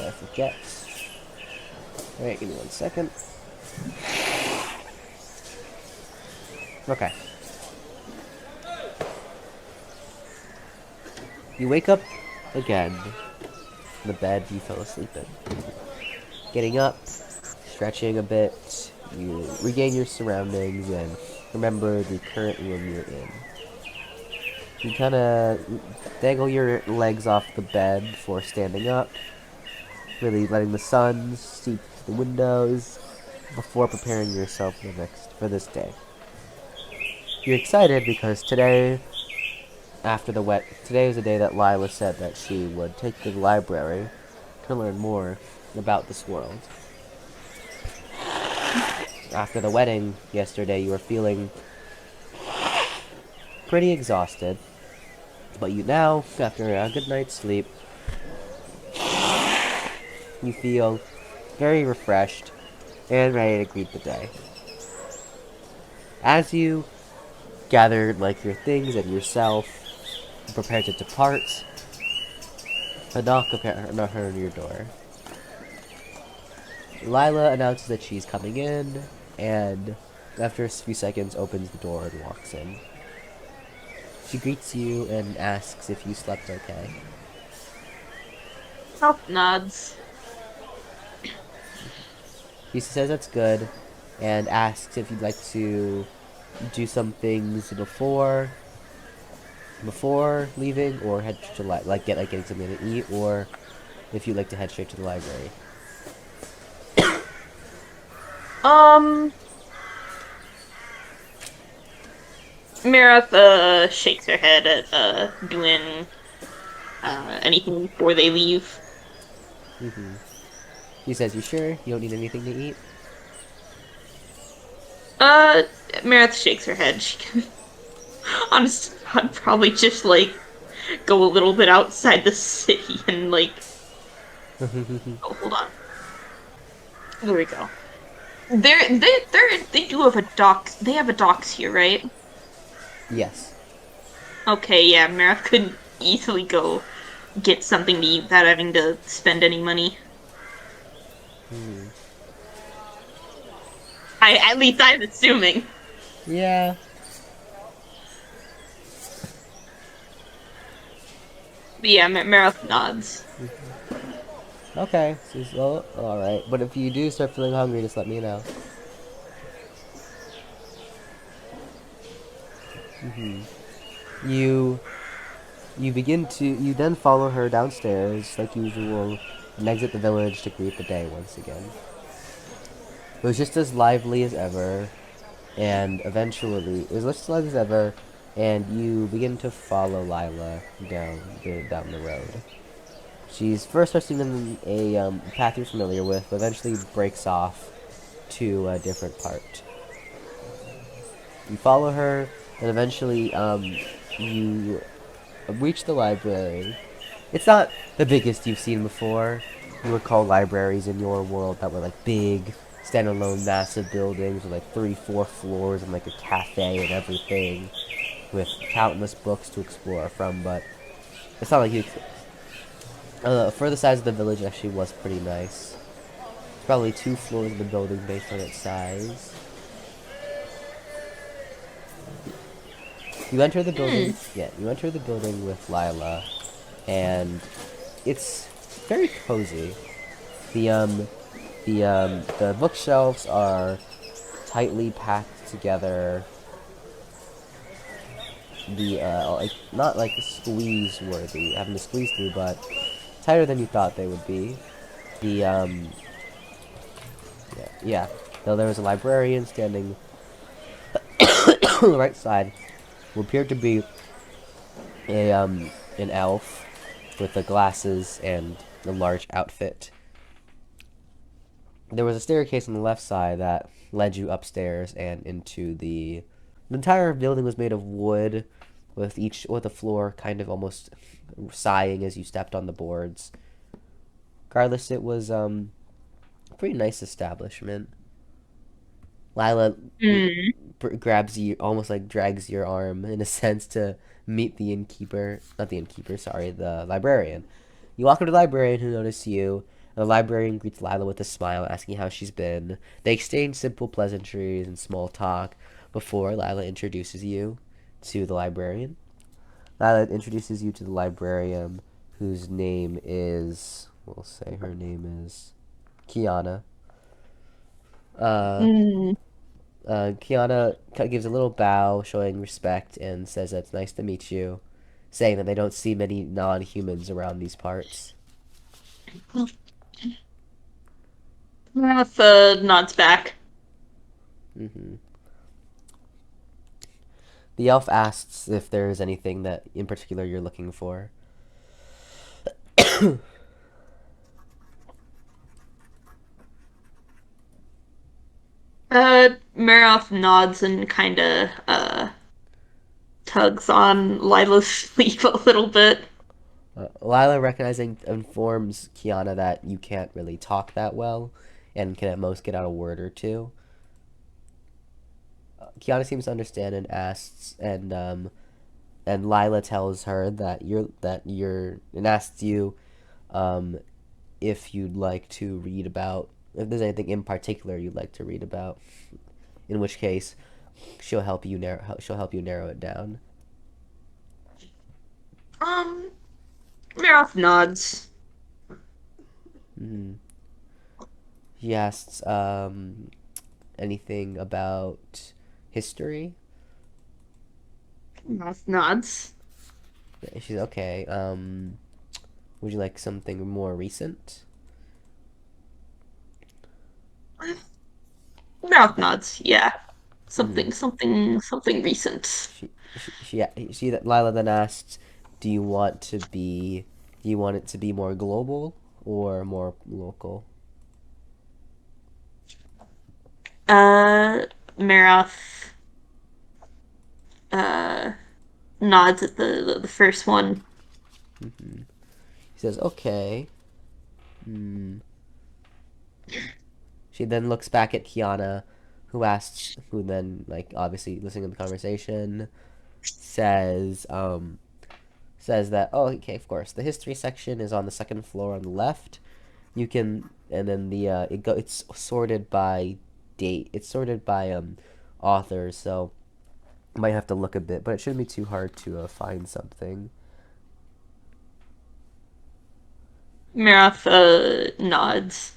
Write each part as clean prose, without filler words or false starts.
I forget. Alright, give me 1 second. Okay. You wake up again in the bed you fell asleep in. Getting up, stretching a bit, you regain your surroundings and remember the current room you're in. You kind of dangle your legs off the bed before standing up, really letting the sun seep through the windows before preparing yourself for this day. You're excited because today was the day that Lila said that she would take you to the library to learn more about this world. After the wedding yesterday, you were feeling pretty exhausted, but you now, after a good night's sleep, you feel very refreshed and ready to greet the day. As you gather your things and yourself, and prepare to depart, a knock on your door. Lila announces that she's coming in, and after a few seconds opens the door and walks in. She greets you and asks if you slept okay. Mouth nods. She says that's good, and asks if you'd like to do some things before leaving, or head to getting something to eat, or if you'd like to head straight to the library. Maroth shakes her head at doing anything before they leave. He says, "You sure? You don't need anything to eat?" Maroth shakes her head. She can honestly, I'd probably just go a little bit outside the city and oh, hold on. There we go. They do have a dock. They have a docks here, right? Yes. Okay, yeah, Maroth could easily go get something to eat without having to spend any money. At least I'm assuming. Yeah. But yeah, Maroth nods. Okay. So, alright. But if you do start feeling hungry, just let me know. You then follow her downstairs like usual and exit the village to greet the day once again. It was just as lively as ever, and eventually it was just as lively as ever, and you begin to follow Lila down the road. She's first starting in a path you're familiar with, but eventually breaks off to a different part. You follow her, and eventually you reach the library. It's not the biggest you've seen before. You recall libraries in your world that were big, standalone, massive buildings with 3-4 floors and a cafe and everything, with countless books to explore from. But it's not like you. For the size of the village, actually was pretty nice. It's probably 2 floors of the building based on its size. You enter the building. Yeah, you enter the building with Lila, and it's very cozy. The bookshelves are tightly packed together. Not squeeze worthy, having to squeeze through, but tighter than you thought they would be. Yeah. Though there was a librarian standing on the right side, who appeared to be an elf with the glasses and a large outfit. There was a staircase on the left side that led you upstairs and into the entire building was made of wood, with the floor kind of almost sighing as you stepped on the boards. Regardless, it was a pretty nice establishment. Lila grabs you, almost drags your arm in a sense to meet the librarian. You walk up to the librarian who noticed you, The librarian greets Lila with a smile, asking how she's been. They exchange simple pleasantries and small talk before Lila introduces you to the librarian. Lila introduces you to the librarian, whose name is, we'll say her name is Kiana. Uh, Mm. Kiana gives a little bow, showing respect, and says that it's nice to meet you, saying that they don't see many non-humans around these parts. Maroth nods back. hmm The elf asks if there is anything that in particular you're looking for. Maroth nods and kind of tugs on Lila's sleeve a little bit. Lila, recognizing, informs Kiana that you can't really talk that well and can at most get out a word or two. Kiana seems to understand and asks, and Lila tells her that you're and asks you um, if you'd like to read about, if there's anything in particular you'd like to read about. In which case, she'll help you narrow it down. Um, Maroth nods. Mm-hmm. She asks anything about history. Maroth nods. She's okay. Would you like something more recent? Maroth nods. Yeah, Mm-hmm. something recent. She that Lila then asks, "Do you want to be? Do you want it to be more global or more local?" Uh, Maroth uh nods at the first one. Mm-hmm. He says, "Okay." Mm. She then looks back at Kiana, who then, like, obviously listening to the conversation, says, says that, oh, okay, of course, the history section is on the second floor on the left. You can, and then it's sorted by date. It's sorted by authors, so you might have to look a bit, but it shouldn't be too hard to find something. Maroth nods.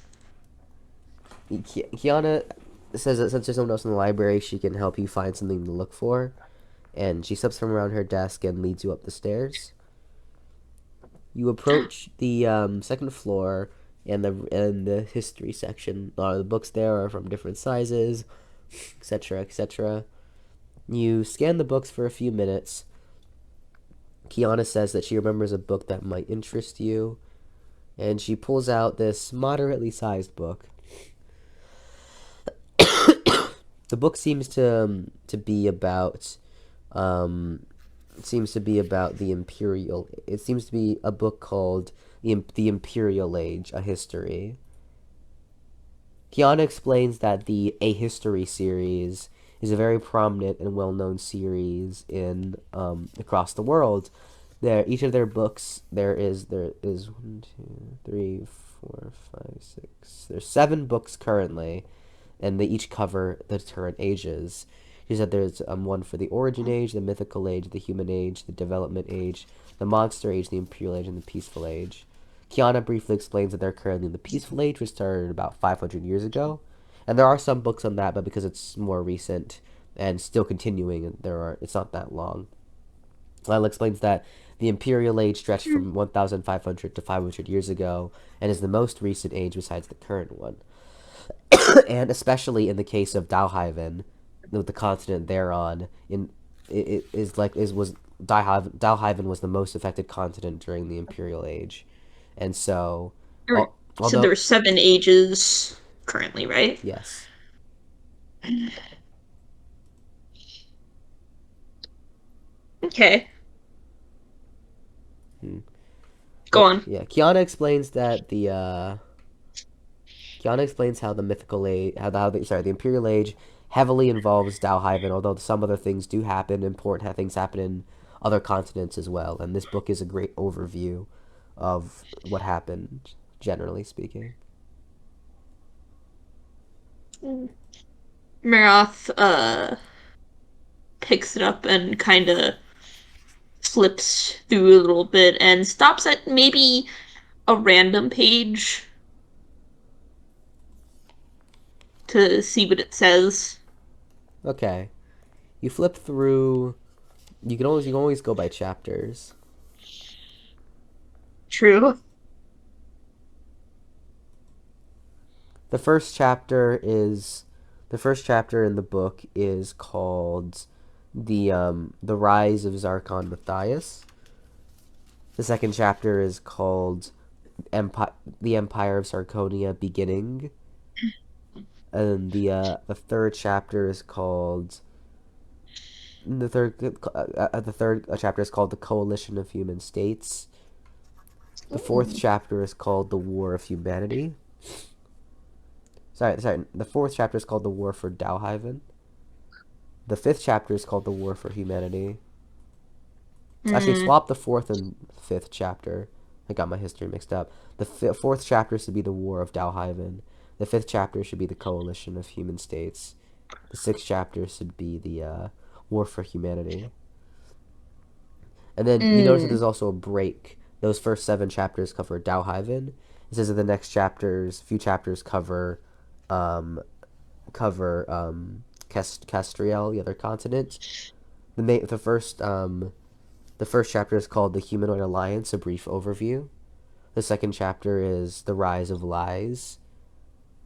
Kiana says that since there's someone else in the library, she can help you find something to look for, and she steps from around her desk and leads you up the stairs. You approach the second floor and the history section. The books there are from different sizes, etc., etc. You scan the books for a few minutes. Kiana says that she remembers a book that might interest you, and she pulls out this moderately sized book. The book um, seems to be about the imperial. It seems to be a book called the Imperial Age: A History. Kiana explains that the A History series is a very prominent and well-known series in across the world. Each of their books there is 1, 2, 3, 4, 5, 6. There's 7 books currently, and they each cover the different ages. She said there's one for the Origin Age, the Mythical Age, the Human Age, the Development Age, the Monster Age, the Imperial Age, and the Peaceful Age. Kiana briefly explains that they're currently in the Peaceful Age, which started about 500 years ago. And there are some books on that, but because it's more recent and still continuing, it's not that long. Lila explains that the Imperial Age stretched from 1,500 to 500 years ago and is the most recent age besides the current one. And especially in the case of Dalhaven, the continent they're on, it is like is was Dalhaven was the most affected continent during the Imperial Age, and so, So there although were 7 ages currently, right? yes, Okay, hmm. go on. Yeah, Kiana explains how the mythical age, the Imperial Age heavily involves Dalhaven, although some other things do happen. Important things happen in other continents as well, and this book is a great overview of what happened. generally speaking. Maroth picks it up and kind of flips through a little bit and stops at maybe a random page to see what it says. Okay. You flip through. You can always go by chapters. True. The first chapter is the first chapter in the book is called the Rise of Zarkon Matthias. The second chapter is called the Empire of Sarkonia Beginning. And the third chapter is called the third chapter is called the Coalition of Human States. The fourth chapter is called the War of Humanity. Sorry. The fourth chapter is called the War for Dalhaven. The fifth chapter is called the War for Humanity. Actually, Hmm. swap the fourth and fifth chapter. I got my history mixed up. The fourth chapter should be the War of Dalhaven. The fifth chapter should be the Coalition of Human States. The sixth chapter should be the War for Humanity. And then you notice that Mm. there's also a break. Those first 7 chapters cover Dalhaven. It says that the next few chapters um, Castriel, the other continent. The first chapter is called the Humanoid Alliance, a brief overview. The second chapter is the Rise of Lies,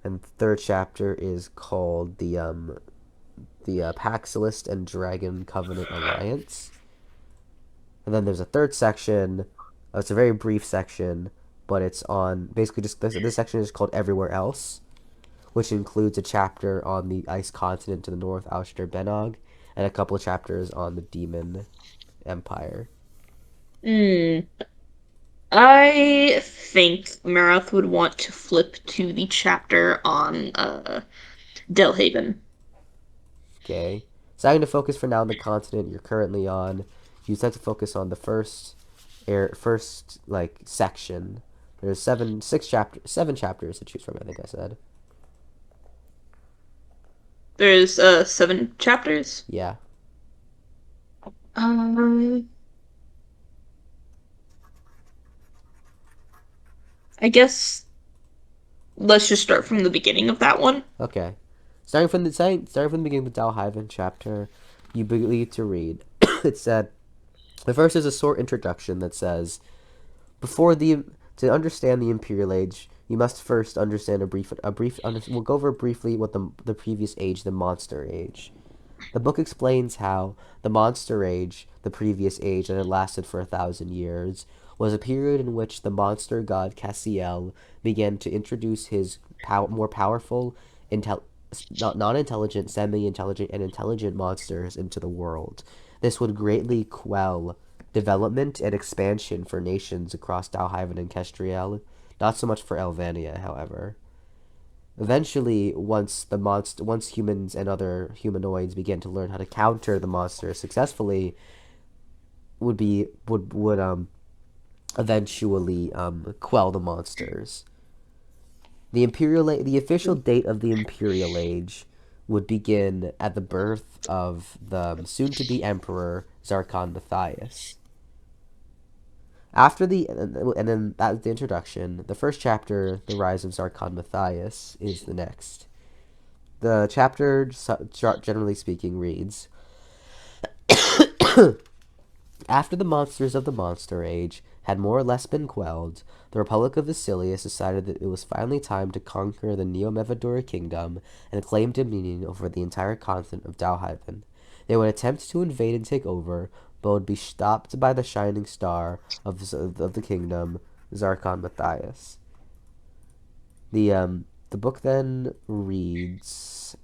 and the third chapter is called the Paxilist and Dragon Covenant Alliance. And then there's a third section. It's a very brief section, but it's on basically just this section is called Everywhere Else, which includes a chapter on the ice continent to the north, Auster Benog, and a couple of chapters on the Demon Empire. Mm. I think Maroth would want to flip to the chapter on Delhaven. Okay, so I'm going to focus for now on the continent you're currently on. You start to focus on the first like section. There's 7 chapters to choose from. I think I said. There's 7 chapters. Yeah. Um, I guess let's just start from the beginning of that one. Okay. Starting from the beginning of the Dalhaven chapter, you begin to read. It said the first is a short introduction that says before the to understand the Imperial Age, you must first understand we'll go over briefly what the previous age, the Monster Age. The book explains how the Monster Age, the previous age that had lasted for 1,000 years, was a period in which the monster god Cassiel began to introduce his more powerful, non-intelligent, semi-intelligent, and intelligent monsters into the world. This would greatly quell development and expansion for nations across Dalhaven and Kestriel, not so much for Elvania, however. Eventually, once humans and other humanoids began to learn how to counter the monster successfully, would eventually quell the monsters. The official date of the Imperial Age would begin at the birth of the soon-to-be Emperor Zarkon Matthias. And then that's the introduction. The first chapter, The Rise of Zarkon Matthias, is the next. The chapter, generally speaking, reads after the monsters of the Monster Age had more or less been quelled, the Republic of Vasilius decided that it was finally time to conquer the Neo-Mevadora kingdom and claim dominion over the entire continent of Dalhaven. They would attempt to invade and take over, but would be stopped by the shining star of the kingdom, Zarkon Matthias. The book then reads,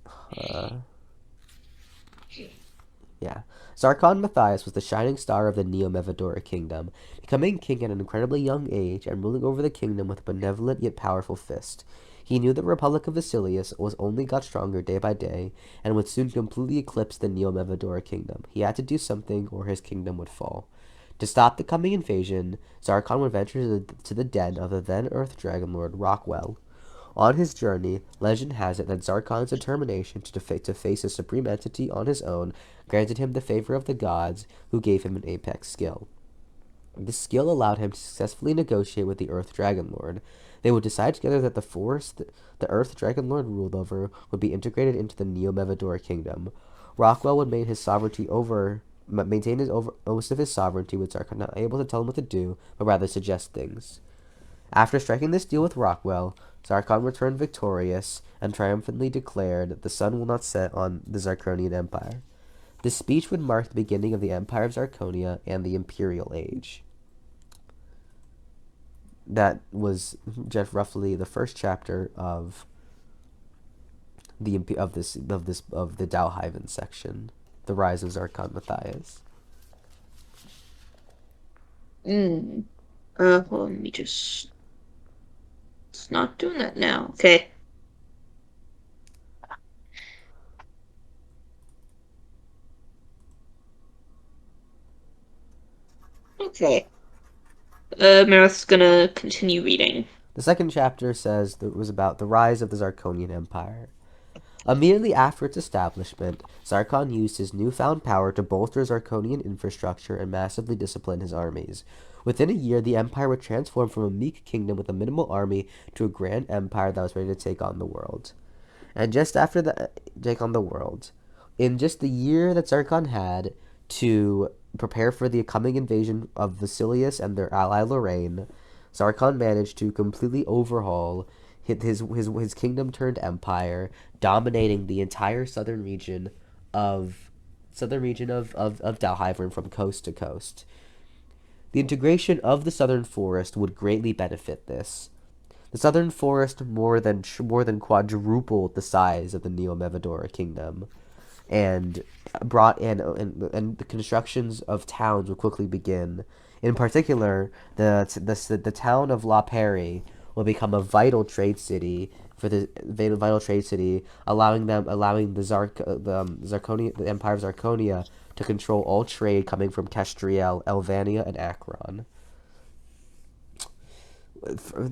yeah. Zarkon Matthias was the shining star of the Neo-Mevadora kingdom, becoming king at an incredibly young age and ruling over the kingdom with a benevolent yet powerful fist. He knew the Republic of Vasilius was only got stronger day by day and would soon completely eclipse the Neo-Mevadora kingdom. He had to do something or his kingdom would fall. To stop the coming invasion, Zarkon would venture to the den of the then Earth Dragon Lord Rockwell. On his journey, legend has it that Zarkon's determination to face a supreme entity on his own granted him the favor of the gods, who gave him an apex skill. This skill allowed him to successfully negotiate with the Earth Dragon Lord. They would decide together that the forest the Earth Dragon Lord ruled over would be integrated into the Neo-Mevador kingdom. Rockwell would maintain most of his sovereignty, with Zarkon not able to tell him what to do, but rather suggest things. After striking this deal with Rockwell, Zarkon returned victorious and triumphantly declared, "The sun will not set on the Zarkonian Empire." This speech would mark the beginning of the Empire of Zarkonia and the Imperial Age. That was just roughly the first chapter of the Dalhaven section, the rise of Zarkon Matthias. Hold on, let me just. It's not doing that now. Okay. Okay. Maroth's gonna continue reading. The second chapter says that it was about the rise of the Zarkonian Empire. Immediately after its establishment, Zarkon used his newfound power to bolster Zarkonian infrastructure and massively discipline his armies. Within a year, the empire would transform from a meek kingdom with a minimal army to a grand empire that was ready to take on the world. And just after the take on the world, in just the year that Zarkon had to prepare for the coming invasion of Vasilius and their ally Lorraine, Zarkon managed to completely overhaul his kingdom turned empire, dominating the entire southern region of Dalhaven from coast to coast. The integration of the southern forest would greatly benefit this. The southern forest more than quadrupled the size of the Neo-Mevador kingdom, and brought in and the constructions of towns would quickly begin. In particular, the town of La Perry will become a vital trade city allowing the Empire of Zarkonia to control all trade coming from Kestriel, Elvania, and Akron.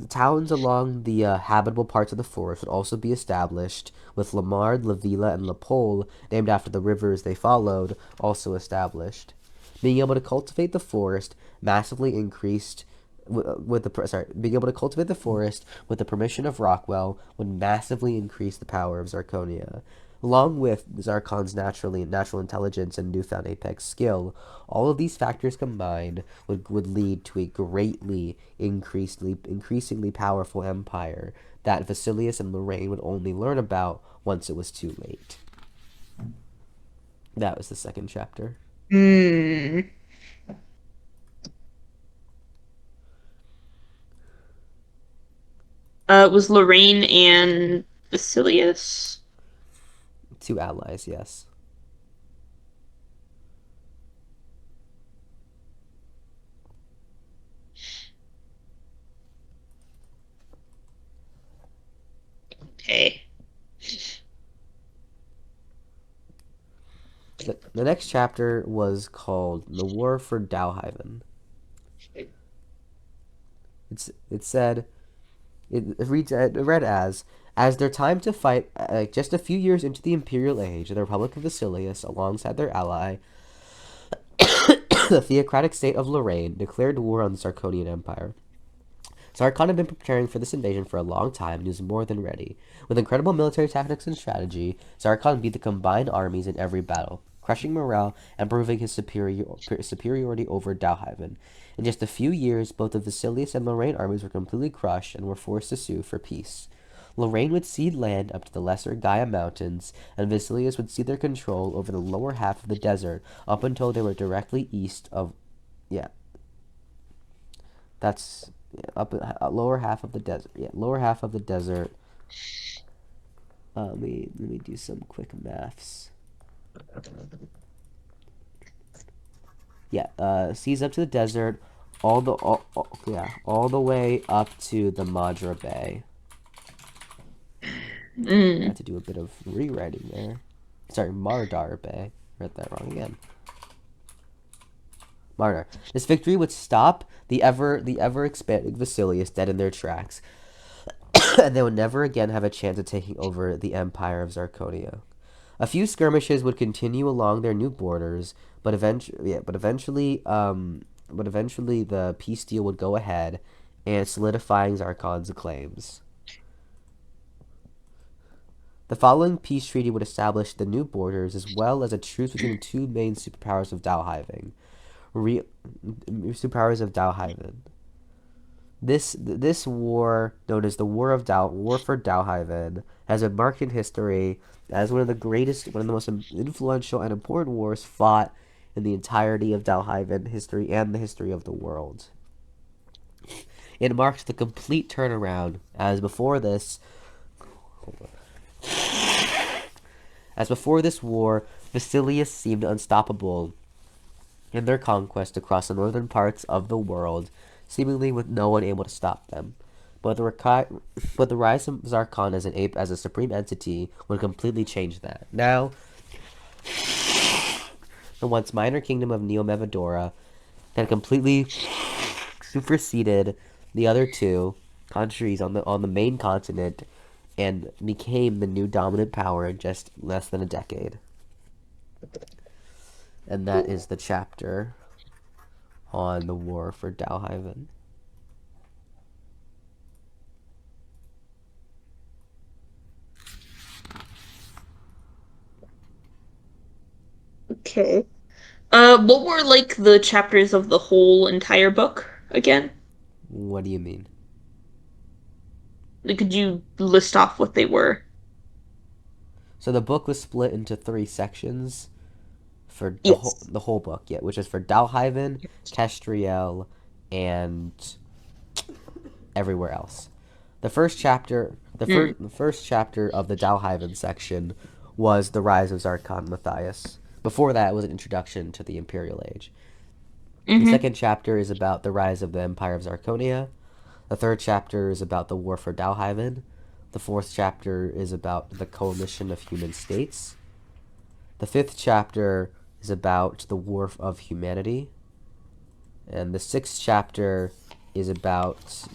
Towns along the habitable parts of the forest would also be established, with Lamard, Lavila, and La Pole, named after the rivers they followed, also established. Being able to cultivate the forest massively increased being able to cultivate the forest with the permission of Rockwell would massively increase the power of Zarkonia. Along with Zarkon's natural intelligence and newfound apex skill, all of these factors combined would lead to a increasingly powerful empire that Vasilius and Lorraine would only learn about once it was too late. That was the second chapter. Was Lorraine and Vasilius? Two allies, yes. Okay. The next chapter was called The War for Dalhaven. It read as their time to fight, just a few years into the Imperial Age, the Republic of Vasilius, alongside their ally, the theocratic state of Lorraine, declared war on the Zarkonian Empire. Zarkon had been preparing for this invasion for a long time and was more than ready. With incredible military tactics and strategy, Zarkon beat the combined armies in every battle, crushing morale and proving his superiority over Dalhaven. In just a few years, both the Vasilius and Lorraine armies were completely crushed and were forced to sue for peace. Lorraine would cede land up to the Lesser Gaia Mountains, and Vasilius would cede their control over the lower half of the desert up until they were directly east of... Yeah. That's... lower half of the desert. Yeah, lower half of the desert. Let me do some quick maths. Yeah, seas up to the desert, all the way up to the Madra Bay. I had to do a bit of rewriting there. Sorry, Mardar Bay. Read that wrong again. Martyr. This victory would stop the ever expanding Vasilius dead in their tracks, and they would never again have a chance of taking over the Empire of Zarkonia. A few skirmishes would continue along their new borders, but eventually, the peace deal would go ahead, and solidifying Zarkon's claims. The following peace treaty would establish the new borders as well as a truce between the two main superpowers of Dalhaven. This war, known as the War for Dalhaven, has been marked in history as one of the most influential and important wars fought in the entirety of Dalhaven history and the history of the world. It marks the complete turnaround, as before this war, Vasilius seemed unstoppable in their conquest across the northern parts of the world, seemingly with no one able to stop them. But the rise of Zarkon as a supreme entity would completely change that. Now, the once minor kingdom of Neo-Mevadora had completely superseded the other two countries on the main continent and became the new dominant power in just less than a decade. And that is the chapter on the War for Dalhaven. Okay. What were like the chapters of the whole entire book again? What do you mean? Like, could you list off what they were? So the book was split into 3 sections for Yes. the whole book, yeah, which is for Dalhaven, Kestriel, and everywhere else. The first chapter, the first chapter of the Dalhaven section was the rise of Zarkon Matthias. Before that was an introduction to the Imperial Age. The second chapter is about the rise of the Empire of Zarkonia. The third chapter is about the War for Dalhaven. The fourth chapter is about the coalition of human states. The fifth chapter is about the War of Humanity. And the sixth chapter is about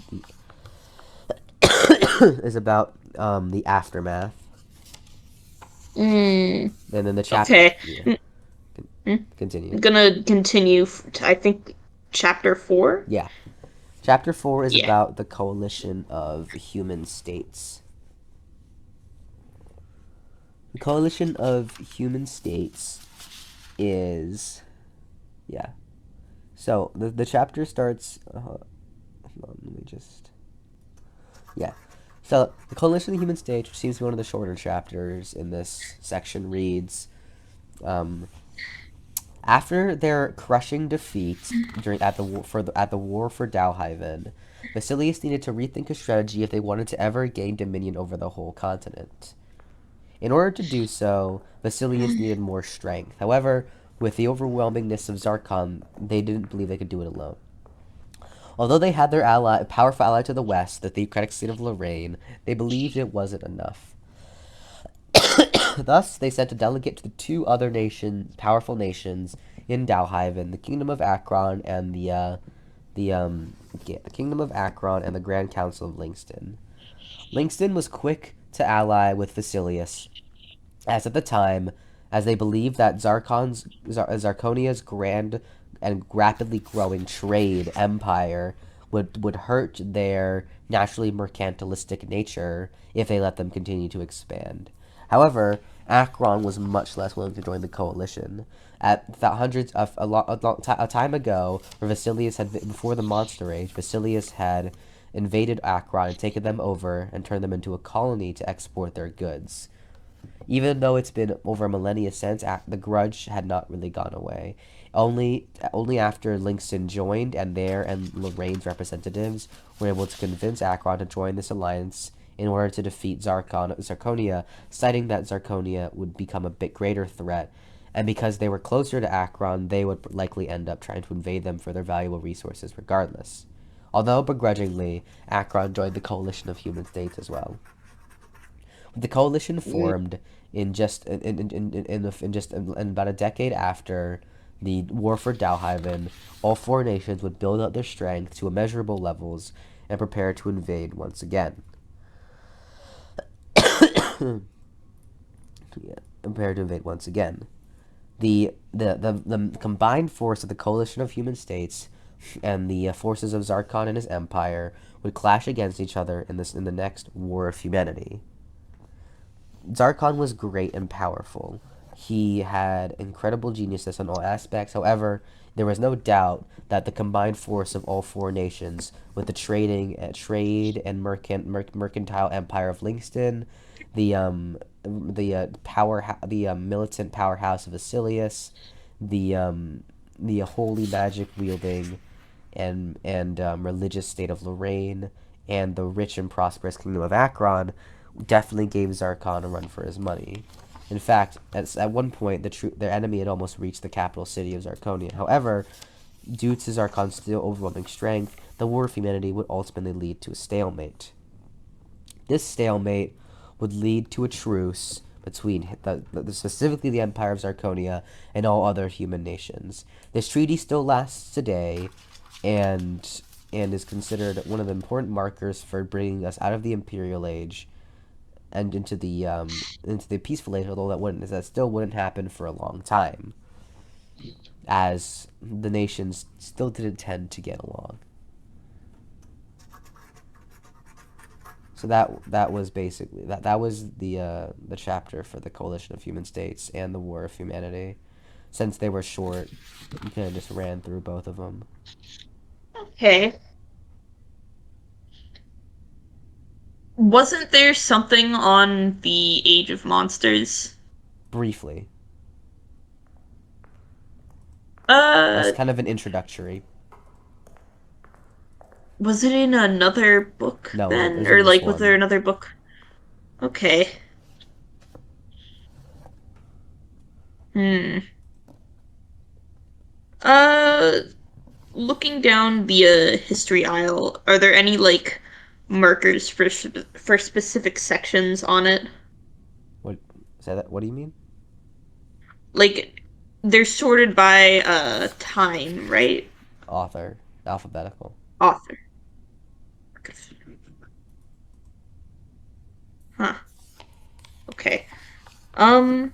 the aftermath. Mm, And then the chapter. okay. Yeah, continue. I'm gonna continue to, I think, chapter 4? Yeah. Chapter 4 is Yeah. about the coalition of human states. The coalition of human states is, yeah. So the chapter starts. Hold on, let me just. Yeah. So the coalition of human states, which seems to be one of the shorter chapters in this section, reads. After their crushing defeat at the war for Dalhaven, Vasilius needed to rethink a strategy if they wanted to ever gain dominion over the whole continent. In order to do so, Vasilius needed more strength. However, with the overwhelmingness of Zarkon, they didn't believe they could do it alone. Although they had their powerful ally to the west, the theocratic state of Lorraine, they believed it wasn't enough. Thus, they sent a delegate to the 2 other powerful nations in Dalhaven, the Kingdom of Akron and the Kingdom of Akron and the Grand Council of Lingston. Lingston was quick to ally with Vasilius, as at the time, as they believed that Zarkonia's grand and rapidly growing trade empire would hurt their naturally mercantilistic nature if they let them continue to expand. However, Akron was much less willing to join the coalition. A time ago, before the Monster Age, Vasilius had invaded Akron and taken them over and turned them into a colony to export their goods. Even though it's been over a millennia since, the grudge had not really gone away. Only after Lingston joined and Lorraine's representatives were able to convince Akron to join this alliance in order to defeat Zarkonia, citing that Zarkonia would become a bit greater threat, and because they were closer to Akron, they would likely end up trying to invade them for their valuable resources regardless. Although begrudgingly, Akron joined the coalition of human states as well. The coalition formed in about a decade after the war for Dalhaven, all four nations would build up their strength to immeasurable levels and prepare to invade once again. Prepare to invade once again. The combined force of the coalition of human states and the forces of Zarkon and his empire would clash against each other in the next War of Humanity. Zarkon was great and powerful. He had incredible geniuses in all aspects. However, there was no doubt that the combined force of all four nations, with the trade and mercantile empire of Lingston, the militant powerhouse of Asilius, the holy magic wielding and religious state of Lorraine, and the rich and prosperous kingdom of Akron, definitely gave Zarkon a run for his money. In fact, at one point, their enemy had almost reached the capital city of Zarkonia. However, due to Zarkon's still overwhelming strength, the War of Humanity would ultimately lead to a stalemate. This stalemate would lead to a truce between specifically the Empire of Zarkonia and all other human nations. This treaty still lasts today, and is considered one of the important markers for bringing us out of the Imperial Age and into the peaceful age, although that still wouldn't happen for a long time, as the nations still didn't tend to get along. So that was basically that was the chapter for the Coalition of Human States and the War of Humanity. Since they were short, you kind of just ran through both of them. Okay. Wasn't there something on the Age of Monsters? Briefly. Uh, As kind of an introductory. was it in another book No, it then? was in Or, this like, was there one. another book? Okay. Hmm. Uh, looking down the history aisle, are there any, like, markers for specific sections on it? What say that? What do you mean? Like, they're sorted by time, right? Author, alphabetical. Author. Huh. Okay. Um,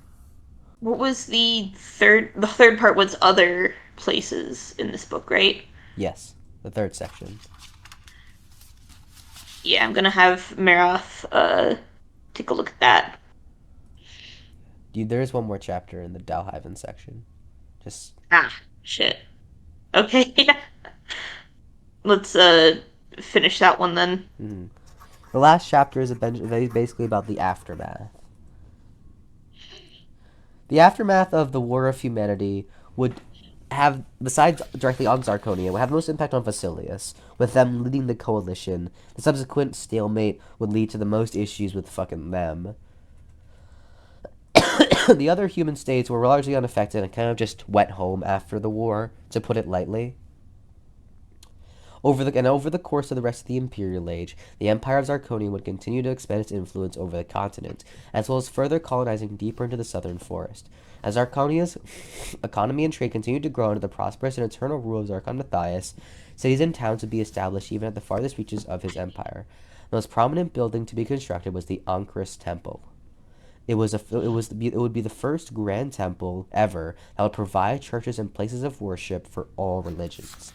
what was the third? The third part was other places in this book, right? Yes, the third section. Yeah, I'm gonna have Maroth take a look at that. There is one more chapter in the Dalhaven section. Just Ah, shit. Okay, let's finish that one then. mm-hmm. The last chapter is basically about the aftermath. The aftermath of the War of Humanity would have, besides directly on Zarkonia, would have most impact on Vasilius, with them leading the coalition. The subsequent stalemate would lead to the most issues with fucking them. The other human states were largely unaffected and kind of just went home after the war, to put it lightly. Over the course of the rest of the Imperial Age, the Empire of Zarkonia would continue to expand its influence over the continent, as well as further colonizing deeper into the southern forest. As Zarkonia's economy and trade continued to grow under the prosperous and eternal rule of Zarkon Matthias, cities and towns would be established even at the farthest reaches of his empire. The most prominent building to be constructed was the Ankris Temple. It would be the first grand temple ever that would provide churches and places of worship for all religions.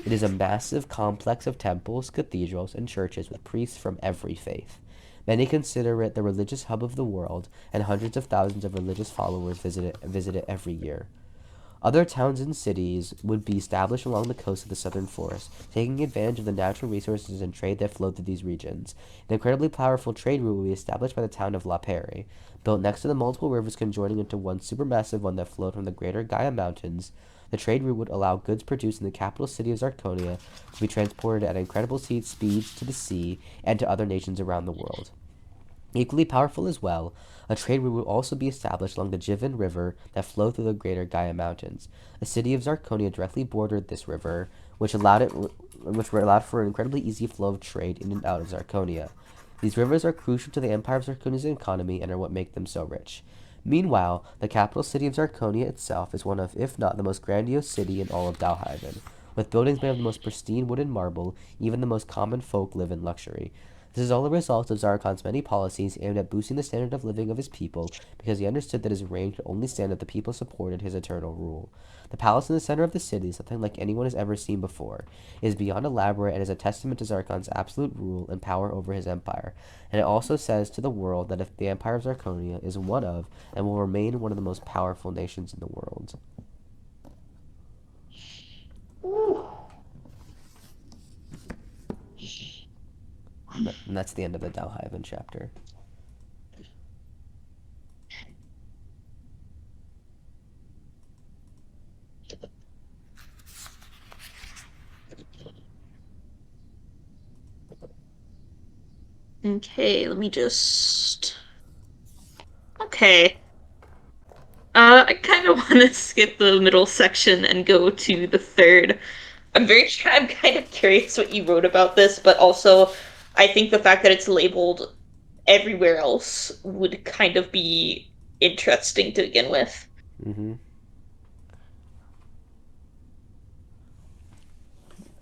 It is a massive complex of temples, cathedrals, and churches with priests from every faith. Many consider it the religious hub of the world, and hundreds of thousands of religious followers visit it every year. Other towns and cities would be established along the coast of the southern forest, taking advantage of the natural resources and trade that flowed through these regions. An incredibly powerful trade route would be established by the town of La Perry, built next to the multiple rivers conjoining into one supermassive one that flowed from the greater Gaia Mountains. The trade route would allow goods produced in the capital city of Zarkonia to be transported at incredible speeds to the sea and to other nations around the world. Equally powerful as well, a trade route would also be established along the Jivan River that flowed through the greater Gaia Mountains. The city of Zarkonia directly bordered this river, which allowed for an incredibly easy flow of trade in and out of Zarkonia. These rivers are crucial to the Empire of Zarkonia's economy and are what make them so rich. Meanwhile, the capital city of Zarkonia itself is one of, if not the most grandiose city in all of Dalhaven. With buildings made of the most pristine wood and marble, even the most common folk live in luxury. This is all a result of Zarkon's many policies aimed at boosting the standard of living of his people, because he understood that his reign could only stand if the people supported his eternal rule. The palace in the center of the city, something like anyone has ever seen before, is beyond elaborate and is a testament to Zarkon's absolute rule and power over his empire. And it also says to the world that if the Empire of Zarkonia is one of and will remain one of the most powerful nations in the world. And that's the end of the Dalhaven chapter. Okay, let me just. Okay. I kind of want to skip the middle section and go to the third. I'm kind of curious what you wrote about this, but also I think the fact that it's labeled everywhere else would kind of be interesting to begin with. Mm-hmm.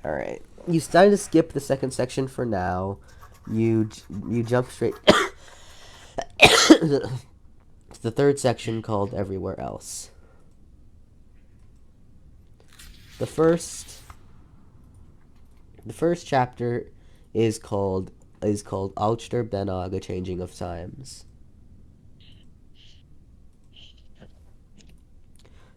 All right. You decided to skip the second section for now. You jump straight to the third section called Everywhere Else. The first chapter is called Alchter Benog, A Changing of Times.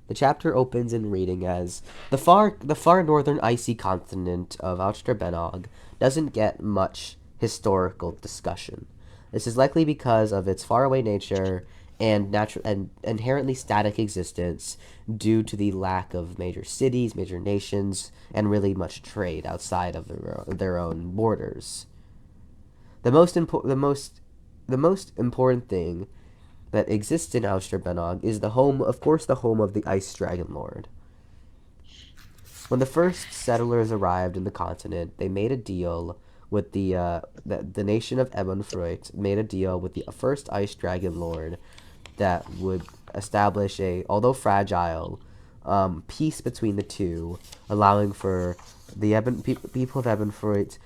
The chapter opens in reading as the far northern icy continent of Alchter Benog doesn't get much historical discussion. This is likely because of its faraway nature and natural and inherently static existence due to the lack of major cities, major nations, and really much trade outside of their own borders. The most important thing that exists in Alsterbenog is the home of the Ice Dragon Lord. When the first settlers arrived in the continent, they made a deal with the nation of Ebonfruit made a deal with the first Ice Dragon Lord that would establish a, although fragile, peace between the two, allowing for the people of Ebonfruit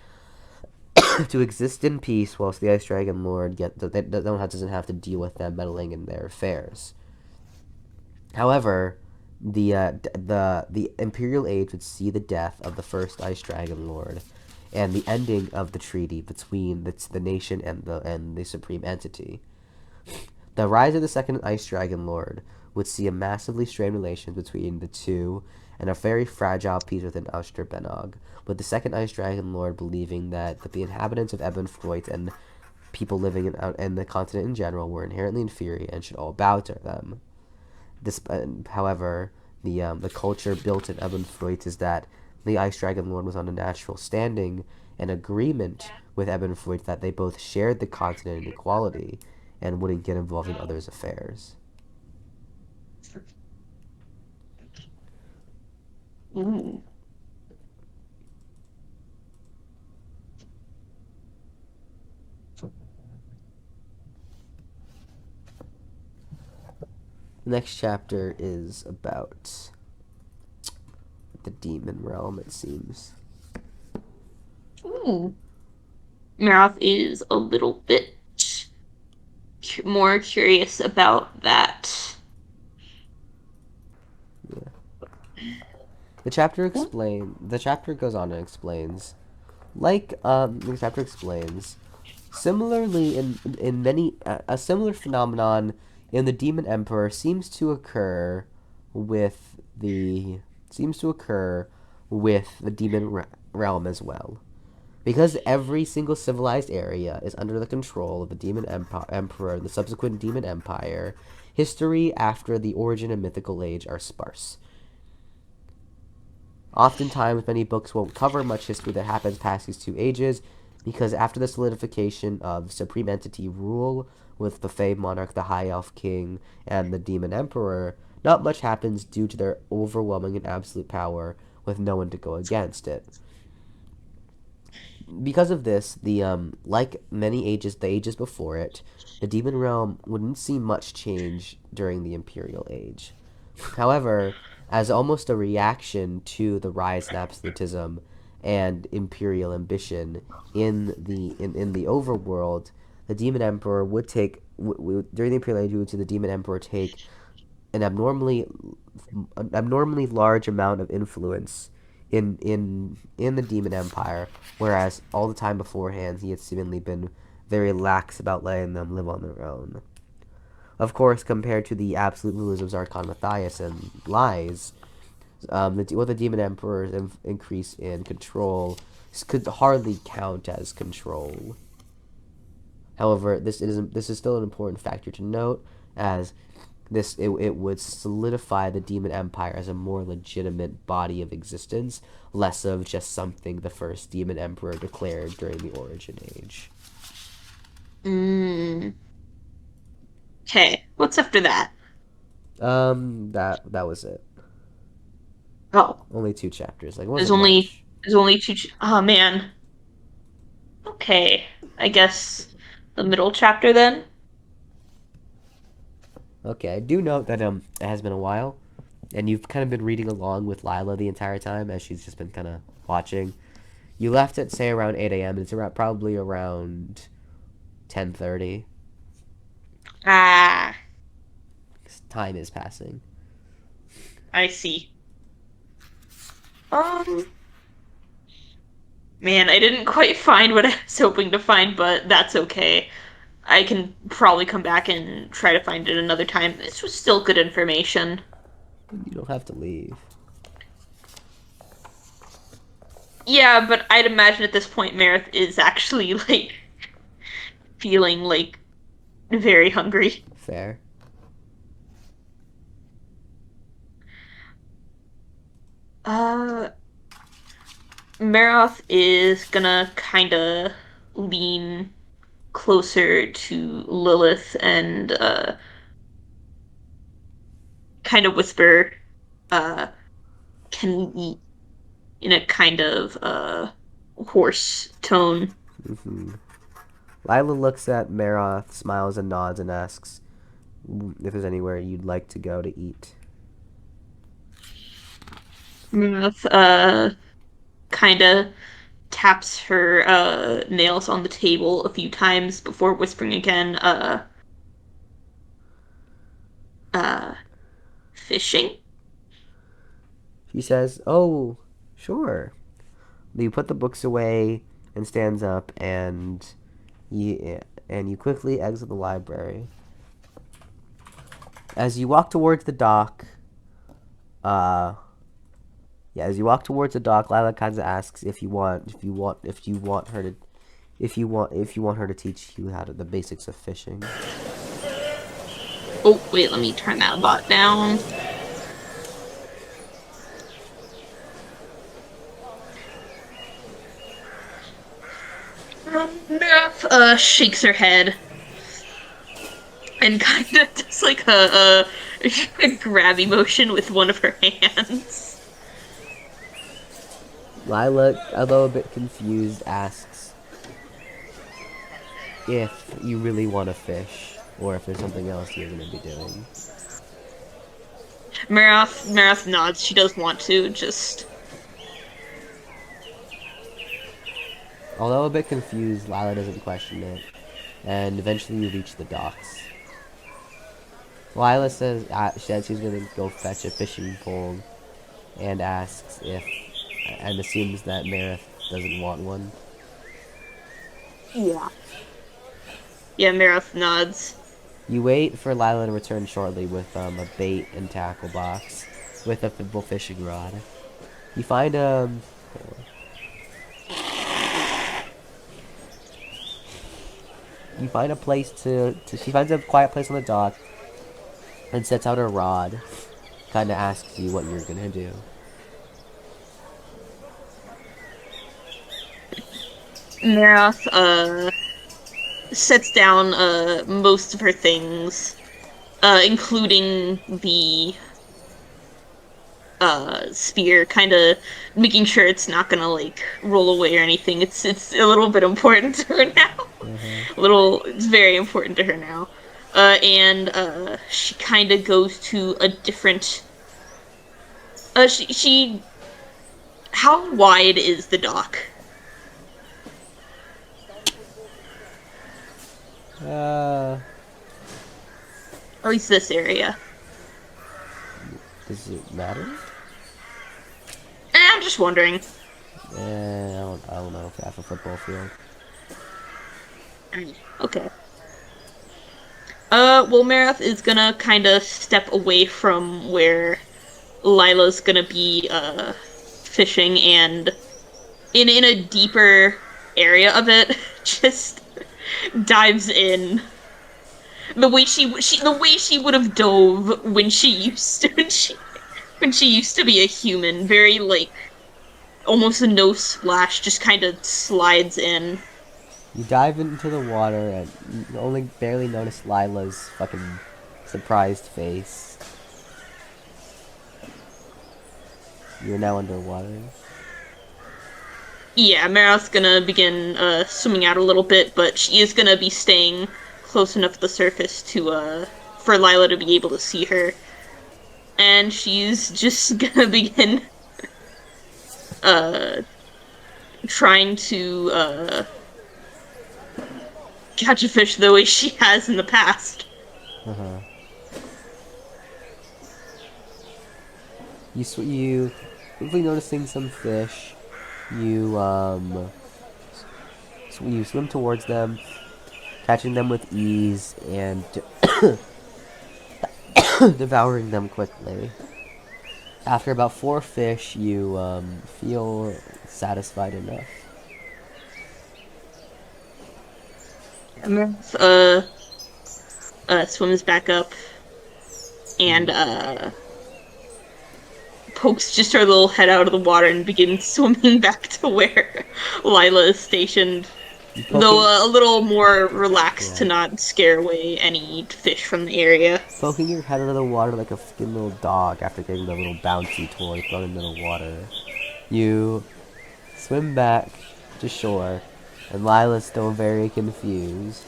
to exist in peace, whilst the Ice Dragon Lord doesn't have to deal with them meddling in their affairs. However, the Imperial Age would see the death of the first Ice Dragon Lord, and the ending of the treaty between the nation and the supreme entity. The rise of the second Ice Dragon Lord would see a massively strained relation between the two and a very fragile peace within Austerbenog, with the second Ice Dragon Lord believing that the inhabitants of Ebonfruit and people living in the continent in general were inherently inferior and should all bow to them. However, the culture built in Ebonfruit is that the Ice Dragon Lord was on a natural standing and agreement with Ebonfruit that they both shared the continent in equality and wouldn't get involved in others' affairs. Ooh. The next chapter is about the demon realm, it seems. Ooh. Maroth is a little bit more curious about that. Yeah. The chapter goes on and explains, the chapter explains, similarly in many a similar phenomenon in the Demon Emperor seems to occur with the demon realm as well. Because every single civilized area is under the control of the Demon Emperor and the subsequent Demon Empire, history after the origin of mythical age are sparse. Oftentimes, many books won't cover much history that happens past these two ages, because after the solidification of Supreme Entity rule with the Fey Monarch, the High Elf King, and the Demon Emperor, not much happens due to their overwhelming and absolute power with no one to go against it. because of this, like many ages, the ages before it, the demon realm wouldn't see much change during the Imperial Age. However, as almost a reaction to the rise in absolutism and imperial ambition in the overworld, the demon emperor would take during the Imperial Age. We would see the demon emperor take an abnormally large amount of influence in the demon empire, whereas all the time beforehand he had seemingly been very lax about letting them live on their own. Of course, compared to the absolute rulers of Zarkon Matthias and Lies, what the demon emperor's increase in control could hardly count as control. However, this is still an important factor to note, as it would solidify the demon empire as a more legitimate body of existence, less of just something the first demon emperor declared during the Origin Age. Okay, what's after that? That was it. Oh, Only 2 chapters. Like, it there's wasn't only much. there's only two. Oh man. Okay, I guess the middle chapter then. Okay, I do note that it has been a while, and you've kind of been reading along with Lila the entire time as she's just been kind of watching. You left at say around 8 a.m. and it's probably around 10:30. Ah, Time is passing. I see. Um, Man, I didn't quite find what I was hoping to find, but that's okay. I can probably come back and try to find it another time. This was still good information. You don't have to leave. Yeah, but I'd imagine at this point Maroth is actually like feeling like very hungry. Fair. Uh, Maroth is gonna kinda lean closer to Lilith and kind of whisper, uh, "Can we eat?" in a kind of hoarse tone. Lila looks at Maroth, smiles and nods, and asks if there's anywhere you'd like to go to eat. Maroth kind of taps her nails on the table a few times before whispering again, uh, fishing? She says, "Oh, sure." You put the books away and stands up, and you quickly exit the library. As you walk towards the dock, as you walk towards the dock, Lila kind of asks if you want her to teach you how to the basics of fishing. Oh, wait, let me turn that bot down. Maroth shakes her head and kind of does like a grabby motion with one of her hands. Lila, although a bit confused, asks if you really want to fish, or if there's something else you're going to be doing. Maroth nods. She does want to, just... Although a bit confused, Lila doesn't question it, and eventually you reach the docks. Lila says she's going to go fetch a fishing pole, and asks if, and assumes that Maroth doesn't want one. Yeah. Yeah, Maroth nods. You wait for Lila to return shortly with a bait and tackle box with a full fishing rod. You find you find a place she finds a quiet place on the dock and sets out her rod. Kind of asks you what you're gonna do. Maroth sets down most of her things, including the spear, kind of making sure it's not gonna like roll away or anything. It's a little bit important to her now. Uh-huh. It's very important to her now. And she kind of goes to a different. She. How wide is the dock? Uh, Or at least this area. does it matter? I'm just wondering. I don't know if I have a football field. Okay. Well, Maroth is gonna kind of step away from where Lila's gonna be, fishing, and in a deeper area of it, just dives in. The way she would have dove when she used to, when she used to be a human, very, like, almost a no splash, just kind of slides in. You dive into the water and you only barely notice Lila's fucking surprised face. You're now underwater. Yeah, Maroth's gonna begin swimming out a little bit, but she is gonna be staying close enough to the surface to for Lila to be able to see her. And she's just gonna begin uh trying to catch a fish the way she has in the past. Uh-huh. You quickly noticing some fish. You you swim towards them, catching them with ease and devouring them quickly. After about 4 fish, you feel satisfied enough. Maroth swims back up and pokes just her little head out of the water and begins swimming back to where Lila is stationed. Though a little more relaxed to not scare away any fish from the area. Poking your head out of the water like a fucking little dog after getting the little bouncy toy thrown into the water. You swim back to shore, and Lila's still very confused.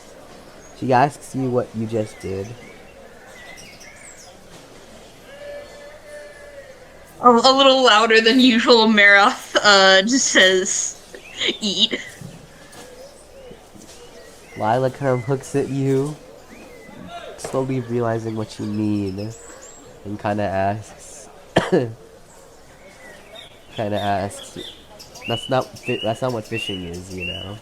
She asks you what you just did. A little louder than usual, Maroth just says, "Eat." Lila kind of looks at you, slowly realizing what you mean, and kind of asks, that's not what fishing is, you know.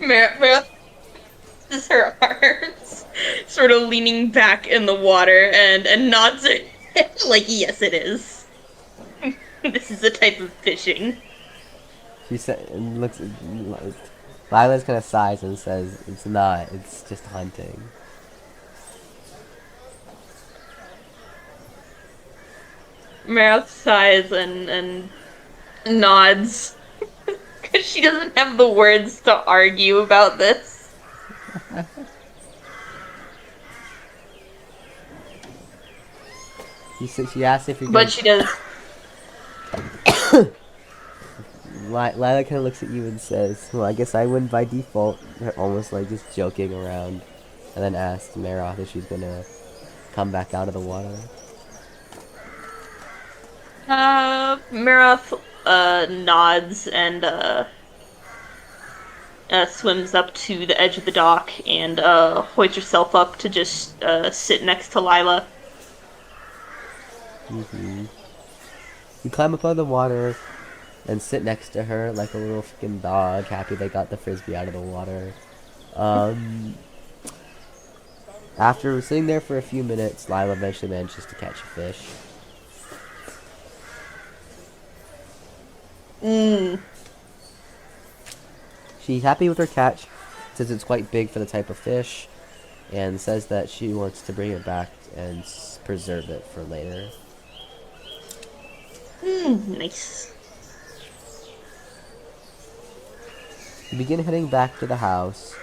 Maroth is her arms, sort of leaning back in the water, and nods her head like, "Yes, it is. This is a type of fishing." She said, and looks. Lila's kind of sighs and says, "It's not. It's just hunting." Maroth sighs and nods because she doesn't have the words to argue about this. She asks if you're. But she does. Lila kind of looks at you and says, "Well, I guess I win by default," almost like just joking around, and then asks Maroth if she's gonna come back out of the water. Maroth nods and swims up to the edge of the dock and hoists herself up to just sit next to Lila. You climb up out of the water and sit next to her like a little fucking dog, happy they got the frisbee out of the water. After sitting there for a few minutes, Lila eventually manages to catch a fish. She's happy with her catch, says it's quite big for the type of fish, and says that she wants to bring it back and preserve it for later. Nice. You begin heading back to the house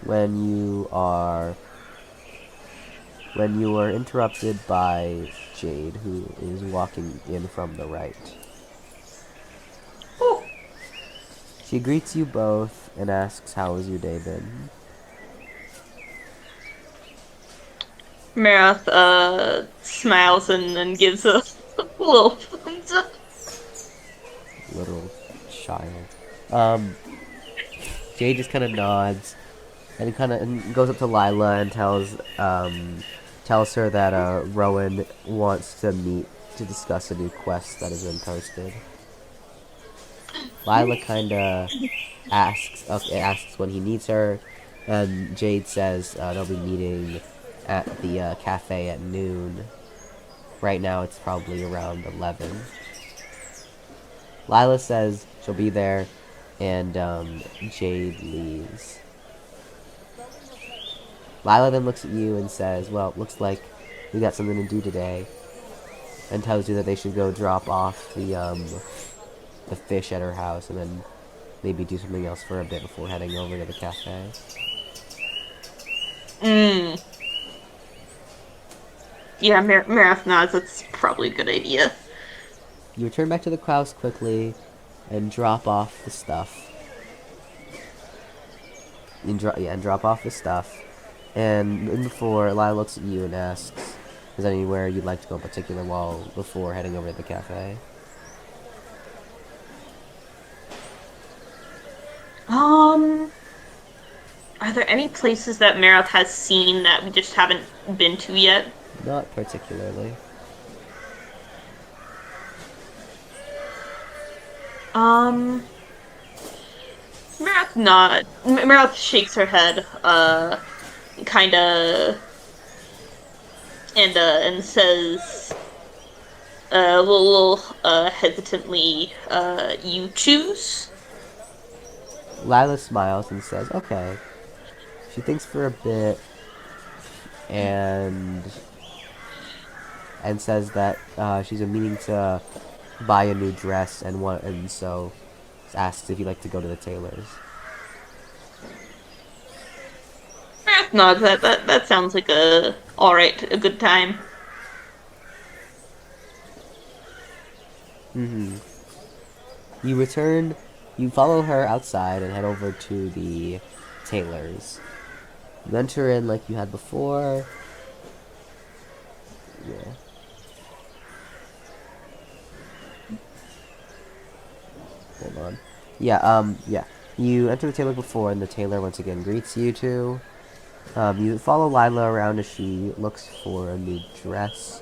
when you are when you are interrupted by Jade, who is walking in from the right. Oh, She greets you both and asks, how has your day been? Maroth smiles and gives a little thumbs up. Little child. Jade just kind of nods and goes up to Lila and tells her that Rowan wants to meet to discuss a new quest that has been posted. Lila kind of asks when he needs her, and Jade says they'll be meeting at the cafe at noon. Right now it's probably around 11. Lila says she'll be there, and Jade leaves. Lila then looks at you and says, well, looks like we got something to do today, and tells you that they should go drop off the fish at her house, and then maybe do something else for a bit before heading over to the cafe. Yeah, Maroth nods. That's probably a good idea. You return back to the house quickly and drop off the stuff. And drop off the stuff. And before, Lila looks at you and asks, is there anywhere you'd like to go in particular before heading over to the cafe? Are there any places that Maroth has seen that we just haven't been to yet? Not particularly. Maroth shakes her head, kinda, and says, a little hesitantly, you choose? Lila smiles and says, okay. She thinks for a bit and says that she's meaning to buy a new dress and so asks if you'd like to go to the tailor's. Maroth nods. That sounds like a good time. You follow her outside and head over to the tailor's. You enter in like you had before. Yeah. Hold on. Yeah. You enter the tailor before, and the tailor once again greets you two. You follow Lila around as she looks for a new dress.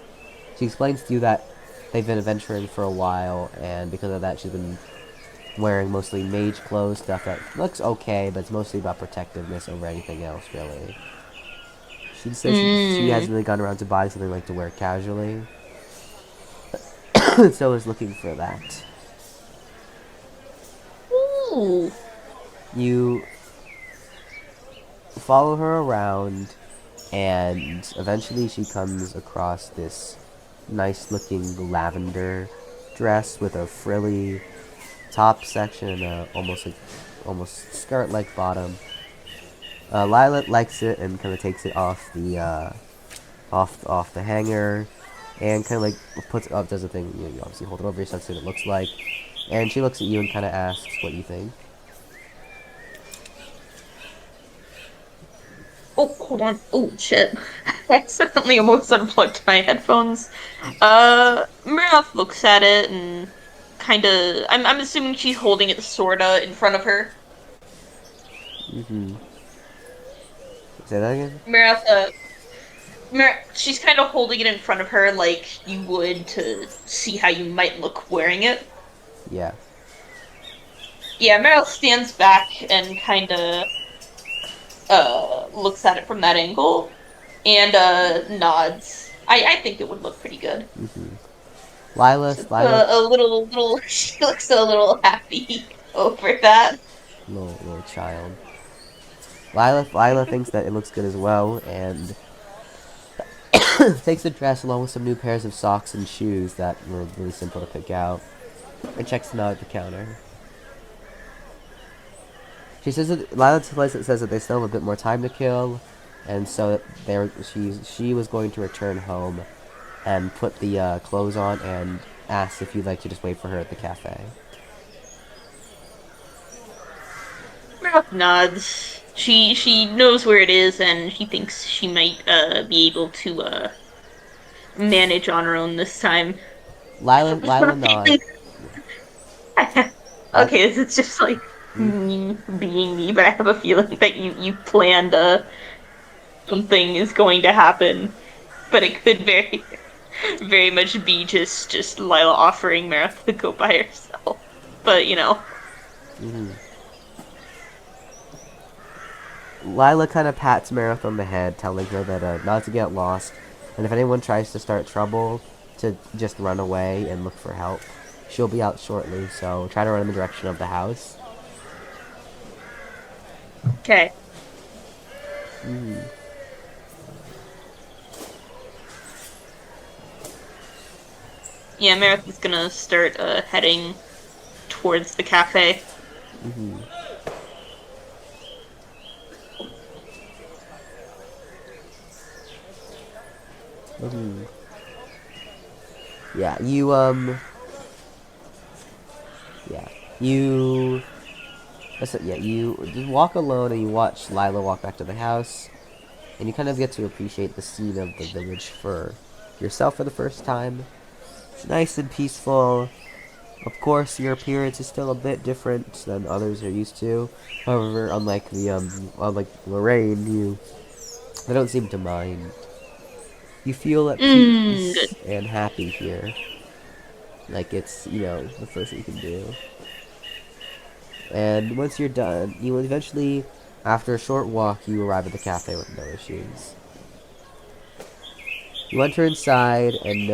She explains to you that they've been adventuring for a while, and because of that, she's been wearing mostly mage clothes, stuff that looks okay, but it's mostly about protectiveness over anything else, really. She says she hasn't really gone around to buy something like to wear casually, so is looking for that. Ooh. You follow her around, and eventually she comes across this nice-looking lavender dress with a frilly top section and a almost skirt-like bottom. Lila likes it and kind of takes it off the off the hanger, and kind of like puts it up, does a thing. You obviously hold it over yourself so what it looks like, and she looks at you and kind of asks what you think. Oh, hold on. Oh, shit. I accidentally almost unplugged my headphones. Maroth looks at it and kinda... I'm assuming she's holding it sorta in front of her. Say that again? Maroth, she's kinda holding it in front of her like you would to see how you might look wearing it. Yeah. Yeah, Maroth stands back and kinda... looks at it from that angle and nods. I think it would look pretty good. Lila, A little. She looks a little happy over that. little child. Lila thinks that it looks good as well, and takes the dress along with some new pairs of socks and shoes that were really simple to pick out, and checks them out at the counter. She says that Lila says that they still have a bit more time to kill, and so she was going to return home and put the clothes on and asked if you'd like to just wait for her at the cafe. Maroth nods. She knows where it is, and she thinks she might be able to manage on her own this time. Lila nod. I, Okay, this is just like mm, me being me, but I have a feeling that you planned something is going to happen, but it could very much be just Lila offering Maroth to go by herself. But mm-hmm. Lila kind of pats Maroth on the head, telling her that not to get lost, and if anyone tries to start trouble, to just run away and look for help. She'll be out shortly, so try to run in the direction of the house. okay. Mm-hmm. Yeah, Maroth is gonna start heading towards the cafe. Mm-hmm. Mm-hmm. Yeah, you just walk alone and you watch Lila walk back to the house, and you kind of get to appreciate the scene of the village for yourself for the first time. It's nice and peaceful. Of course, your appearance is still a bit different than others are used to. However, unlike Lorraine, they don't seem to mind. You feel at Good. peace and happy here. Like it's, the first thing you can do. And once you're done, you will eventually, after a short walk, you arrive at the cafe with no issues. You enter inside and you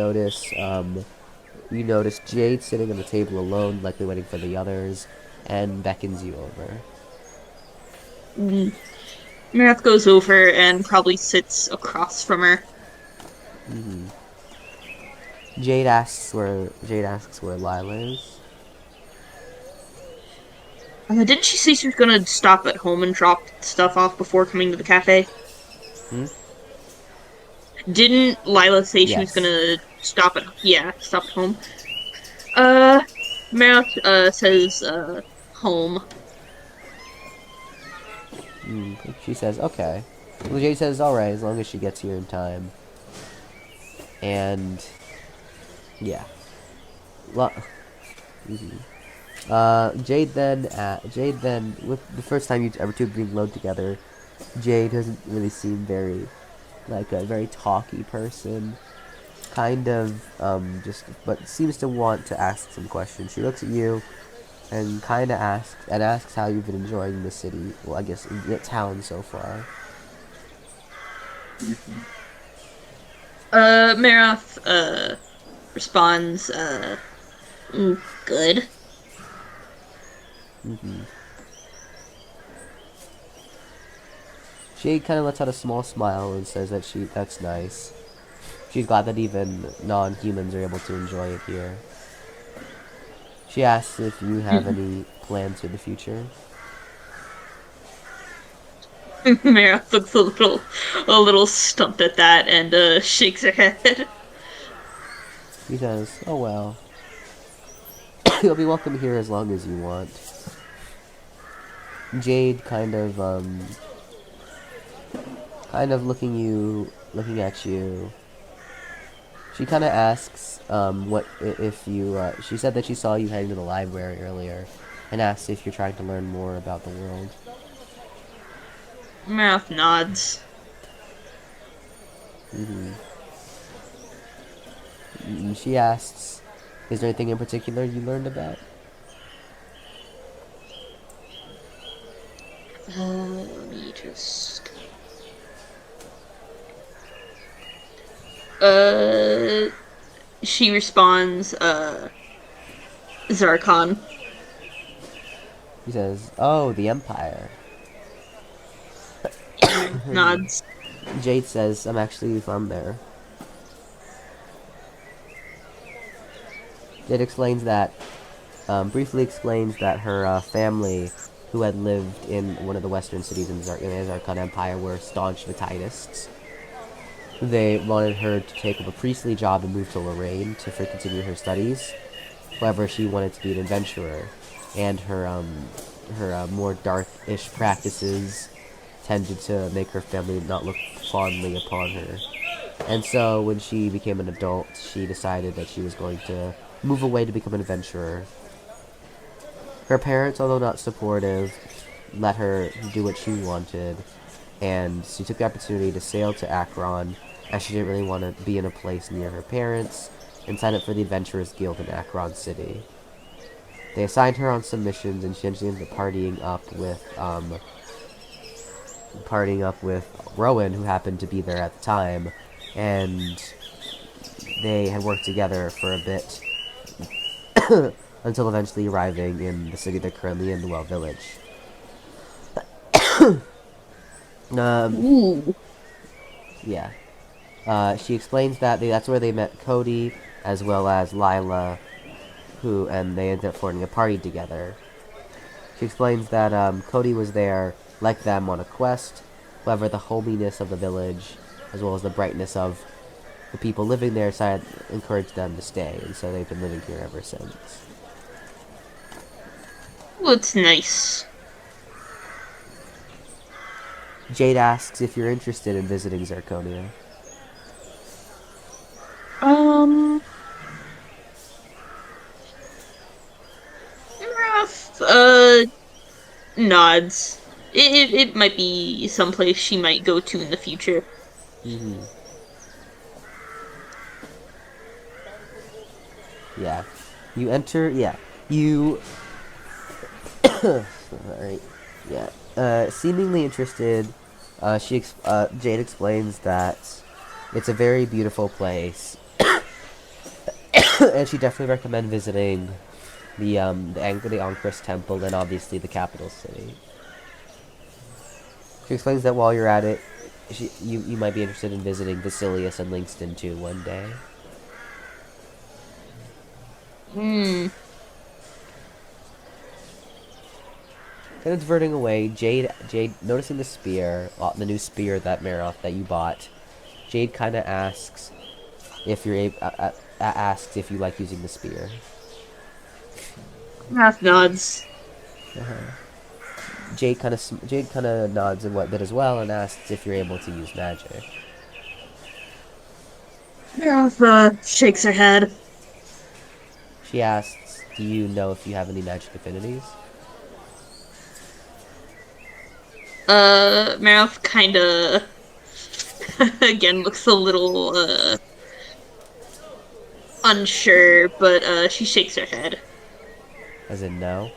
notice Jade sitting on the table alone, likely waiting for the others, and beckons you over. Maroth goes over and probably sits across from her. Mm-hmm. Jade asks where Lila is. Didn't she say she was gonna stop at home and drop stuff off before coming to the cafe? Hmm? Didn't Lila say she was Yes. gonna stop at home? Maroth says home. She says, okay. Well, Jade says, alright, as long as she gets here in time. And, yeah. Jade then, with the first time you ever two being alone together, Jade doesn't really seem very, like a very talky person. Kind of, but seems to want to ask some questions. She looks at you and kind of asks how you've been enjoying the city. Well, I guess the town so far. Maroth responds good. Jade kind of lets out a small smile and says that that's nice. She's glad that even non-humans are able to enjoy it here. She asks if you have any plans for the future. Maroth looks a little stumped at that and shakes her head. She says, oh well. You'll be welcome here as long as you want. Jade kind of looking at you. She kind of asks, what if you, she said that she saw you heading to the library earlier, and asked if you're trying to learn more about the world. Maroth nods. She asks, is there anything in particular you learned about? Let me just... She responds, Zarkon. He says, oh, the Empire. Nods. Jade says, I'm actually from there. Jade explains that, briefly explains that her family who had lived in one of the western cities in the Zarkon Empire, were staunch Vitalists. They wanted her to take up a priestly job and move to Lorraine to continue her studies. However, she wanted to be an adventurer, and her more dark-ish practices tended to make her family not look fondly upon her. And so, when she became an adult, she decided that she was going to move away to become an adventurer. Her parents, although not supportive, let her do what she wanted, and she took the opportunity to sail to Akron, as she didn't really want to be in a place near her parents, and signed up for the Adventurers Guild in Akron City. They assigned her on some missions, and she ended up partying up with Rowan, who happened to be there at the time, and they had worked together for a bit until eventually arriving in the city they're currently in, the Well Village. Yeah. She explains that that's where they met Cody, as well as Lila, and they ended up forming a party together. She explains that Cody was there, like them, on a quest. However, the hominess of the village, as well as the brightness of the people living there, encouraged them to stay, and so they've been living here ever since. Well, it's nice. Jade asks if you're interested in visiting Zirconia. Nods. It might be someplace she might go to in the future. Mm-hmm. Yeah. You enter, yeah. You... Alright. Yeah. Seemingly interested, Jade explains that it's a very beautiful place. And she definitely recommends visiting the Ancrest Temple and obviously the capital city. She explains that while you're at it, you might be interested in visiting Vasilius and Linkston too one day. Kind of diverting away, Jade noticing the spear, the new spear that Maroth that you bought. Jade kind of asks if you're asks if you like using the spear. Half nods. Jade kind of nods and what bit as well, and asks if you're able to use magic. Maroth shakes her head. She asks, "Do you know if you have any magic affinities?" Maroth kinda again looks a little unsure, but she shakes her head. As in no?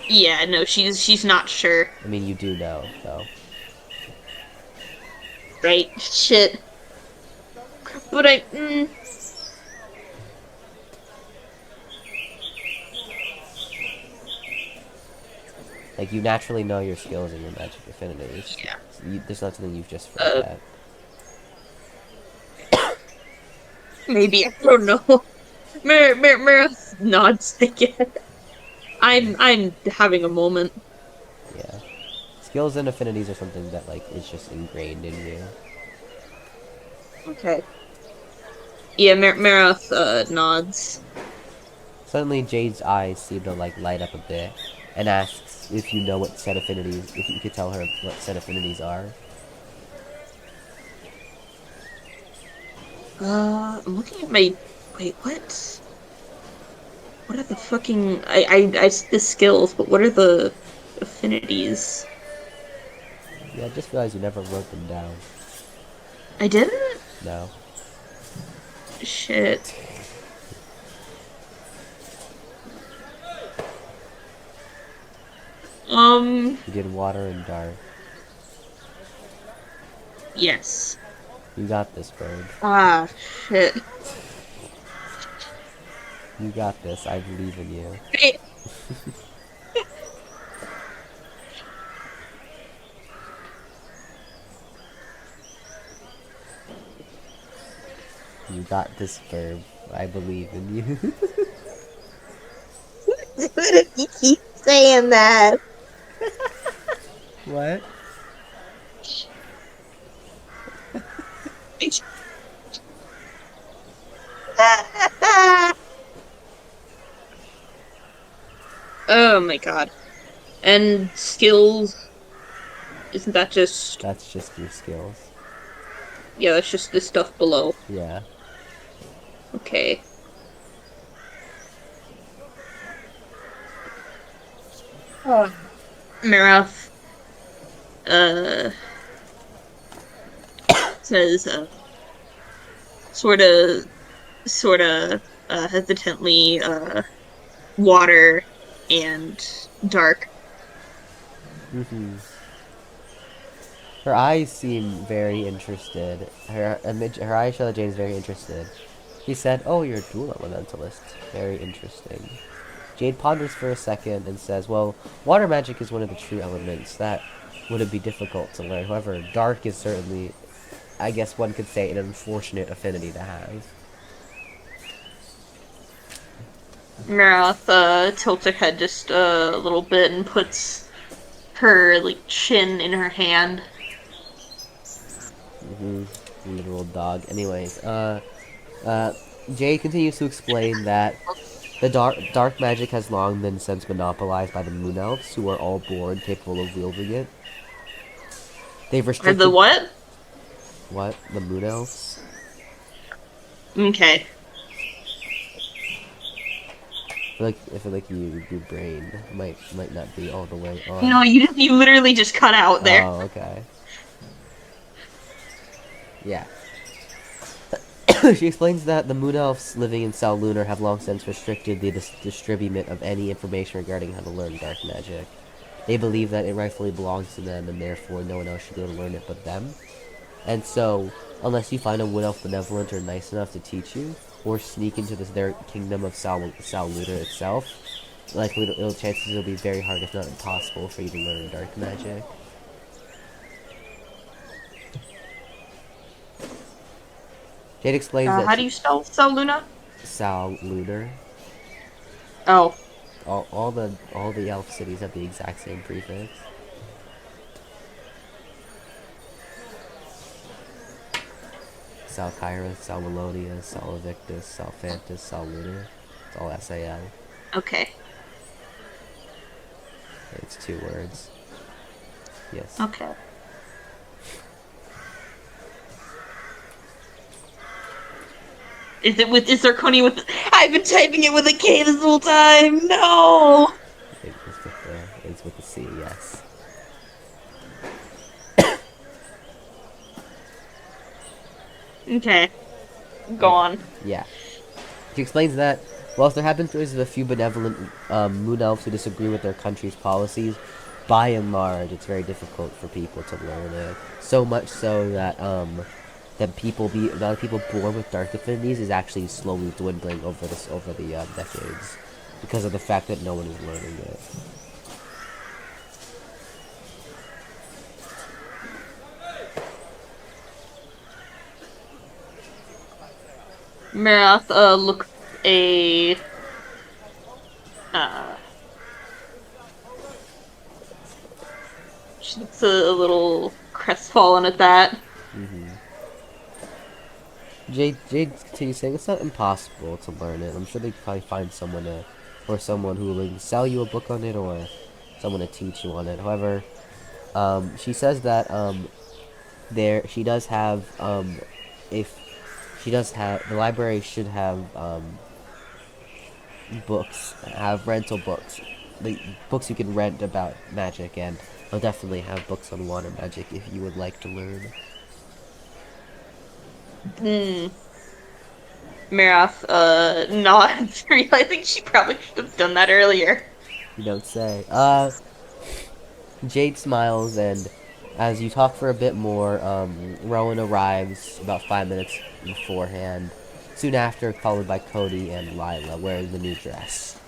Yeah, no, she's not sure. I mean, you do know, though. Right? Shit. But Like, you naturally know your skills and your magic affinities. Yeah. There's not something you've just forgot. Maybe, I don't know. Maroth nods again. I'm having a moment. Yeah. Skills and affinities are something that, like, is just ingrained in you. Okay. Yeah, Maroth nods. Suddenly, Jade's eyes seem to, like, light up a bit, and asks if you know what set affinities, if you could tell her what set affinities are. I'm looking at my... Wait, what? What are the fucking... I see the skills, but what are the affinities? Yeah, I just realized you never wrote them down. I didn't? No. Shit. You did water and dark. Yes. You got this, bird. Ah, shit. You got this. I believe in you. You got this, bird. I believe in you. What if you keep saying that? What? Oh my god. And skills, isn't that just... That's just your skills. Yeah, that's just the stuff below. Yeah. Okay. Oh. Maroth, uh, says, sorta, hesitantly, water and dark. Mm-hmm. Her eyes seem very interested. Her eyes show that Jane's very interested. She said, "Oh, you're a dual elementalist. Very interesting." Jade ponders for a second and says, "Well, water magic is one of the true elements. That wouldn't be difficult to learn. However, dark is certainly, I guess one could say, an unfortunate affinity to have." Maroth, tilts her head just a little bit and puts her, like, chin in her hand. Literal dog. Anyways, Jade continues to explain that the dark magic has long been since monopolized by the Moon Elves, who are all born capable of wielding it. They've Or the restricted what? what the Moon Elves. Okay. I feel like your brain might not be all the way on. No, you literally just cut out there. Oh, okay. Yeah. She explains that the Moon Elves living in Sal Lunar have long since restricted the distribution of any information regarding how to learn dark magic. They believe that it rightfully belongs to them, and therefore no one else should be able to learn it but them. And so, unless you find a Wood Elf benevolent or nice enough to teach you, or sneak into their kingdom of Sal Lunar itself, chances it'll be very hard, if not impossible, for you to learn dark magic. Jade explains that How do you spell Luna? Sal Lunar. Oh. All the elf cities have the exact same prefix. Sal Kyrus, Sal Melodia, Sal Evictus, Sal Phantus, Sal Lunar. It's all SAL. Okay. It's 2 words. Yes. Okay. Is Zirconia with... I've been typing it with a K this whole time! No! It's with the C, yes. Okay. Go on. Yeah. She explains that, whilst there have been stories of a few benevolent Moon Elves who disagree with their country's policies, by and large, it's very difficult for people to learn it. So much so that, the amount of people born with dark affinities is actually slowly dwindling over the decades, because of the fact that no one is learning it. Maroth, looks a... she looks a little crestfallen at that. Jade continues saying it's not impossible to learn it. I'm sure they could probably find someone who will sell you a book on it, or someone to teach you on it. However, she says that the library should have rental books, the books you can rent about magic, and they'll definitely have books on water magic if you would like to learn. Maroth, nods, realizing she probably should have done that earlier. You don't say. Jade smiles, and as you talk for a bit more, Rowan arrives about 5 minutes beforehand. Soon after, followed by Cody and Lila, wearing the new dress.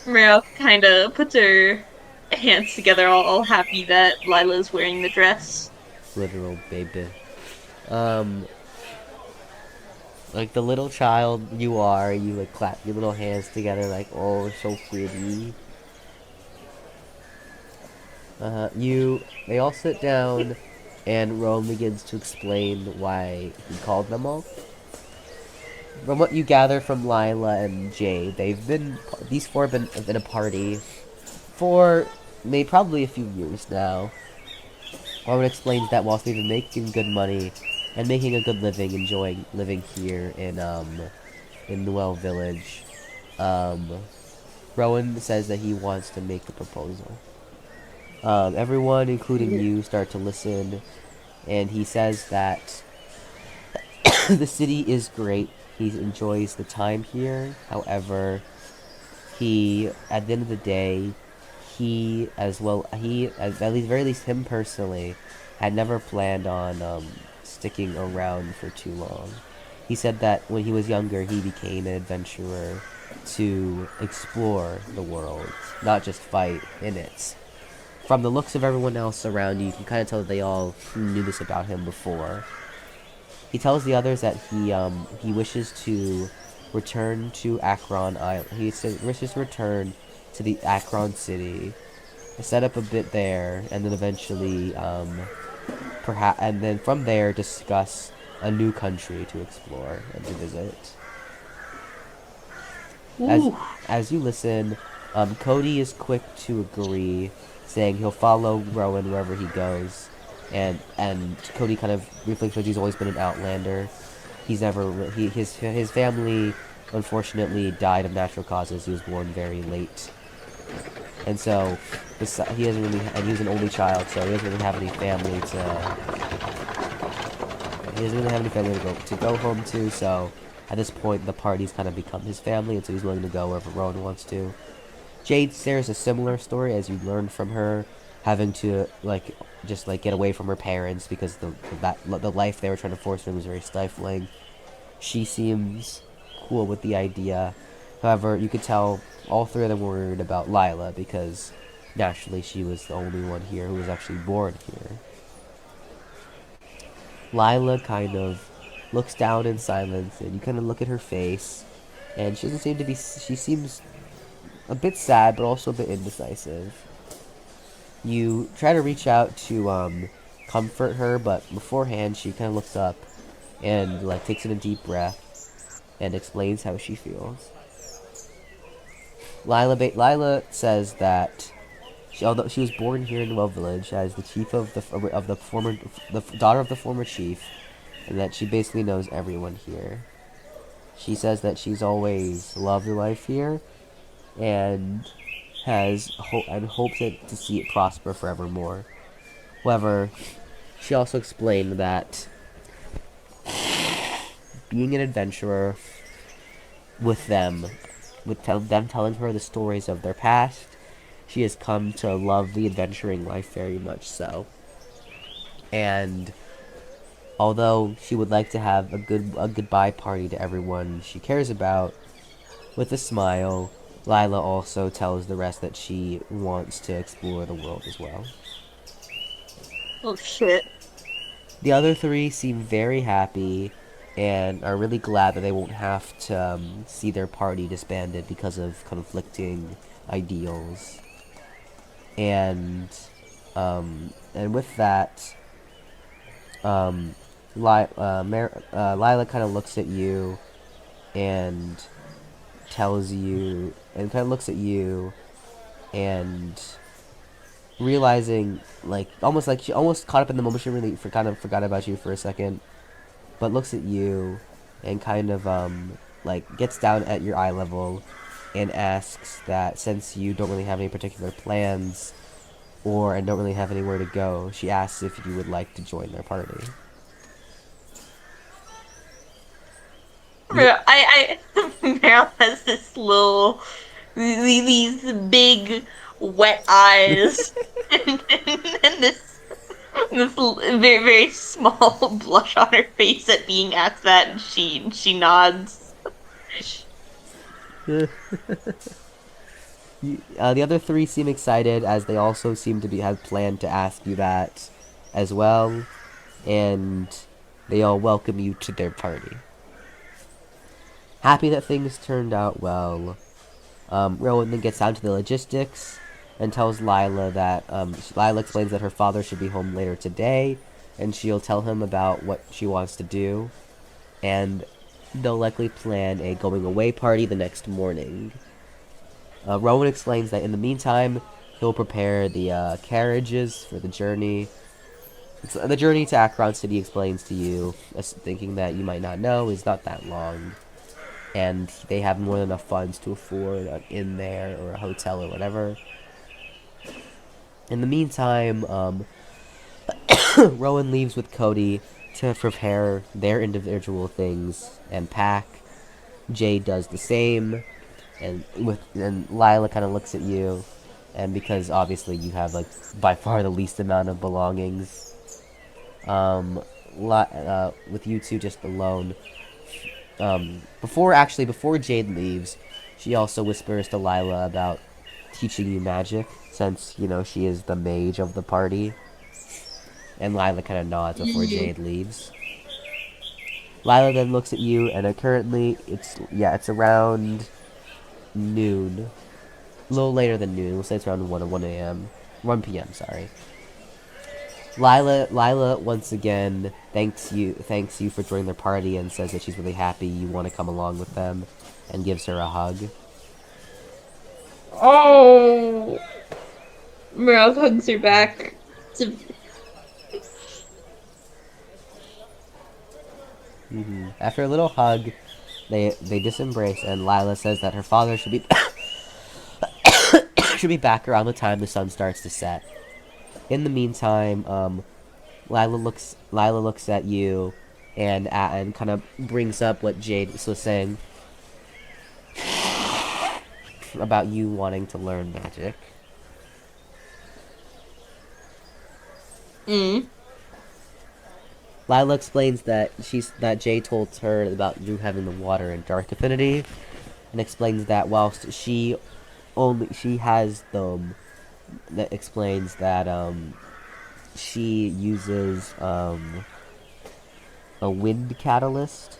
Maroth kind of puts her hands together, all happy that Lila's wearing the dress. Literal baby. Like the little child you are, you like clap your little hands together like, oh, so pretty. They all sit down, and Rome begins to explain why he called them all. From what you gather from Lila and Jade, these four have been in a party for maybe probably a few years now. Roman explains that whilst they've been making good money and making a good living, enjoying living here in Noel Village, Rowan says that he wants to make a proposal. Everyone, including you, start to listen, and he says that the city is great. He enjoys the time here. However, at the end of the day, at least very least him personally, had never planned on sticking around for too long. He said that when he was younger, he became an adventurer to explore the world, not just fight in it. From the looks of everyone else around you, you can kind of tell that they all knew this about him before. He tells the others that he wishes to return to Akron Island. He wishes to return to the Akron city, set up a bit there, and then eventually, and then from there discuss a new country to explore and to visit. Ooh. As you listen, Cody is quick to agree, saying he'll follow Rowan wherever he goes, and Cody kind of briefly explains he's always been an outlander. His family unfortunately died of natural causes. He was born very late, and so he was an only child, so he doesn't really have any family to go home to. So at this point, the party's kind of become his family, and so he's willing to go wherever Rowan wants to. Jade shares a similar story, as you learned from her, having to just get away from her parents because the life they were trying to force her was very stifling. She seems cool with the idea. However, you could tell all three of them were worried about Lila because naturally she was the only one here who was actually born here. Lila kind of looks down in silence, and you kind of look at her face, and she seems a bit sad, but also a bit indecisive. You try to reach out to comfort her, but beforehand she kind of looks up and takes in a deep breath and explains how she feels. Lila says that although she was born here in Noel Village as the chief of the daughter of the former chief, and that she basically knows everyone here. She says that she's always loved life here, and hopes to see it prosper forevermore. However, she also explained that being an adventurer with them telling her the stories of their past, she has come to love the adventuring life very much so. And although she would like to have a goodbye party to everyone she cares about, with a smile, Lila also tells the rest that she wants to explore the world as well. Oh shit. The other three seem very happy and are really glad that they won't have to see their party disbanded because of conflicting ideals. And with that, Lila kind of looks at you and looks at you and realizing almost like she almost caught up in the moment, she really forgot about you for a second, but looks at you and kind of gets down at your eye level and asks that since you don't really have any particular plans and don't really have anywhere to go, she asks if you would like to join their party. Meryl has these big wet eyes, and this very very small blush on her face at being asked that, and she nods. The other three seem excited, as they also seem to have planned to ask you that as well, and they all welcome you to their party. Happy that things turned out well. Rowan then gets down to the logistics and tells Lila that, Lila explains that her father should be home later today, and she'll tell him about what she wants to do, and they'll likely plan a going away party the next morning. Rowan explains that in the meantime, he'll prepare the carriages for the journey. The journey to Akron City, explains to you, thinking that you might not know, is not that long. And they have more than enough funds to afford an inn there or a hotel or whatever. In the meantime, Rowan leaves with Cody to prepare their individual things and pack. Jade does the same, and Lila kind of looks at you, and because obviously you have like by far the least amount of belongings, with you two just alone. Before Jade leaves, she also whispers to Lila about teaching you magic, since, you know, she is the mage of the party. And Lila kind of nods before Jade leaves. Lila then looks at you, and currently, it's around noon. A little later than noon. We'll say it's around 1 a.m. 1 p.m., sorry. Lila once again thanks you for joining their party and says that she's really happy you want to come along with them, and gives her a hug. Oh, Maroth hugs her back. After a little hug, they disembrace, and Lila says that her father should be should be back around the time the sun starts to set. In the meantime, Lila looks at you, and kind of brings up what Jade was saying about you wanting to learn magic. Lila explains that Jade told her about you having the water and dark affinity, and explains that whilst she has them, that explains that she uses a wind catalyst,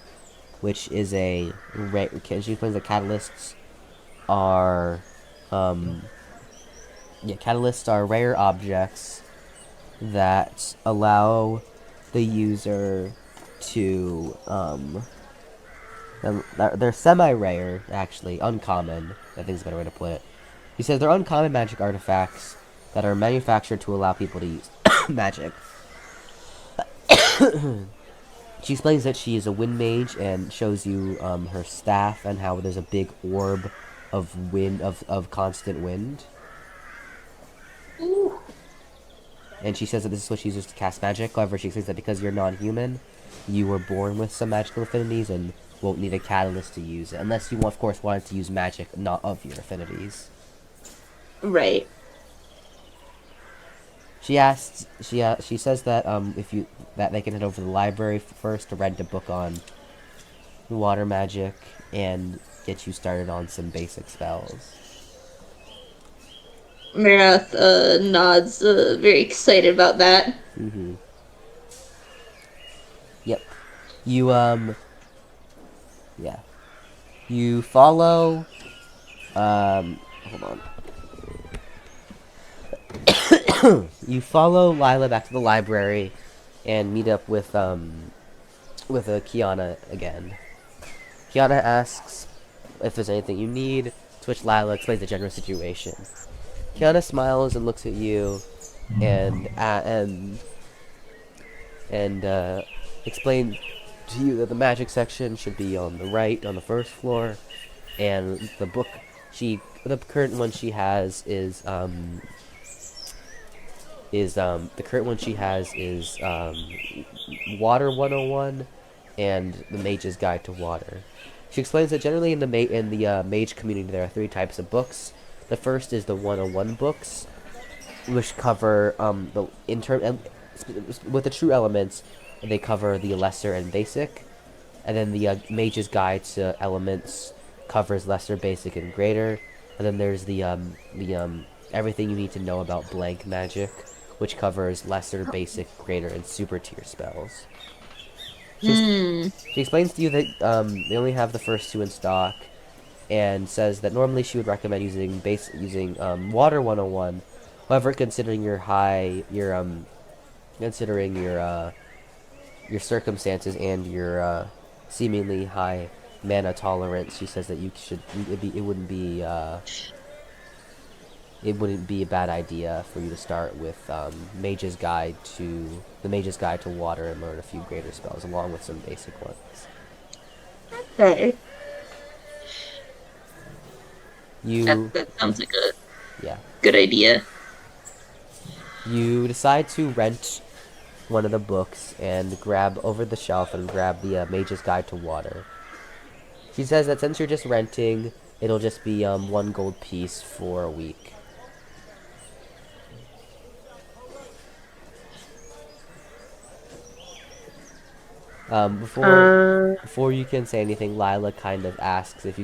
which is she explains that catalysts are rare objects that allow the user to they're semi-rare, actually, uncommon, I think is a better way to put it. He says they're uncommon magic artifacts that are manufactured to allow people to use magic. She explains that she is a wind mage and shows you her staff and how there's a big orb of wind, of constant wind. Ooh. And she says that this is what she uses to cast magic. However, she says that because you're non-human, you were born with some magical affinities and won't need a catalyst to use it, unless you, of course, wanted to use magic not of your affinities. Right. She says that that they can head over to the library first to rent a book on water magic and get you started on some basic spells. Maroth nods, very excited about that. Yep. You yeah. You follow hold on. You follow Lila back to the library and meet up with Kiana again. Kiana asks if there's anything you need, to which Lila explains the general situation. Kiana smiles and looks at you and explains to you that the magic section should be on the right, on the first floor, and the current one she has is Water 101 and the Mage's Guide to Water. She explains that generally in the mage community there are 3 types of books. The first is the 101 books, which cover with the true elements, they cover the lesser and basic, and then the Mage's Guide to Elements covers lesser, basic, and greater, and then there's the everything you need to know about blank magic, which covers lesser, basic, greater, and super tier spells. Hmm. She explains to you that they only have the first two in stock, and says that normally she would recommend using Water 101. However, considering your circumstances and your seemingly high mana tolerance, she says that it wouldn't be a bad idea for you to start with the Mage's Guide to Water and learn a few greater spells along with some basic ones. Okay. You That sounds like a yeah. good idea. You decide to rent one of the books and grab over the shelf and grab the Mage's Guide to Water. She says that since you're just renting, it'll just be 1 gold piece for a week. Um, before Uh, before you can say anything, Lila kind of asks if she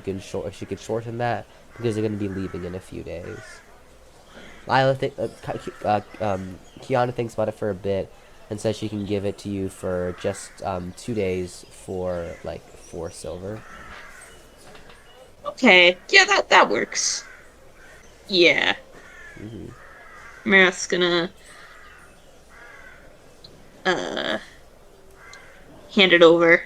could shorten that because they're going to be leaving in a few days. Kiana thinks about it for a bit and says she can give it to you for just 2 days for like 4 silver. okay. Yeah, that works. Yeah. Maroth's gonna uh hand it over.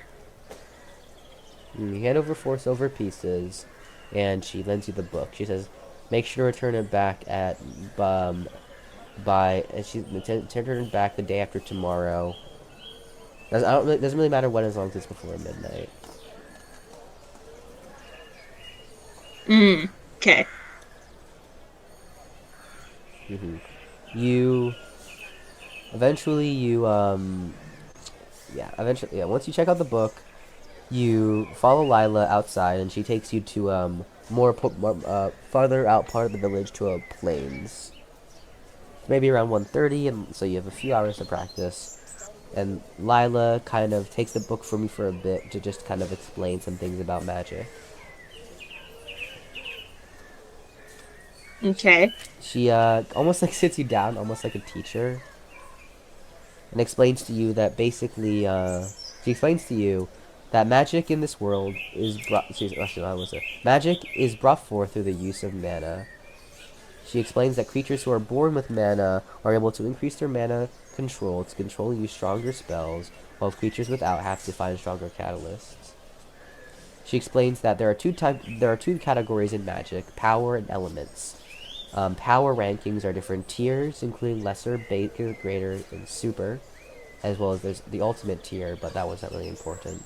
You hand over 4 silver pieces, and she lends you the book. She says, "Make sure to return it back at by." And she return it back the day after tomorrow. It doesn't really matter when, as long as it's before midnight. Okay. hmm You eventually once you check out the book, you follow Lila outside, and she takes you to more farther out part of the village to a plains. Maybe around 1:30, and so you have a few hours to practice. And Lila kind of takes the book from you for a bit to just kind of explain some things about magic. Okay. She almost like sits you down, almost like a teacher, and explains to you that basically she explains to you that magic in this world is magic is brought forth through the use of mana. She explains that creatures who are born with mana are able to increase their mana control to control and use stronger spells, while creatures without have to find stronger catalysts. She explains that there are two categories in magic: power and elements. Power rankings are different tiers, including lesser, basic, greater, and super, as well as there's the ultimate tier, but that one's not really important.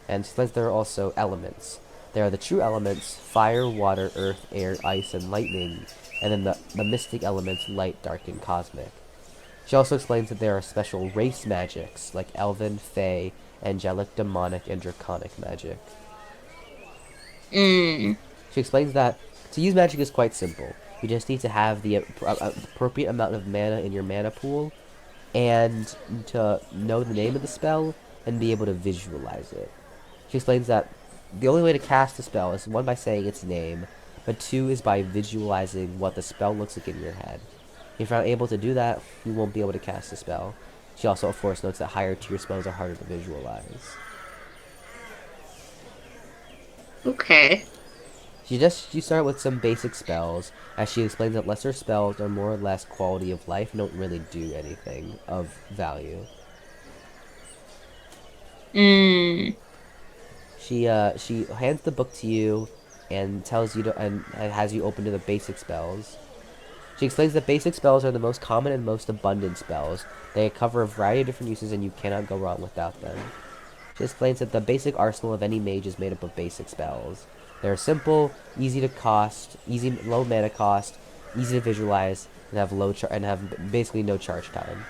And since there are also elements. There are the true elements: fire, water, earth, air, ice, and lightning, and then the mystic elements: light, dark, and cosmic. She also explains that there are special race magics, like elven, fey, angelic, demonic, and draconic magic. Mm. She explains that to use magic is quite simple. You just need to have the appropriate amount of mana in your mana pool, and to know the name of the spell, and be able to visualize it. She explains that the only way to cast a spell is, one, by saying its name, but two is by visualizing what the spell looks like in your head. If you're not able to do that, you won't be able to cast a spell. She also, of course, notes that higher tier spells are harder to visualize. Okay. You start with some basic spells, as she explains that lesser spells are more or less quality of life and don't really do anything of value. Mm. She hands the book to you and tells you to and has you open to the basic spells. She explains that basic spells are the most common and most abundant spells. They cover a variety of different uses, and you cannot go wrong without them. She explains that the basic arsenal of any mage is made up of basic spells. They're simple, easy to cost, low mana cost, easy to visualize, and have basically no charge time.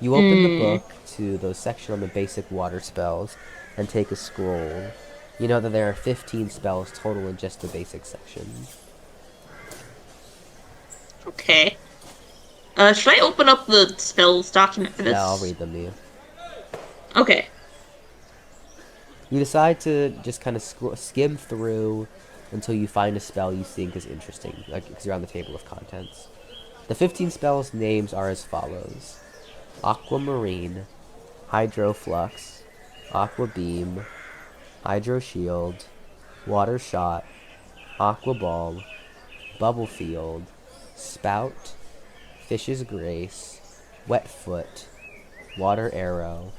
You open the book to the section on the basic water spells and take a scroll. You know that there are 15 spells total in just the basic section. Okay. Should I open up the spells document for this? Yeah, I'll read them to you. Okay. You decide to just kind of skim through until you find a spell you think is interesting, like because you're on the table of contents. The 15 spells names are as follows: Aquamarine, Hydroflux, Aqua Beam, Hydro Shield, Water Shot, Aqua Ball, Bubble Field, Spout, Fish's Grace, Wet Foot, Water Arrow,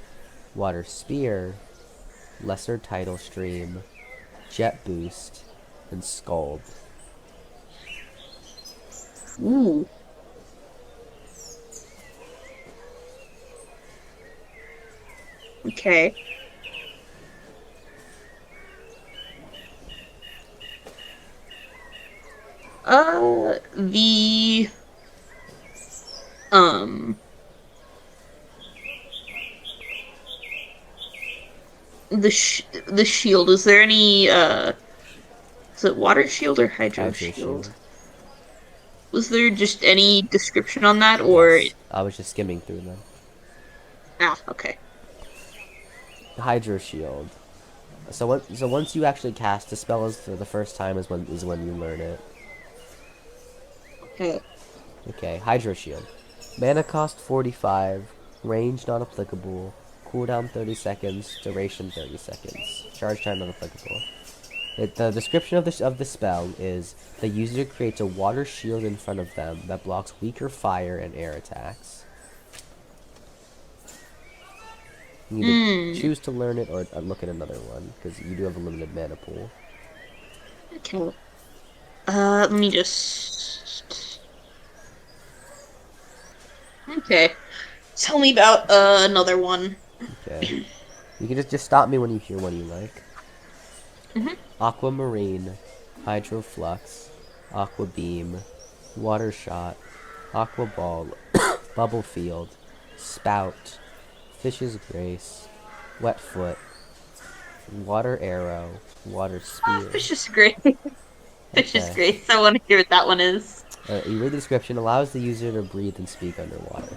Water Spear, Lesser Tidal Stream, Jet Boost, and Scald. Ooh. Okay. The um the shield. Is there any is it water shield or hydro Hydro shield? Shield. Was there just any description on that or Yes, I was just skimming through them. okay. Hydro Shield. So once you actually cast the spell for the first time is when you learn it. Okay. Okay, Hydro Shield. Mana cost 45, range not applicable, cooldown 30 seconds, duration 30 seconds, charge time not applicable. The description of the spell is the user creates a water shield in front of them that blocks weaker fire and air attacks. You need to choose to learn it or look at another one, because you do have a limited mana pool. Okay. Let me just... Okay. Tell me about another one. Okay. You can just stop me when you hear one you like. Mm-hmm. Aquamarine, Hydroflux, Aqua Beam, Water Shot, Aqua Ball, Bubble Field, Spout, Fish's Grace, Wet Foot, Water Arrow, Water Spear. Fish is great. Fish is Okay. great. I want to hear what that one is. You read the description. Allows the user to breathe and speak underwater.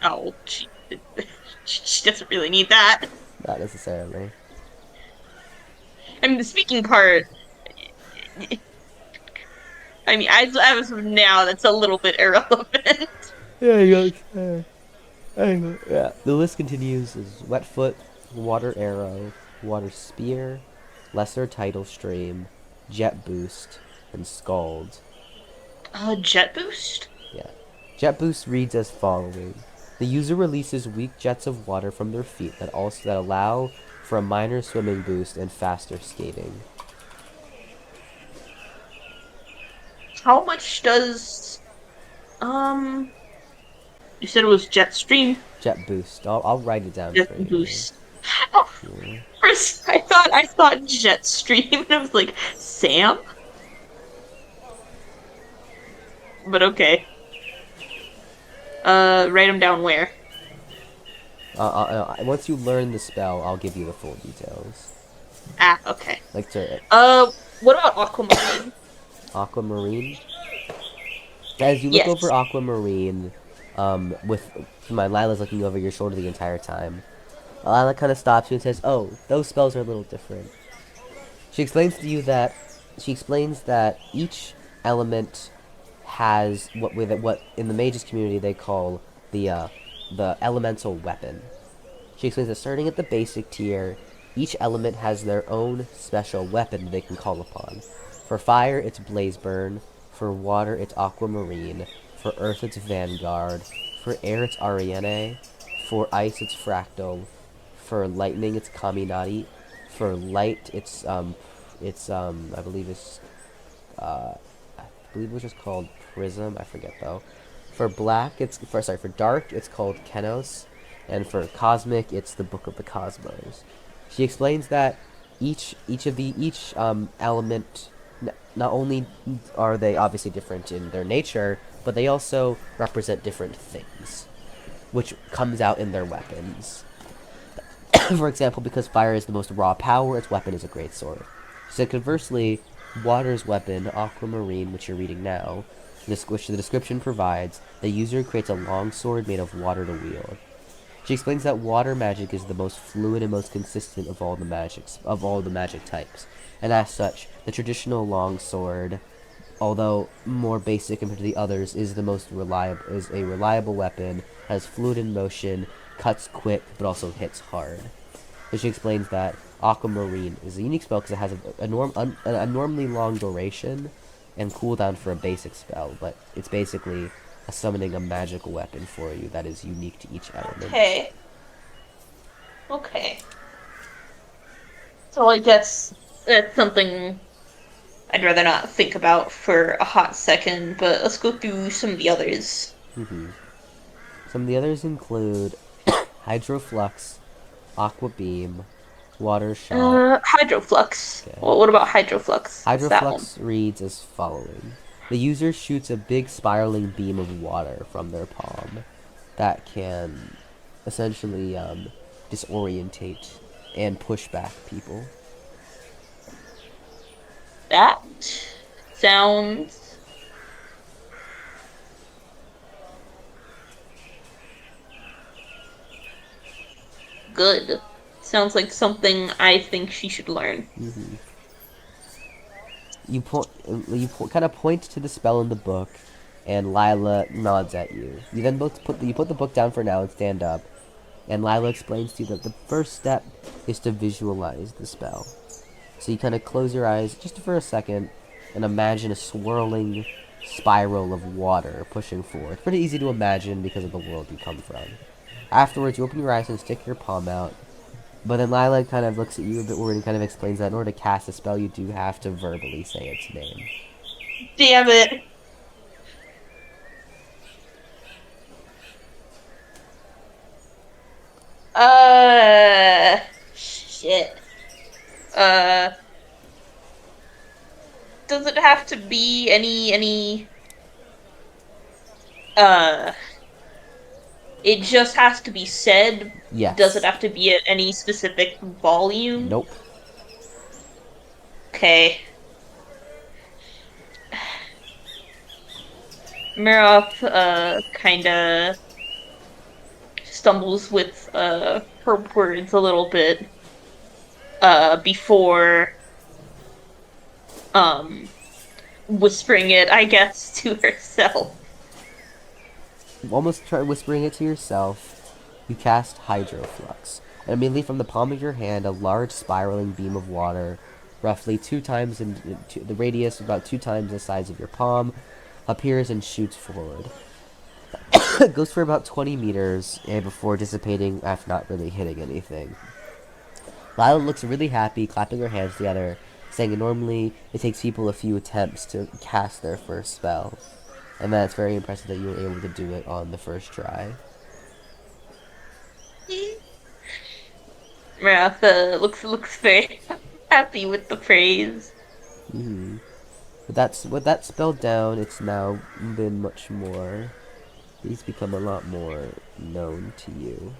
Oh, she doesn't really need that. Not necessarily. I mean, the speaking part. I mean, as of now, that's a little bit irrelevant. Yeah, you go. Yeah. The list continues as Wet Foot, Water Arrow, Water Spear, Lesser Tidal Stream, Jet Boost, and Scald. Jet boost? Yeah. Jet Boost reads as following. The user releases weak jets of water from their feet that allow for a minor swimming boost and faster skating. How much does you said it was jet stream? Jet Boost. I'll write it down Jet for you. boost. Oh, Yeah. first I thought jet stream and I was like, Sam? But okay. Write them down where? Once you learn the spell, I'll give you the full details. Okay. Like to what about Aquamarine? Aquamarine. As you look Yes. over Aquamarine, with my Lila's looking over your shoulder the entire time. Lila kind of stops you and says, "Oh, those spells are a little different." She explains that each element has what in the mages community they call the elemental weapon. She explains that starting at the basic tier, each element has their own special weapon they can call upon. For fire, it's Blaze Burn. For water, it's Aquamarine. For earth, it's Vanguard. For air, it's Ariane. For ice, it's Fractal. For lightning, it's Kaminari. For light, I believe it was just called Prism. I forget though. For black, for dark, it's called Kenos, and for cosmic, it's the Book of the Cosmos. She explains that each element, not only are they obviously different in their nature, but they also represent different things, which comes out in their weapons. For example, because fire is the most raw power, its weapon is a great sword. So conversely, water's weapon, Aquamarine, which you're reading now, which the description provides, the user creates a long sword made of water to wield. She explains that water magic is the most fluid and most consistent of all the magic types, and as such, the traditional long sword although more basic compared to the others, is a reliable weapon, has fluid in motion, cuts quick, but also hits hard. So she explains that Aquamarine is a unique spell because it has an abnormally long duration and cooldown for a basic spell, but it's basically summoning a magical weapon for you that is unique to each element. Okay. Okay. So I guess that's something I'd rather not think about for a hot second, but let's go through some of the others. Some of the others include Hydroflux, Aqua Beam, Water Shot. Hydroflux. Okay. Well, what about Hydroflux? What's that one? Hydroflux reads as following. The user shoots a big spiraling beam of water from their palm that can essentially disorientate and push back people. That sounds good. Sounds like something I think she should learn. You kind of point to the spell in the book, and Lila nods at you. You then both put the book down for now and stand up, and Lila explains to you that the first step is to visualize the spell. So you kind of close your eyes just for a second and imagine a swirling spiral of water pushing forward. It's pretty easy to imagine because of the world you come from. Afterwards, you open your eyes and stick your palm out. But then Lila kind of looks at you a bit worried and kind of explains that in order to cast a spell, you do have to verbally say its name. Damn it. Shit. Does it have to be any, it just has to be said? Yes. Does it have to be at any specific volume? Nope. Okay. Maroth, kinda stumbles with, her words a little bit, before, whispering it, I guess, to herself. Almost try whispering it to yourself. You cast Hydroflux. And immediately from the palm of your hand, a large spiraling beam of water, roughly the radius, about 2 times the size of your palm, appears and shoots forward. It goes for about 20 meters and before dissipating after not really hitting anything. Lila looks really happy, clapping her hands together, saying normally it takes people a few attempts to cast their first spell. And that's very impressive that you were able to do it on the first try. Maroth, looks very happy with the praise. With that spell down, it's now been much more. These become a lot more known to you.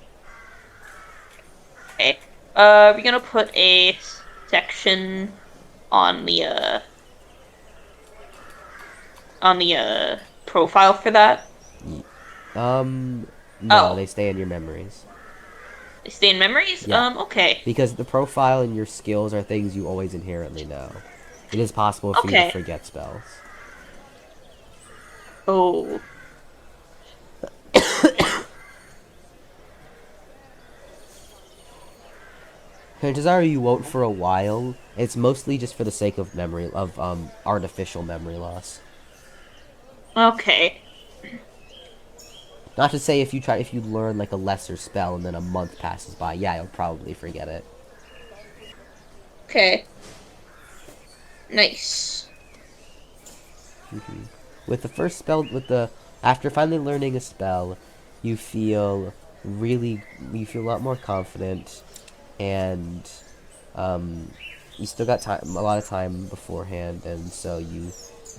Okay. We're gonna put a section on the profile for that. No, Oh. they stay in your memories. They stay in memories? Yeah. Okay. Because the profile and your skills are things you always inherently know. It is possible for you to forget spells. Oh. Chances are you won't for a while. It's mostly just for the sake of artificial memory loss. Okay. Not to say if you learn like a lesser spell and then a month passes by, yeah, you'll probably forget it. Okay. Nice. With the first spell, after finally learning a spell, you feel a lot more confident, and you still got a lot of time beforehand, and so you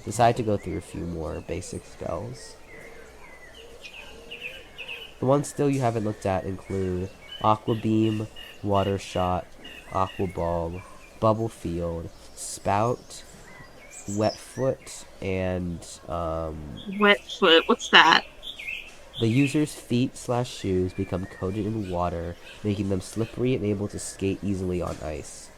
decide to go through a few more basic spells. The ones still you haven't looked at include Aqua Beam, Water Shot, Aqua Ball, Bubble Field, Spout, Wet Foot, and Wet foot, what's that? the user's feet/shoes become coated in water, making them slippery and able to skate easily on ice.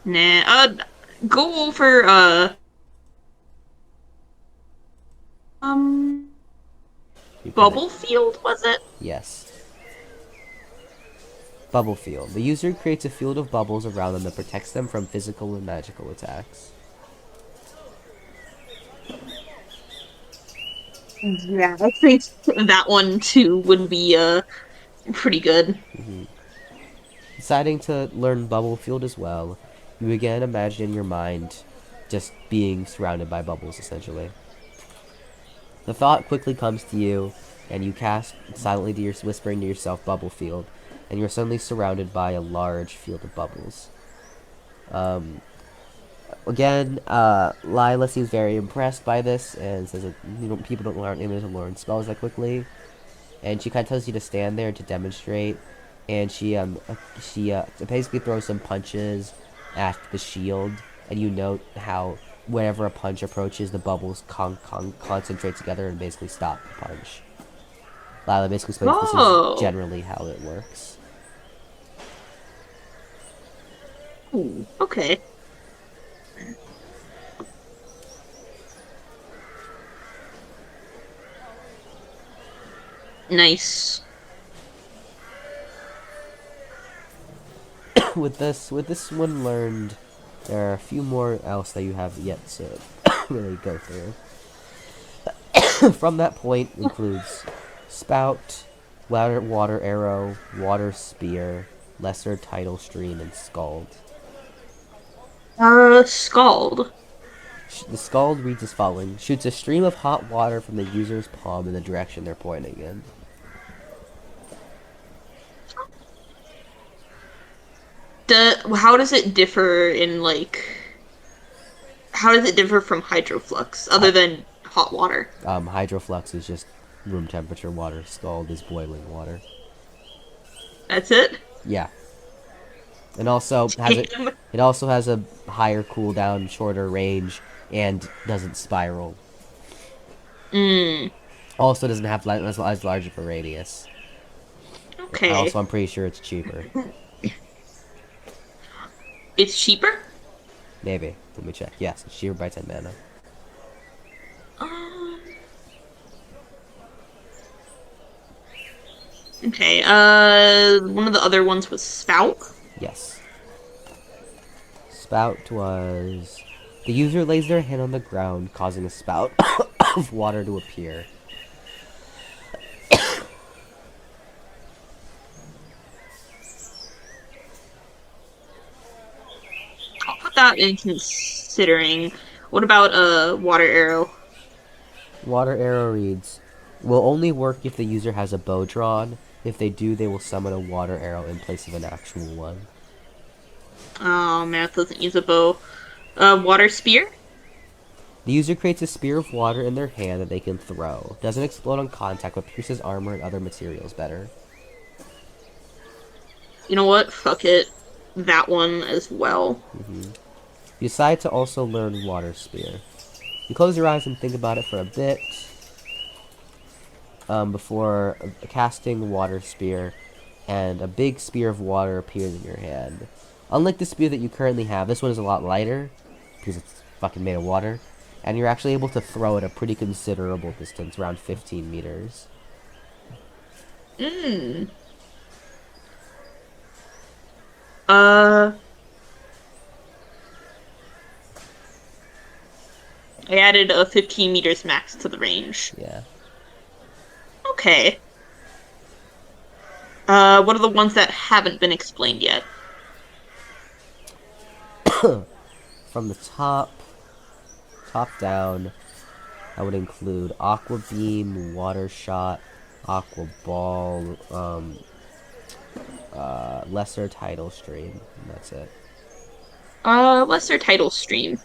Nah. Go over um You kind of bubble field, was it? yes. Bubble field. The user creates a field of bubbles around them that protects them from physical and magical attacks. Yeah, I think that one too would be pretty good. Deciding to learn bubble field as well, you begin imagining in your mind just being surrounded by bubbles, essentially. The thought quickly comes to you, and you cast silently to your whispering to yourself bubble field, and you're suddenly surrounded by a large field of bubbles. Again, Lila seems very impressed by this and says that people aren't able to learn spells that quickly. And she kind of tells you to stand there to demonstrate. And she basically throws some punches at the shield, and you note how whenever a punch approaches, the bubbles concentrate together and basically stop the punch. Lila basically explains this is Oh, generally how it works. ooh, okay, nice. with this one learned, there are a few more else that you have yet to really go through. From that point includes spout, water arrow, water spear, lesser tidal stream, and scald. Scald. The scald reads as following: shoots a stream of hot water from the user's palm in the direction they're pointing in. How does it differ in like? How does it differ from hydroflux other than hot water? Hydroflux is just room temperature water. Scald is boiling water. That's it. Yeah, and also has it. Damn. It also has a higher cooldown, shorter range, and doesn't spiral. Mm, Also doesn't have as large of a radius. okay. Also, I'm pretty sure it's cheaper. It's cheaper. Maybe. Let me check. Yes, it's cheaper by 10 mana. Um, okay. One of the other ones was spout. Yes. Spout was... The user lays their hand on the ground, causing a spout of water to appear. I'll put that in considering. What about a water arrow? Water arrow reads, will only work if the user has a bow drawn. If they do, they will summon a water arrow in place of an actual one. Oh, Maroth doesn't use a bow. Water spear. The user creates a spear of water in their hand that they can throw. Doesn't explode on contact, but pierces armor and other materials better. You know what? Fuck it. That one as well. You decide to also learn water spear. You close your eyes and think about it for a bit before casting water spear, and a big spear of water appears in your hand. Unlike the spear that you currently have, this one is a lot lighter because it's fucking made of water, and you're actually able to throw it a pretty considerable distance, around 15 meters. Hmm. Uh, I added a 15 meters max to the range. Yeah. Okay. What are the ones that haven't been explained yet? From the top down, I would include Aqua Beam, Water Shot, Aqua Ball, Lesser Tidal Stream, and that's it. Lesser tidal stream.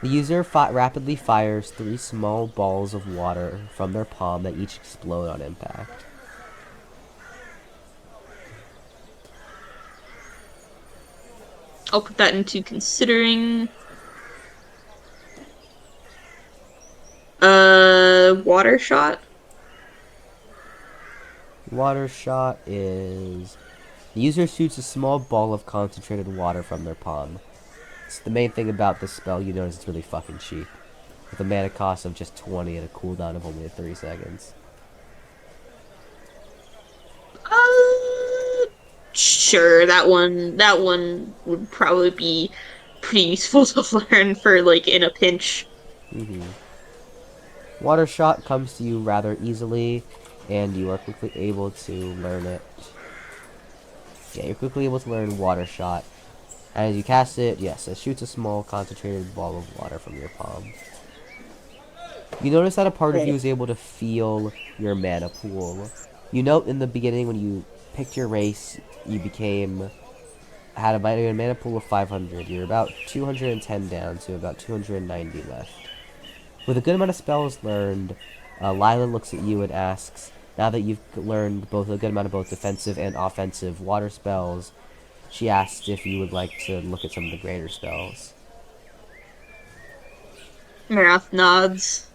The user rapidly fires 3 small balls of water from their palm that each explode on impact. I'll put that into considering. Water shot. Water Shot is... The user shoots a small ball of concentrated water from their palm. The main thing about this spell, you notice it's really fucking cheap. With a mana cost of just 20 and a cooldown of only 3 seconds. Sure, that one would probably be pretty useful to learn for like in a pinch. Water Shot comes to you rather easily, and you are quickly able to learn it. Yeah, you're quickly able to learn Water Shot. And as you cast it, yes, it shoots a small concentrated ball of water from your palm. You notice that a part of you is able to feel your mana pool. You note in the beginning when you picked your race, you had a mana pool of 500. You're about 210 down to about 290 left. With a good amount of spells learned, Lila looks at you and asks, now that you've learned both a good amount of both defensive and offensive water spells, she asks if you would like to look at some of the greater spells. Maroth nods.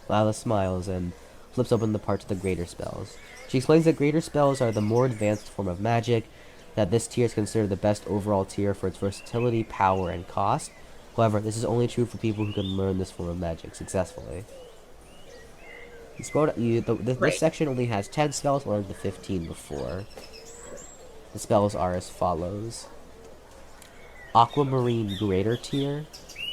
Lila smiles and flips open the parts of the greater spells. She explains that greater spells are the more advanced form of magic, that this tier is considered the best overall tier for its versatility, power, and cost. However, this is only true for people who can learn this form of magic successfully. This section only has 10 spells, learned the 15 before. The spells are as follows. Aquamarine Greater Tier,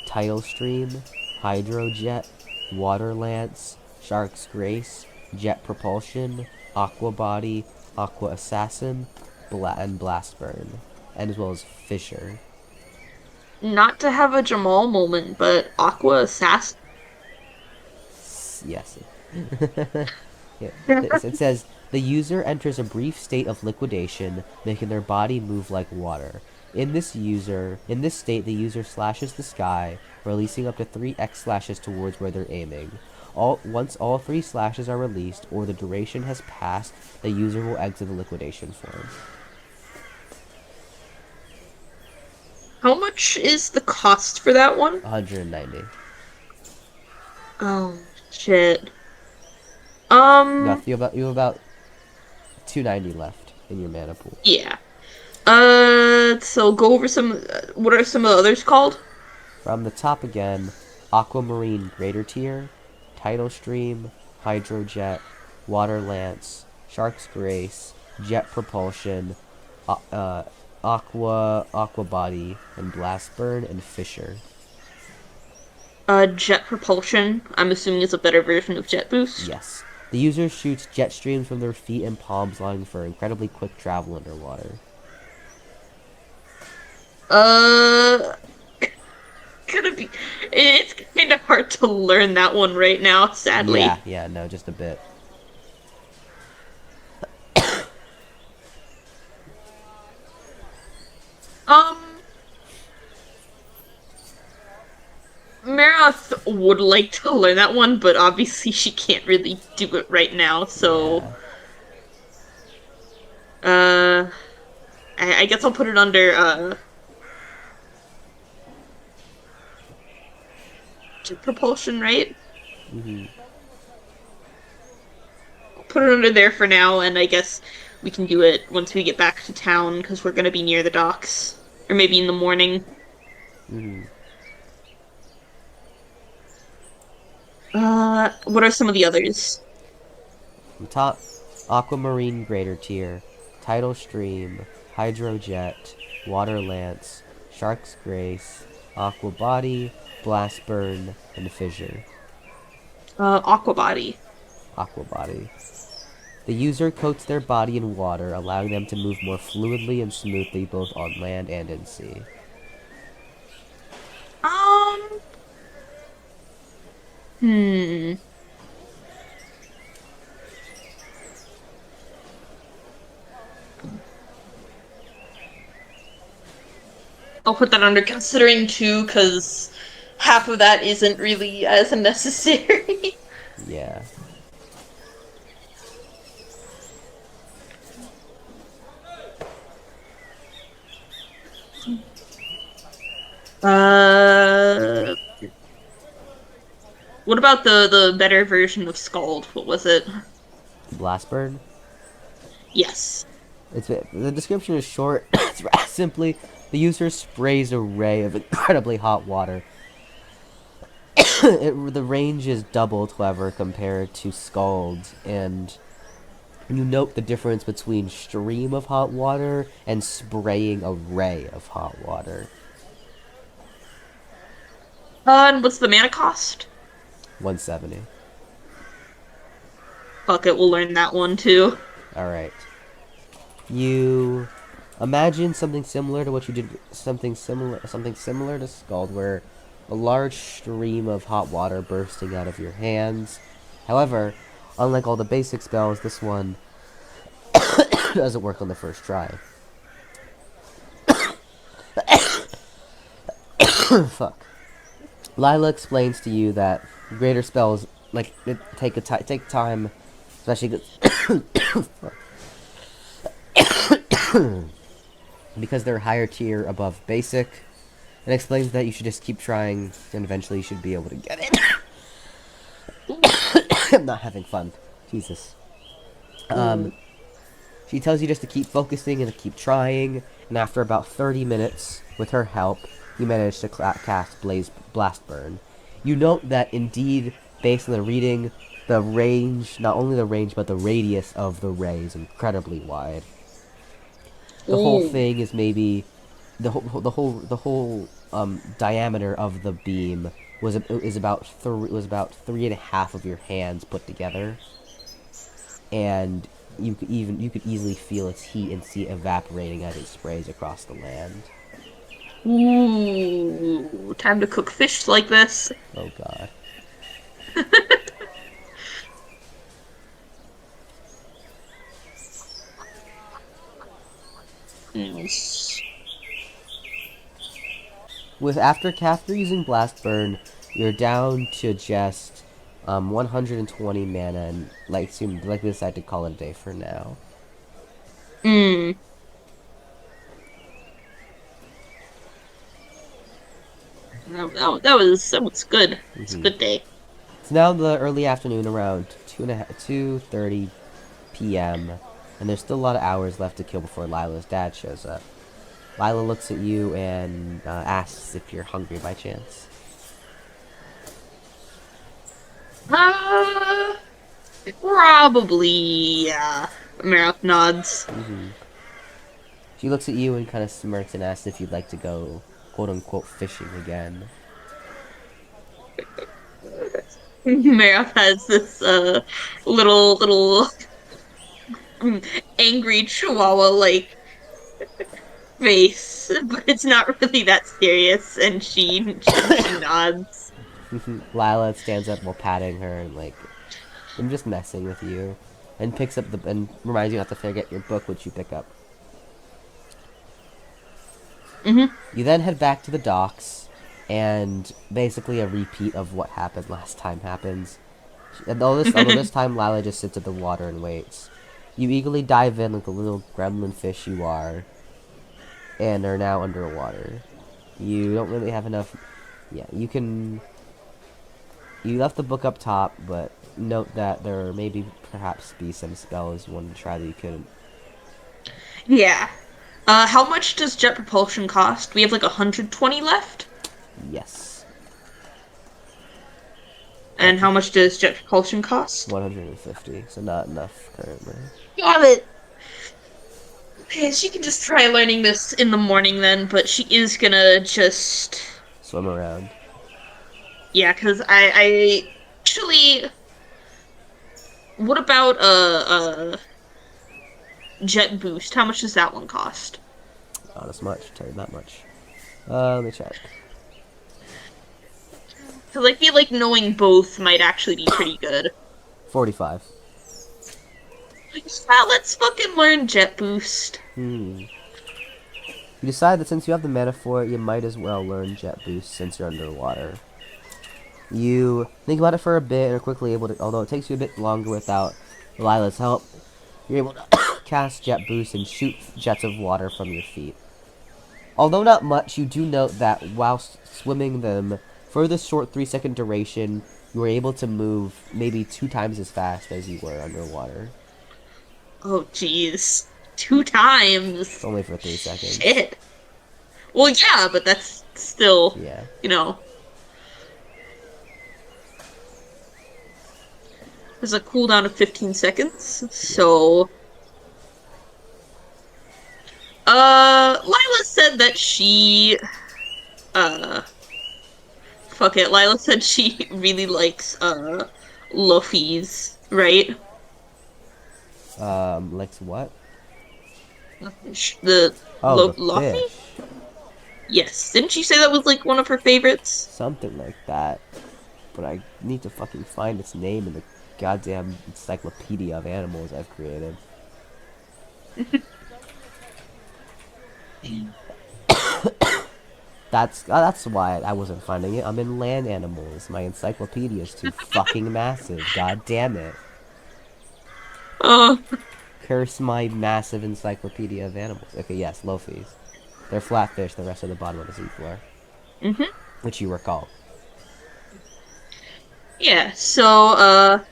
Tidal Stream, Hydrojet, Water Lance, Shark's Grace, Jet Propulsion, Aqua Body, Aqua Assassin, and Blast Burn, and as well as Fissure. Not to have a Jamal moment, but Aqua Assassin. Yes. Yeah. It says, the user enters a brief state of liquidation, making their body move like water. In this state, the user slashes the sky, releasing up to 3 X slashes towards where they're aiming. Once all 3 slashes are released, or the duration has passed, the user will exit the liquidation form. How much is the cost for that one? 190. Oh, shit. No, you have about 290 left in your mana pool. Yeah. So go over what are some of the others called? From the top again, Aquamarine Greater Tier, Tidal Stream, Hydrojet, Water Lance, Shark's Grace, Jet Propulsion, Aqua Body, and Blast Burn, and Fissure. Jet Propulsion, I'm assuming is a better version of Jet Boost? Yes. The user shoots jet streams from their feet and palms, allowing for incredibly quick travel underwater. It's kind of hard to learn that one right now, sadly. Yeah, no, just a bit. Maroth would like to learn that one, but obviously she can't really do it right now, so... Yeah. I guess I'll put it under, jet propulsion, right? Mm-hmm. I'll put it under there for now, and I guess we can do it once we get back to town, because we're gonna be near the docks. Or maybe in the morning. Mm-hmm. What are some of the others? From top, Aquamarine Greater Tier, Tidal Stream, Hydrojet, Water Lance, Shark's Grace, Aqua Body, Blast Burn, and Fissure. Aqua Body. Aqua Body. The user coats their body in water, allowing them to move more fluidly and smoothly both on land and in sea. I'll put that under considering too, because half of that isn't really as necessary. Yeah. What about the better version of Scald? What was it? Blast Burn? Yes. The description is short. It's simply, The user sprays a ray of incredibly hot water. The range is doubled, however, compared to Scald, and you note the difference between stream of hot water and spraying a ray of hot water. And what's the mana cost? 170. Fuck it, we'll learn that one too. Alright. You imagine something similar to what you did, something similar to Scald, where a large stream of hot water bursting out of your hands. However, unlike all the basic spells, this one doesn't work on the first try. Fuck. Lila explains to you that greater spells like take time, especially because they're higher tier above basic, and explains that you should just keep trying, and eventually you should be able to get it. I'm not having fun. Jesus. She tells you just to keep focusing and to keep trying, and after about 30 minutes, with her help, you manage to cast Blast Burn. You note that indeed, based on the reading, the range, not only the range, but the radius of the ray is incredibly wide. The whole thing is maybe the whole diameter of the beam was about 3.5 of your hands put together, and you could easily feel its heat and see it evaporating as it sprays across the land. Ooh, time to cook fish like this. Oh god. After using Blast Burn, you're down to just 120 mana, and like we decide to call it a day for now. That was good. It's a good day. It's now the early afternoon, around 2:30 p.m., and there's still a lot of hours left to kill before Lila's dad shows up. Lila looks at you and asks if you're hungry by chance. Probably, yeah. Maroth nods. She looks at you and kind of smirks and asks if you'd like to go, quote-unquote, fishing again. Maroth has this, little angry chihuahua-like face, but it's not really that serious, and she nods. Lila stands up while patting her and, like, I'm just messing with you, and picks up and reminds you not to forget your book, which you pick up. You then head back to the docks, and basically a repeat of what happened last time happens. Although this time Lila just sits at the water and waits. You eagerly dive in like the little gremlin fish you are, and are now underwater. You don't really have enough. Yeah, you left the book up top, but note that there may perhaps be some spells you wanted to try that you couldn't. Yeah. How much does jet propulsion cost? We have like 120 left? Yes. And how much does jet propulsion cost? 150, so not enough currently. Damn it! Okay, she can just try learning this in the morning then, but she is gonna just swim around. Yeah, because I actually... What about jet boost? How much does that one cost? Not as much, I'll tell you that much. Let me check. Because I feel like knowing both might actually be pretty good. 45. Yeah, let's fucking learn jet boost. You decide that since you have the mana for it, you might as well learn jet boost since you're underwater. You think about it for a bit and are quickly able to, although it takes you a bit longer without Lila's help, you're able to cast jet boost and shoot jets of water from your feet. Although not much, you do note that whilst swimming them, for this short 3-second duration, you were able to move maybe 2 times as fast as you were underwater. Oh, jeez. 2 times. Only for 3 seconds. Shit. Well, yeah, but that's still, Yeah. you know, there's a cooldown of 15 seconds. Yeah. So, Lila said that uh, fuck it. Lila said she really likes, Luffy's, right? Like what? The Oh, the Luffy? fish. Yes. Didn't she say that was like one of her favorites? Something like that. But I need to fucking find its name in the goddamn encyclopedia of animals I've created. That's why I wasn't finding it. I'm in land animals. My encyclopedia is too fucking massive. God damn it. Uh, Curse my massive encyclopedia of animals. Okay, yes, Lofis. They're flatfish, the rest of the bottom of the seafloor. mhm. Which you recall. Yeah, so,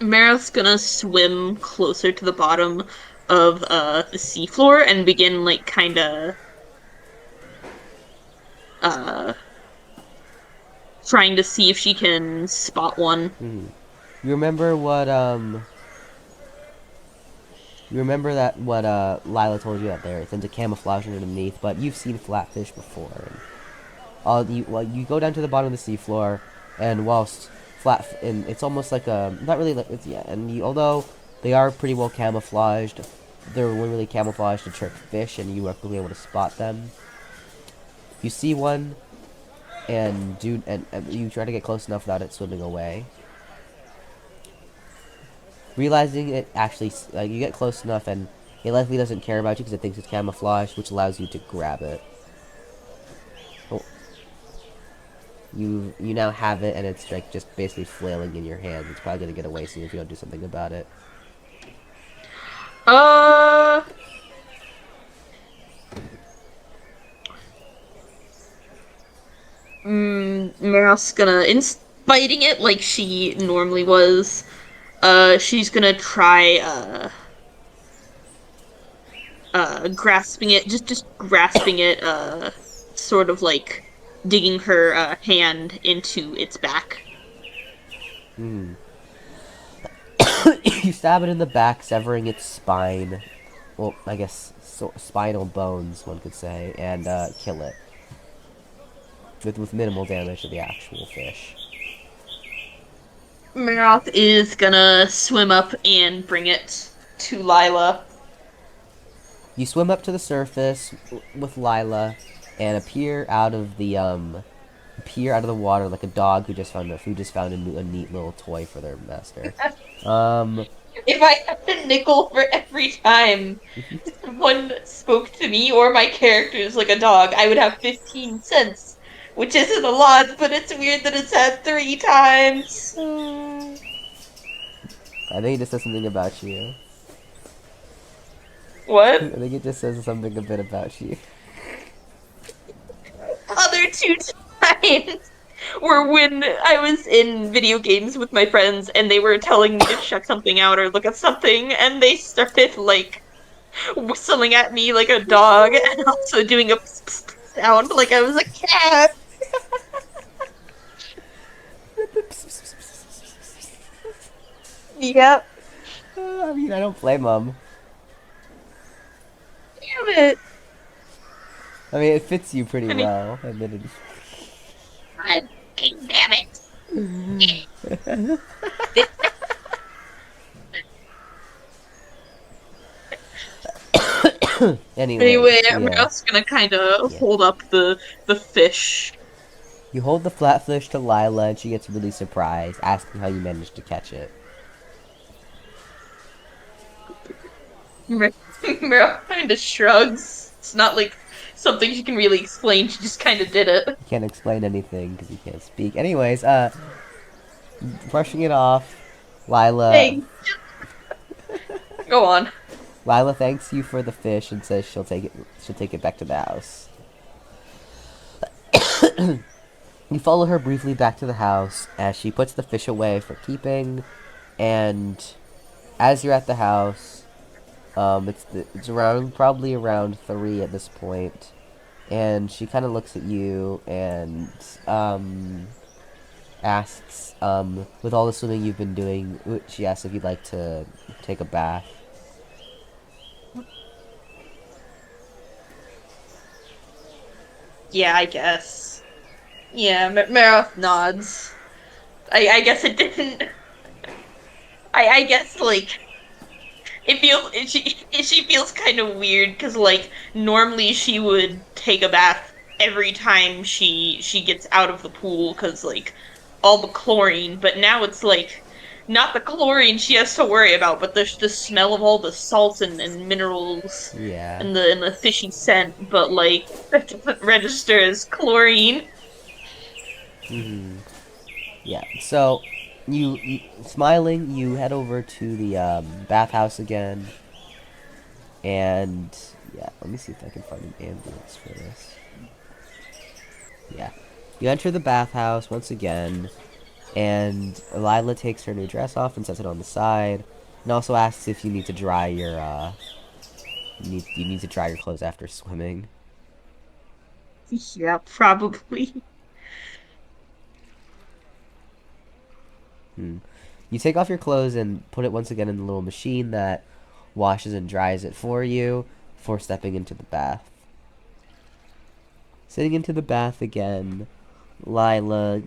Maroth's gonna swim closer to the bottom of, the seafloor and begin, like, kinda, uh, trying to see if she can spot one. Hmm. You remember what, You remember that what Lila told you that there it's into camouflage underneath, but you've seen flatfish before. And you go down to the bottom of the seafloor, and whilst and it's almost like a not really like it's yeah, and although they are pretty well camouflaged, they're really camouflaged to trick fish, and you are quickly able to spot them. You see one, and you try to get close enough without it swimming away. Realizing it actually, you get close enough and it likely doesn't care about you because it thinks it's camouflage, which allows you to grab it. Oh, you now have it, and it's like just basically flailing in your hands. It's probably gonna get away soon if you don't do something about it. Uh, Maroth's gonna, biting it like she normally was, she's gonna try, grasping it, just grasping it, sort of like digging her, hand into its back. Hmm. You stab it in the back, severing its spine. Well, I guess spinal bones, one could say, and kill it with minimal damage to the actual fish. Maroth is gonna swim up and bring it to Lila. You swim up to the surface with Lila and appear out of the water like a dog who just found a neat little toy for their master. Um, If I had a nickel for every time someone spoke to me or my characters like a dog, I would have 15 cents. Which isn't a lot, but it's weird that it's had 3 times. I think it just says something about you. I What? think it just says something a bit about you. Other 2 times were when I was in video games with my friends and they were telling me to check something out or look at something, and they started like whistling at me like a dog and also doing a sound like I was a cat. Yep. I mean, I don't blame them. Damn it. I mean, it fits you pretty I mean, well, admittedly. God damn it. Anyways, Anyway, I'm yeah. just gonna kind of Yeah. hold up the fish. You hold the flatfish to Lila, and she gets really surprised, asking how you managed to catch it. Meryl kind of shrugs. It's not like something she can really explain. She just kind of did it. You can't explain anything because you can't speak. Anyways, brushing it off, Lila Hey, go on. Lila thanks you for the fish and says she'll take it back to the house. You follow her briefly back to the house as she puts the fish away for keeping, and as you're at the house, it's around probably around 3 at this point. And she kind of looks at you and asks, with all the swimming you've been doing, she asks if you'd like to take a bath. Yeah, I guess. Yeah, Maroth nods. I guess it didn't. I guess like she feels kind of weird because like normally she would take a bath every time she gets out of the pool because like all the chlorine, but now it's like not the chlorine she has to worry about, but the smell of all the salts and minerals Yeah. and the fishy scent, but like that doesn't register as chlorine. Mm-hmm. Yeah. So, you smiling, you head over to the bathhouse again, and yeah, let me see if I can find an ambulance for this. Yeah. You enter the bathhouse once again, and Lila takes her new dress off and sets it on the side, and also asks if you need to dry your you need to dry your clothes after swimming. Yeah, probably. Hmm. You take off your clothes and put it once again in the little machine that washes and dries it for you before stepping into the bath. Sitting into the bath again, Lila,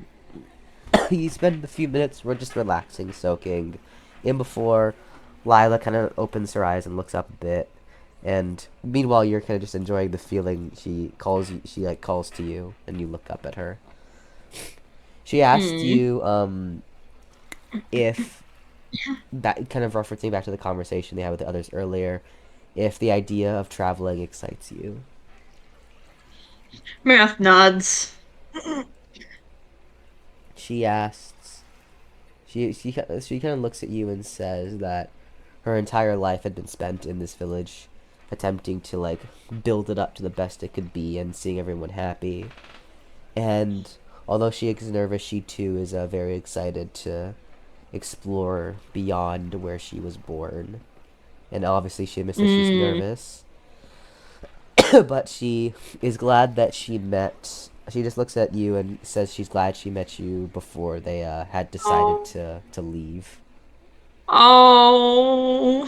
you spend a few minutes just relaxing, soaking. In before, Lila kind of opens her eyes and looks up a bit, and meanwhile you're kind of just enjoying the feeling. She like calls to you, and you look up at her. She asked Mm. you if that kind of referencing back to the conversation they had with the others earlier, if the idea of traveling excites you. Maroth nods. She asks, she kind of looks at you and says that her entire life had been spent in this village, attempting to like build it up to the best it could be and seeing everyone happy. And although she is nervous, she too is very excited to explore beyond where she was born. And obviously, she admits that she's Mm. nervous, but she is glad that she met. She just looks at you and says she's glad she met you before they had decided Oh. to leave. Oh.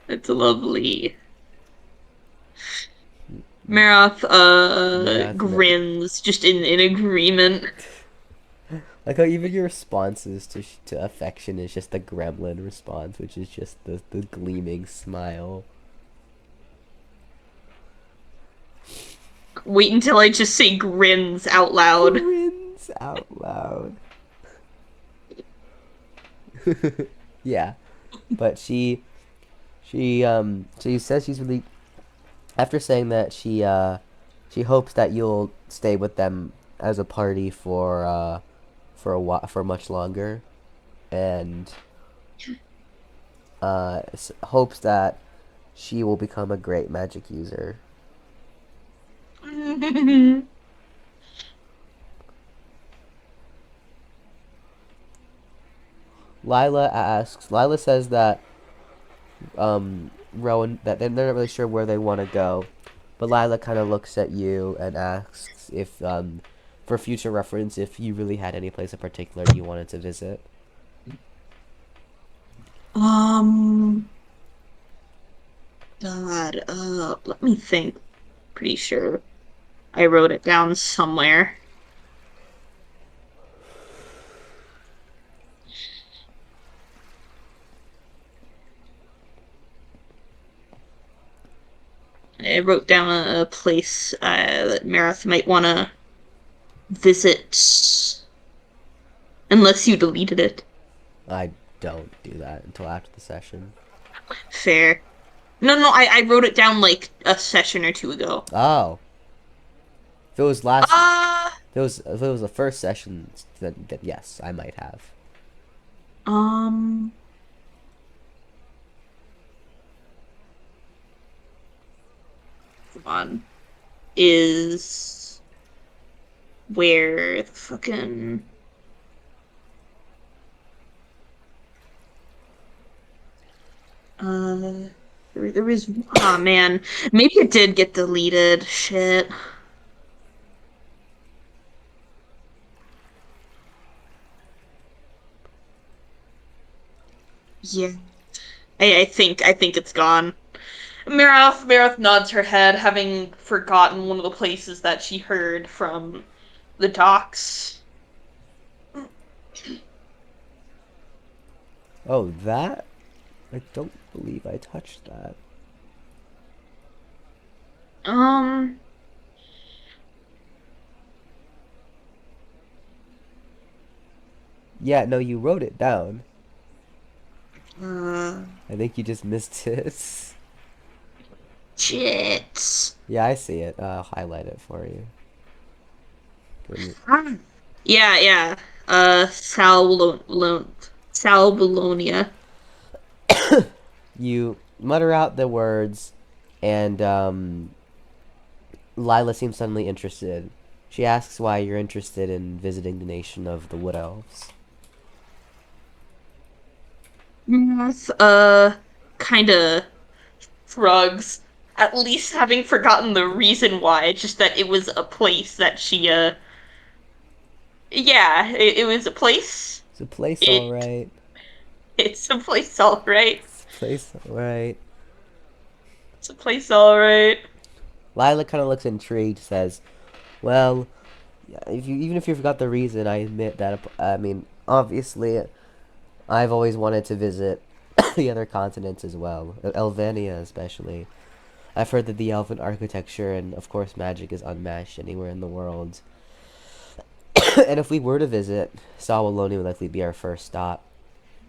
It's lovely. Maroth Marath, grins just in agreement. like how even your responses to affection is just the gremlin response, which is just the gleaming smile. Wait until I just say grins out loud. Grins out loud. Yeah, but she says she's really, after saying that, she hopes that you'll stay with them as a party for a while, for much longer, and hopes that she will become a great magic user. Lila says that Rowan, that they're not really sure where they want to go, but Lila kind of looks at you and asks if for future reference, if you really had any place in particular you wanted to visit. um, God, let me think. Pretty sure I wrote it down somewhere. I wrote down a place that Maroth might want to visit, unless you deleted it. I don't do that until after the session. Fair. No, I wrote it down like a session or two ago. Oh, if it was last, Uh, if it was the first session, then yes, I might have. um, come on. Is where the fucking uh There is. Oh man, maybe it did get deleted. Shit. Yeah. I think it's gone. Maroth nods her head, having forgotten one of the places that she heard from the docks. Oh, that? I don't believe I touched that. Um. Yeah, no, you wrote it down. Uh. I think you just missed it. Shit. Yeah, I see it. I'll highlight it for you. Yeah, yeah. Sal Bologna. You mutter out the words, and Lila seems suddenly interested. She asks why you're interested in visiting the nation of the Wood Elves. Yes. Kind of shrugs. At least having forgotten the reason why, just that it was a place that yeah, it was a place. It's a place, It alright. it's a place, all right. It's a place, alright. It's a place, all right. Lila kind of looks intrigued, says, well, if you even if you forgot the reason, I admit that, I mean, obviously, I've always wanted to visit the other continents as well, Elvania especially. I've heard that the elven architecture and, of course, magic is unmatched anywhere in the world. And if we were to visit, Sawaloni would likely be our first stop.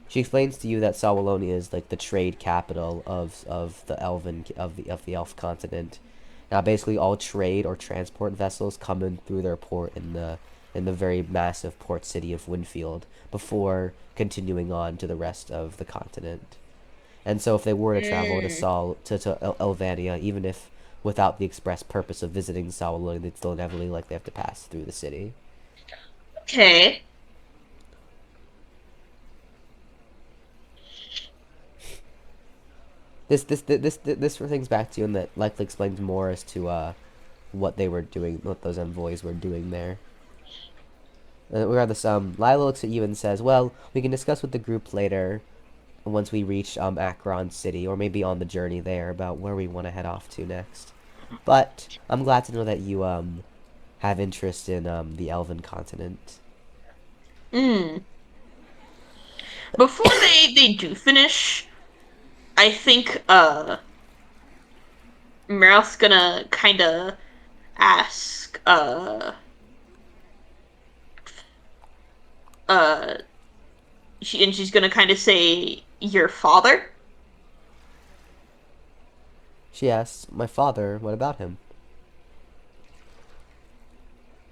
She explains to you that Sawaloni is like the trade capital of the elf continent. Now, basically, all trade or transport vessels come in through their port in the very massive port city of Winfield before continuing on to the rest of the continent. And so, if they were to travel to Mm, Elvania, even if without the express purpose of visiting Sawaloni, they'd still inevitably likely have to pass through the city. okay. This brings back to you, and that likely explains more as to what they were doing, what those envoys were doing there. Regardless, Lila looks at you and says, "Well, we can discuss with the group later, once we reach Akron City, or maybe on the journey there, about where we want to head off to next. But I'm glad to know that you have interest in the Elven continent." Mm. Before they do finish, I think Meryth's gonna kind of ask uh she's gonna kind of say your father. She asks, "My father, what about him?"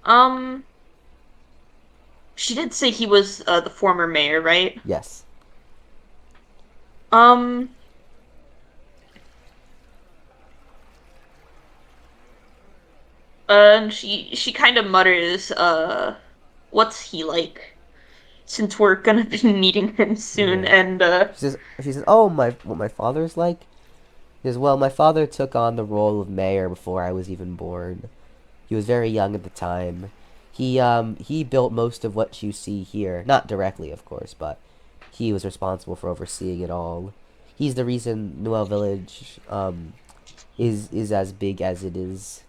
Um, she did say he was the former mayor, right? Yes. Um, and she kind of mutters, what's he like? Since we're gonna be meeting him soon, Yeah. and She says, "Oh, what my father's like?" She says, "Well, my father took on the role of mayor before I was even born. He was very young at the time. He built most of what you see here. Not directly, of course, but he was responsible for overseeing it all. He's the reason Noel Village is as big as it is.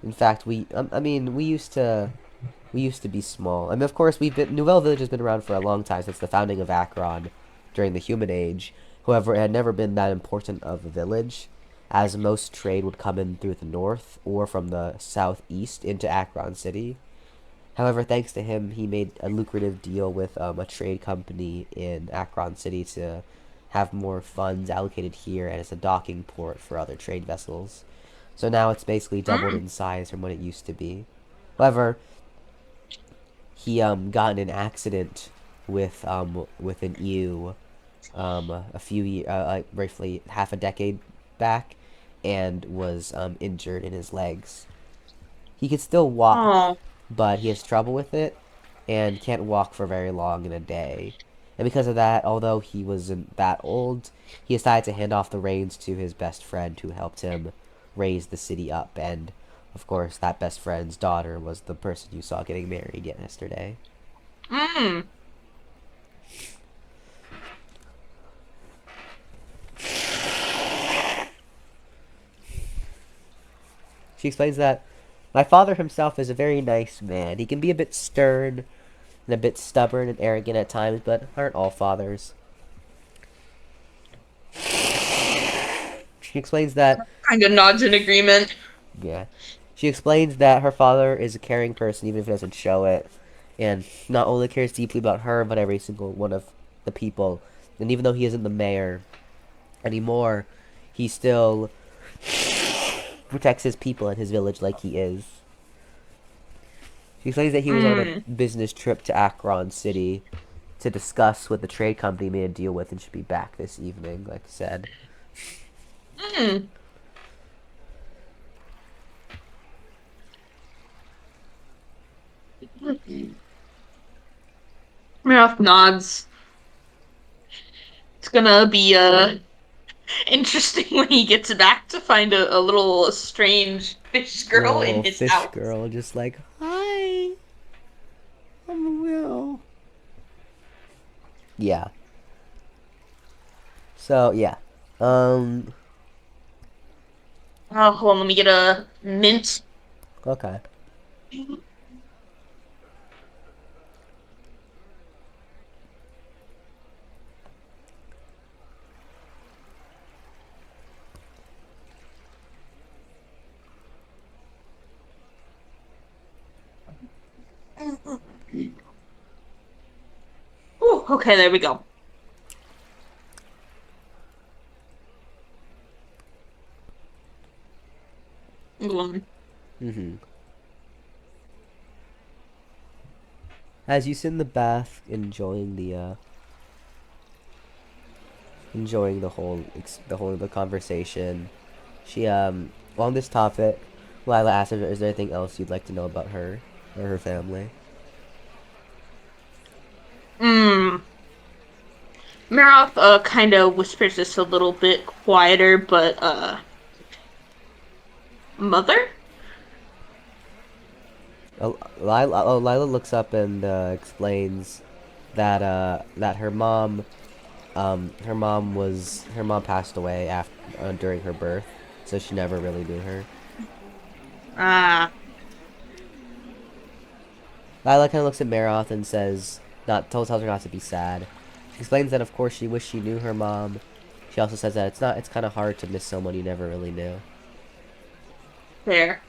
In fact, I mean, we used to be small. I mean, of course, we've been Nouvelle Village has been around for a long time, since the founding of Akron during the Human Age. However, it had never been that important of a village, as most trade would come in through the north or from the southeast into Akron City. However, thanks to him, he made a lucrative deal with a trade company in Akron City to have more funds allocated here, and it's a docking port for other trade vessels. So now it's basically doubled mm, in size from what it used to be. However, he got in an accident with an ewe a few like briefly half a decade back, and was injured in his legs. He could still walk, oh, but he has trouble with it and can't walk for very long in a day. And because of that, although he wasn't that old, he decided to hand off the reins to his best friend who helped him raise the city up. And, of course, that best friend's daughter was the person you saw getting married yesterday. Mm. She explains that my father himself is a very nice man. He can be a bit stern and a bit stubborn and arrogant at times, but aren't all fathers. She explains that, Kind of nods in agreement. yeah. She explains that her father is a caring person, even if he doesn't show it, and not only cares deeply about her, but every single one of the people. And even though he isn't the mayor anymore, he still protects his people and his village like he is. She explains that he was on a Mm. business trip to Akron City to discuss what the trade company made a deal with and should be back this evening, like I said. Mm. Maroth nods. It's gonna be interesting when he gets back to find a little strange fish girl in Little his fish house. girl just like, hi, I'm Will. Yeah. So, yeah. Um, Oh, hold on, let me get a mint. okay. Ooh, okay, there we go. Go on. Mm-hmm. As you sit in the bath, enjoying the whole of the conversation, she, on this topic, Lila asks if is there anything else you'd like to know about her or her family. Mm. Maroth kind of whispers this a little bit quieter, but mother? Lila looks up and explains that her mom passed away after during her birth, so she never really knew her. Ah, Lila kind of looks at Maroth and says, not tells her not to be sad. She explains that of course she wished she knew her mom. She also says that it's kind of hard to miss someone you never really knew. fair.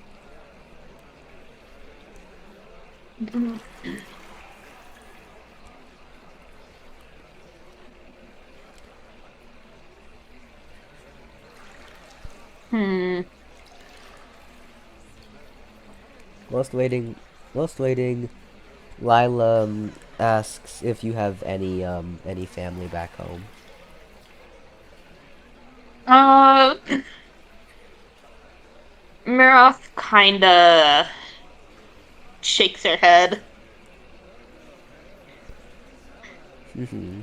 Hmm. Whilst waiting, whilst waiting, Lila asks if you have any family back home. Uh, Maroth kind of shakes her head. Mm-hmm.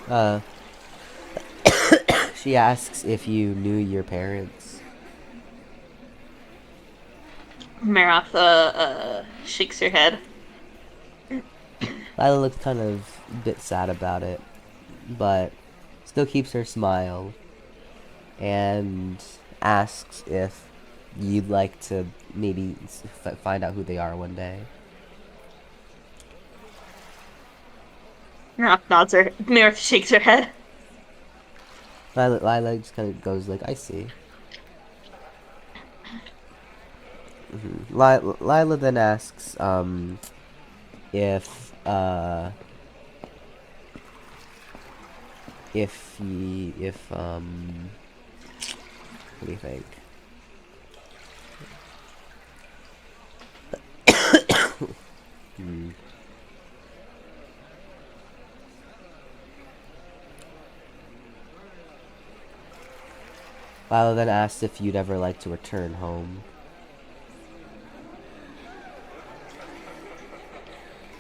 Uh, she asks if you knew your parents. Maroth shakes her head. Lila looks kind of a bit sad about it, but still keeps her smile and asks if you'd like to maybe find out who they are one day. Maroth shakes her head. Lila just kind of goes like, I see. Lila then asks if what do you think? Hmm. Lila then asks if you'd ever like to return home.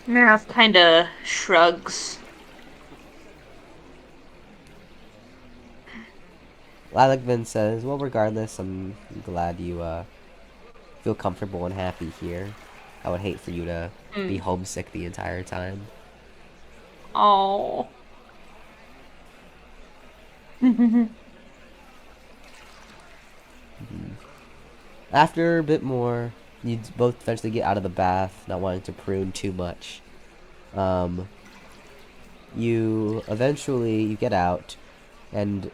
Maroth kind of shrugs. Lilac then says, well, regardless, I'm glad you feel comfortable and happy here. I would hate for you to be Mm. homesick the entire time. Oh. After a bit more, you both eventually get out of the bath, not wanting to prune too much. You get out, and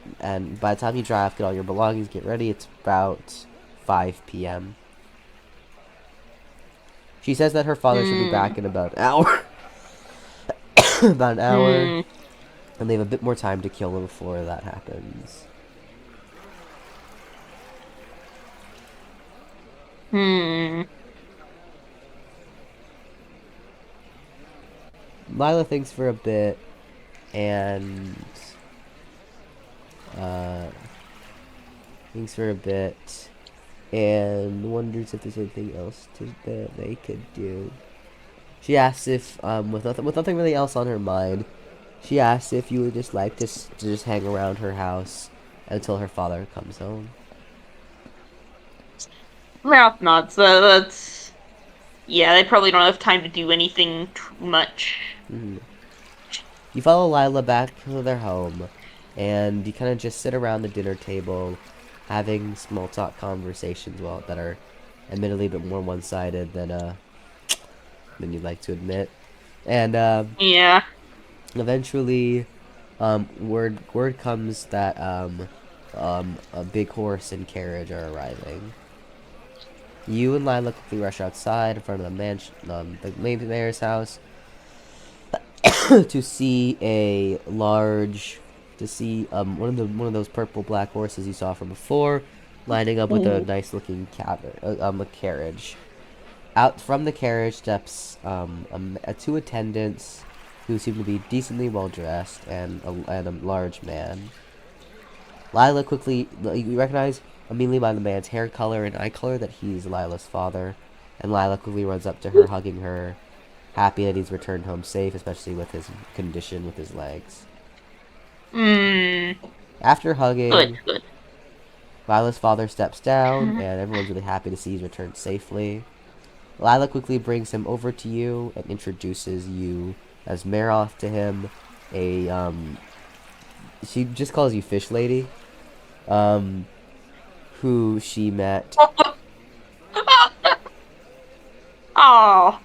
by the time you drive, get all your belongings, get ready. It's about 5 p.m. She says that her father should be back in about an hour. About an hour, Mm. and they have a bit more time to kill him before that happens. Hmm. Lila thinks for a bit, and uh, thinks for a bit, and wonders if there's anything else that they could do. She asks if, with nothing really else on her mind, she asks if you would just like to just hang around her house until her father comes home. Maroth nods. That's yeah. They probably don't have time to do anything too much. Mm-hmm. You follow Lila back to their home, and you kind of just sit around the dinner table, having small talk conversations, that are admittedly a bit more one-sided than you'd like to admit. And Yeah. eventually, word comes that a big horse and carriage are arriving. You and Lila quickly rush outside in front of the mayor's house, to see one of those purple black horses you saw from before, lining up with a Ooh. nice looking a carriage. Out from the carriage steps two attendants who seem to be decently well dressed, and a large man. Lila quickly, you recognize immediately by the man's hair color and eye color that he's Lila's father, and Lila quickly runs up to her, hugging her, happy that he's returned home safe, especially with his condition with his legs. Hmm. After Good. hugging, Good. Lila's father steps down, and everyone's really happy to see he's returned safely. Lila quickly brings him over to you and introduces you as Maroth to him. She just calls you Fish Lady, um, who she met. Oh,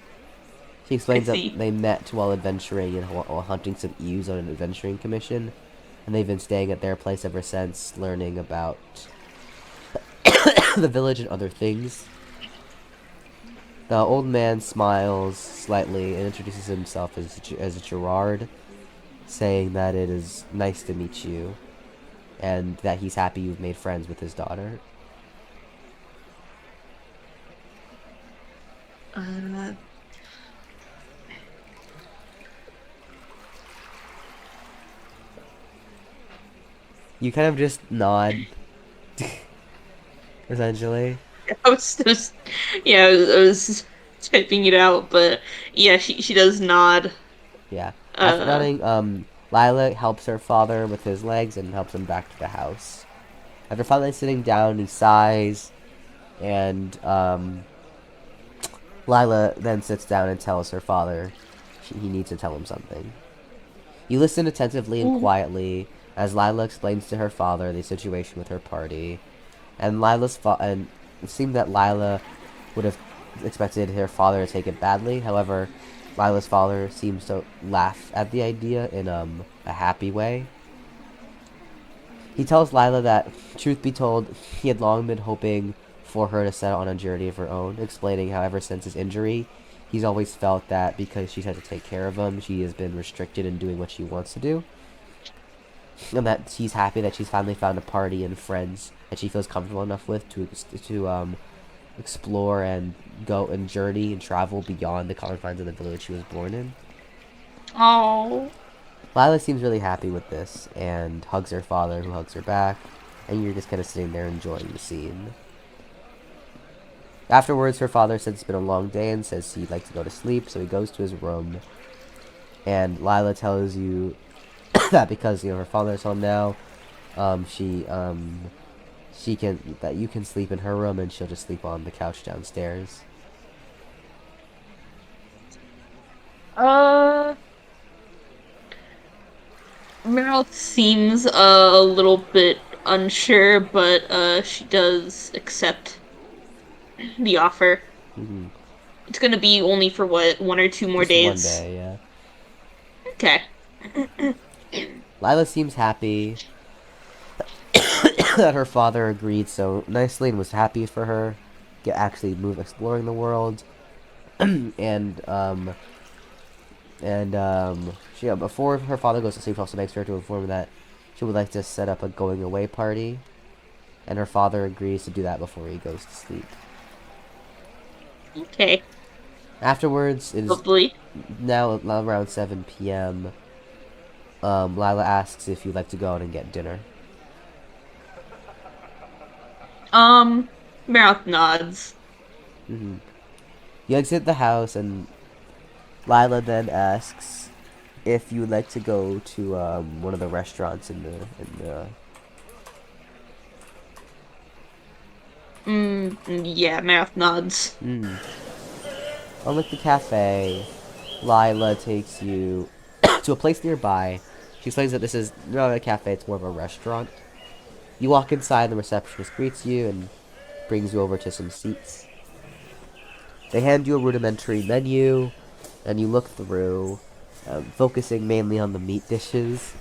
She I explains that see. they met while adventuring and while hunting some ewes on an adventuring commission, and they've been staying at their place ever since, learning about the village and other things. The old man smiles slightly and introduces himself as Gerard, saying that it is nice to meet you, and that he's happy you've made friends with his daughter. Uh, You kind of just nod, essentially. yeah, I was typing it out, but yeah, she does nod. Yeah. After Uh, nodding, Lila helps her father with his legs and helps him back to the house. After finally sitting down, he sighs, and Lila then sits down and tells her father he needs to tell him something. You listen attentively and Ooh. quietly as Lila explains to her father the situation with her party, and and it seemed that Lila would have expected her father to take it badly. However, Lila's father seems to laugh at the idea in a happy way. He tells Lila that, truth be told, he had long been hoping for her to set on a journey of her own, explaining how ever since his injury, he's always felt that because she's had to take care of him, she has been restricted in doing what she wants to do, and that she's happy that she's finally found a party and friends that she feels comfortable enough with to explore and go and journey and travel beyond the confines of the village she was born in. Oh. Lila seems really happy with this and hugs her father, who hugs her back, and you're just kind of sitting there enjoying the scene. Afterwards, her father says it's been a long day and says he'd like to go to sleep, so he goes to his room. And Lila tells you that because her father's home now, that you can sleep in her room and she'll just sleep on the couch downstairs. Maroth seems a little bit unsure, but she does accept the offer. Mm-hmm. It's gonna be only for what, 1 or 2 more Just one days? day, yeah. Okay. Lila seems happy that her father agreed so nicely and was happy for her to actually move exploring the world. and she, before her father goes to sleep, she also makes sure to inform that she would like to set up a going away party, and her father agrees to do that before he goes to sleep. Okay. Afterwards, it is Lovely. now around 7 p.m. Lila asks if you'd like to go out and get dinner. Maroth nods. Mm-hmm. You exit the house, and Lila then asks if you would like to go to one of the restaurants in the. Yeah, Maroth nods. Unlike the cafe, Lila takes you to a place nearby. She explains that this is not a cafe; it's more of a restaurant. You walk inside, the receptionist greets you and brings you over to some seats. They hand you a rudimentary menu, and you look through, focusing mainly on the meat dishes.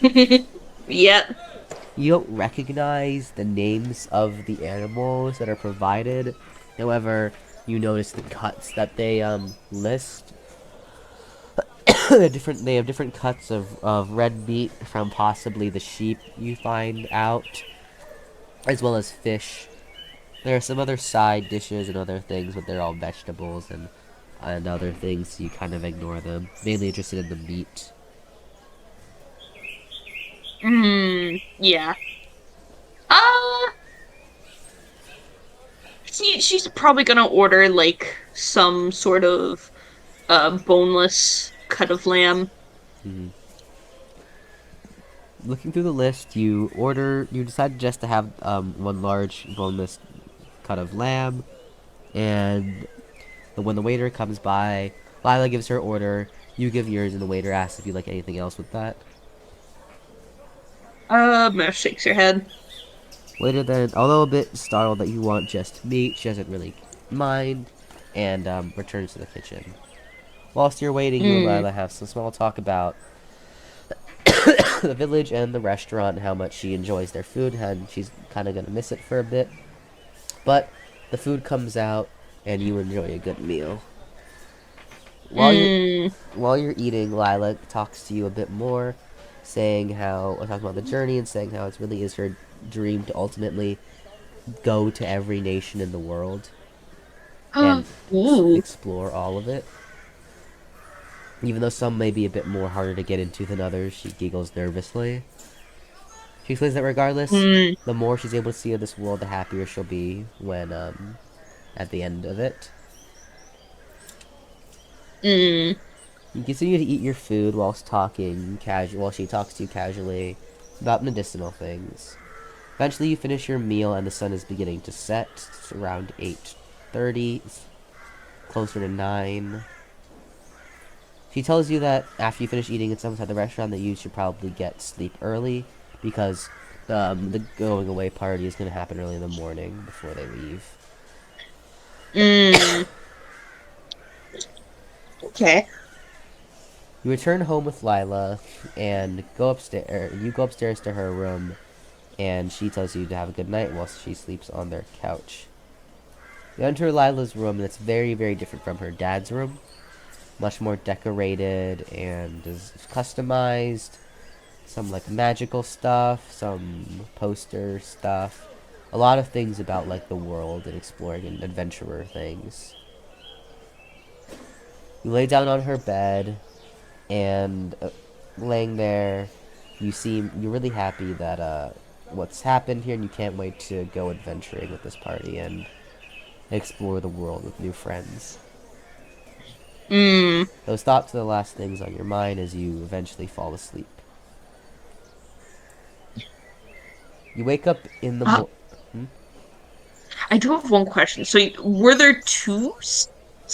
Yep. You don't recognize the names of the animals that are provided. However, you notice the cuts that they list. They have different cuts of red meat from possibly the sheep you find out, as well as fish. There are some other side dishes and other things, but they're all vegetables and other things, so you kind of ignore them. Mainly interested in the meat. Yeah. Uh, she's probably gonna order, like, some sort of, boneless cut of lamb. Looking through the list, you decide just to have one large boneless cut of lamb, and when the waiter comes by, Lila gives her order, you give yours, and the waiter asks if you like anything else with that. Mash shakes her head. Later then, although a bit startled that you want just meat, she doesn't really mind, and returns to the kitchen. Whilst you're waiting, you and Lila have some small talk about the village and the restaurant and how much she enjoys their food, and she's kind of going to miss it for a bit. But the food comes out, and you enjoy a good meal. While you're eating, Lila talks to you a bit more, talking about the journey and saying how it really is her dream to ultimately go to every nation in the world and Ooh. explore all of it. Even though some may be a bit more harder to get into than others, she giggles nervously. She explains that regardless, the more she's able to see of this world, the happier she'll be when, at the end of it. You continue to eat your food while she talks to you casually about medicinal things. Eventually, you finish your meal and the sun is beginning to set. It's around 8:30, closer to 9. She tells you that after you finish eating and stuff at the restaurant, that you should probably get sleep early because the going away party is going to happen early in the morning before they leave. Okay. You return home with Lila and go upstairs. You go upstairs to her room, and she tells you to have a good night while she sleeps on their couch. You enter Lila's room, and it's very, very different from her dad's room. Much more decorated and is customized. Some like magical stuff, some poster stuff. A lot of things about like the world and exploring and adventurer things. You lay down on her bed, and laying there, you're really happy that what's happened here, and you can't wait to go adventuring with this party. And and explore the world with new friends. Mm. Those thoughts are the last things on your mind as you eventually fall asleep. You wake up in the Uh, Hmm? I do have one question. So, were there two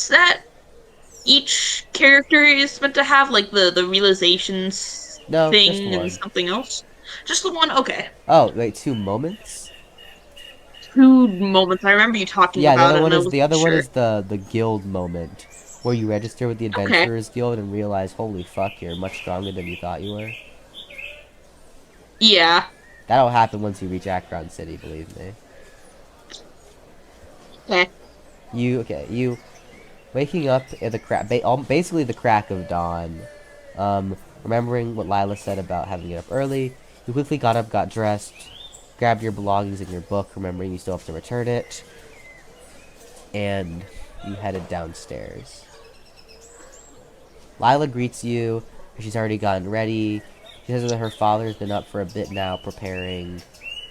that each character is meant to have, like the realizations No, just thing and one. something else? Just the one? Okay. Oh, wait, 2 moments? Two moments. I remember you talking Yeah, about it, and I the wasn't other one sure. is the guild moment, where you register with the Okay. Adventurers Guild and realize, holy fuck, you're much stronger than you thought you were. Yeah. That'll happen once you reach Akron City, believe me. Okay. You waking up at the basically the crack of dawn. Remembering what Lila said about having to get up early, you quickly got up, got dressed, grabbed your belongings and your book, remembering you still have to return it, and you headed downstairs. Lila greets you. She's already gotten ready. She says that her father's been up for a bit now preparing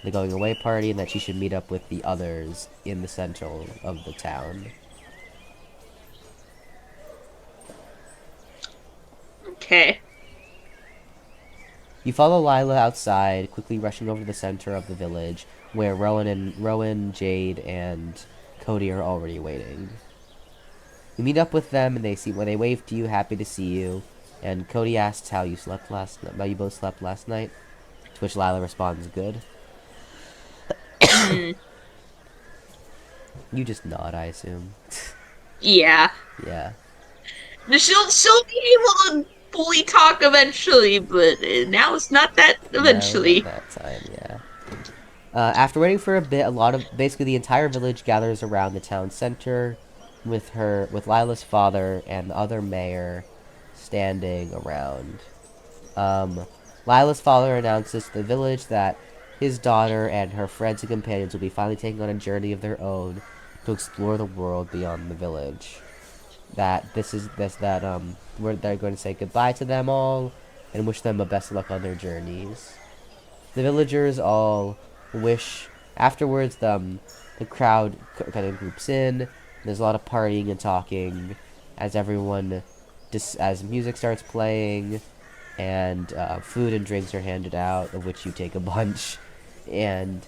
the going away party and that she should meet up with the others in the center of the town. Okay. You follow Lila outside, quickly rushing over to the center of the village, where Rowan, Jade, and Cody are already waiting. You meet up with them, and they wave to you, happy to see you. And Cody asks how you slept last night, how you both slept last night. To which Lila responds, "Good." Mm. You just nod, I assume. Yeah. Yeah. She'll be able to fully talk eventually, but now it's not that No, not eventually. that time. Yeah. After waiting for a bit, basically the entire village gathers around the town center, with Lila's father and the other mayor standing around. Um, Lila's father announces to the village that his daughter and her friends and companions will be finally taking on a journey of their own to explore the world beyond the village. That this is this that they're going to say goodbye to them all and wish them the best of luck on their journeys. The villagers all wish. Afterwards, the crowd kind of groups in. There's a lot of partying and talking as as music starts playing, and food and drinks are handed out, of which you take a bunch, and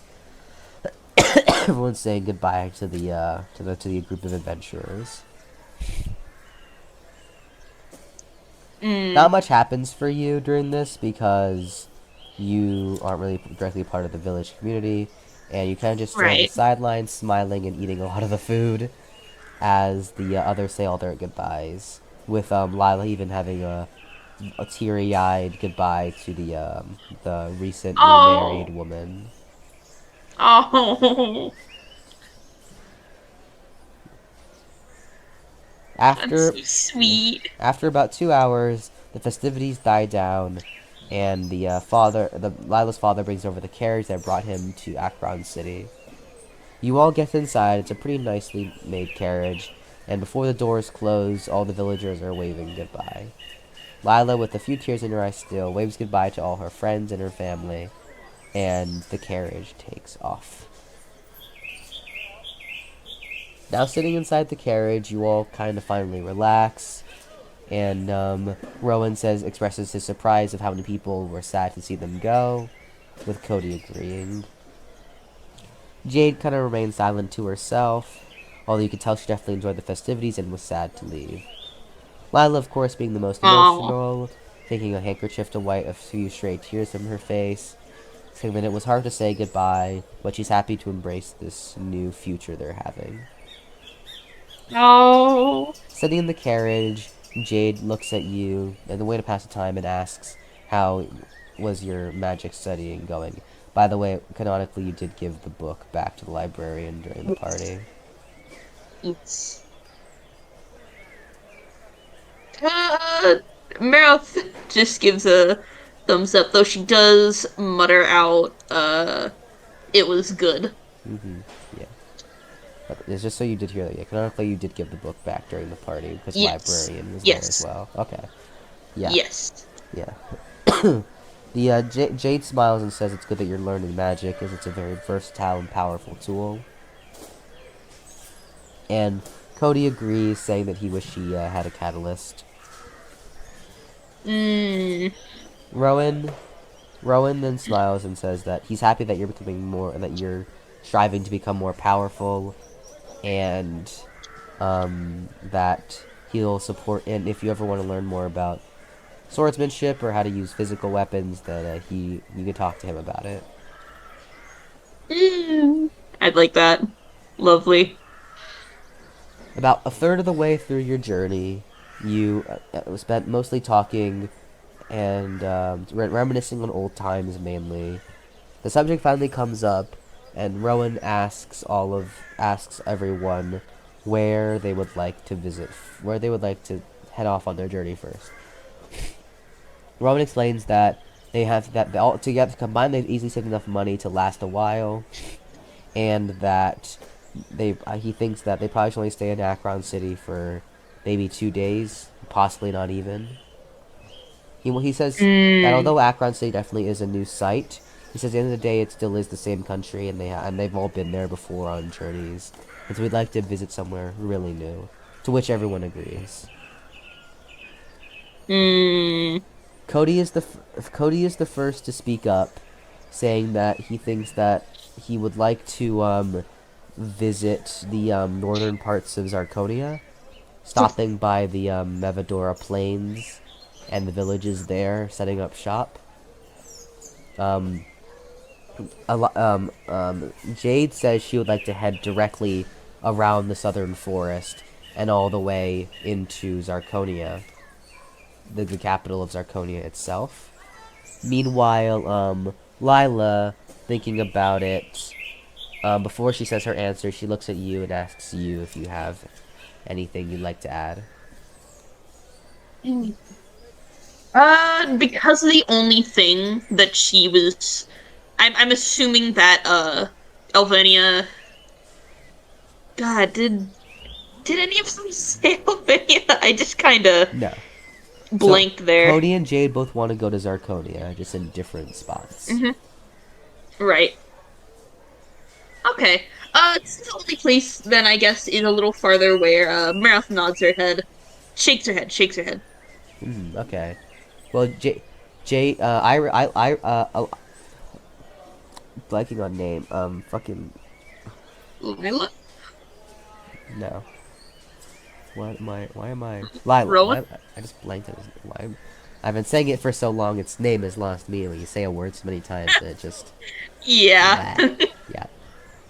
everyone's saying goodbye to the group of adventurers. Not Mm. much happens for you during this because you aren't really directly part of the village community, and you kind of just stand on the Right. sidelines, smiling and eating a lot of the food as the others say all their goodbyes. With Lila even having a teary-eyed goodbye to the recently married Oh. woman. Oh. That's After so sweet. after about 2 hours, the festivities die down, and Lila's father brings over the carriage that brought him to Akron City. You all get inside. It's a pretty nicely made carriage, and before the doors close, all the villagers are waving goodbye. Lila, with a few tears in her eyes still, waves goodbye to all her friends and her family, and the carriage takes off. Now sitting inside the carriage, you all kind of finally relax, and Rowan expresses his surprise of how many people were sad to see them go, with Cody agreeing. Jade kind of remained silent to herself, although you could tell she definitely enjoyed the festivities and was sad to leave. Lila, of course, being the most Oh. emotional, taking a handkerchief to wipe a few stray tears from her face, saying that it was hard to say goodbye, but she's happy to embrace this new future they're having. Oh. Sitting in the carriage, Jade looks at you and the way to pass the time and asks, how was your magic studying going? By the way, canonically, you did give the book back to the librarian during the party. It's uh, Maroth just gives a thumbs up, though she does mutter out, it was good. Yeah. But it's just so you did hear that. Yeah, canonically, you did give the book back during the party because Yes. librarian was there as Yes. well. Okay. Yeah. Yes. Yeah. Jade smiles and says it's good that you're learning magic, as it's a very versatile and powerful tool. And Cody agrees, saying that he wished he had a catalyst. Mm. Rowan then smiles and says that he's happy that you're becoming more, that you're striving to become more powerful, and that he'll support. And if you ever want to learn more about swordsmanship or how to use physical weapons, that you can talk to him about it. I'd like that. Lovely. About a third of the way through your journey, you spent mostly talking and reminiscing on old times mainly. The subject finally comes up, and Rowan asks everyone where they would like to visit, where they would like to head off on their journey first. Rowan explains that they have that all together combined they've easily saved enough money to last a while, and that he thinks that they probably should only stay in Akron City for maybe 2 days, possibly not even. He says that Mm. although Akron City definitely is a new site, he says at the end of the day it still is the same country, and they've all been there before on journeys, and so we'd like to visit somewhere really new, to which everyone agrees. Mm. Cody is the first to speak up, saying that he thinks that he would like to visit the northern parts of Zarkonia, stopping by the Mevadora Plains and the villages there, setting up shop. Um, Jade says she would like to head directly around the southern forest and all the way into Zarkonia, the capital of Zarkonia itself. Meanwhile, Lila, thinking about it, before she says her answer, she looks at you and asks you if you have anything you'd like to add. Because the only thing that she was, I'm assuming that Althvinhaim. God, did any of them say Althvinhaim? I just kind of No. So, blanked there. Cody and Jade both want to go to Zarkonia, just in different spots. Hmm. Right. Okay. It's the only place then I guess is a little farther where Maroth nods her head, shakes her head. Okay. Well, Jade, blanking on name, fucking, Lila? no. Why am I, Lila, Rowan? I just blanked on his, I've been saying it for so long, its name has lost me. When you say a word so many times, that it just, Yeah. blah. Yeah.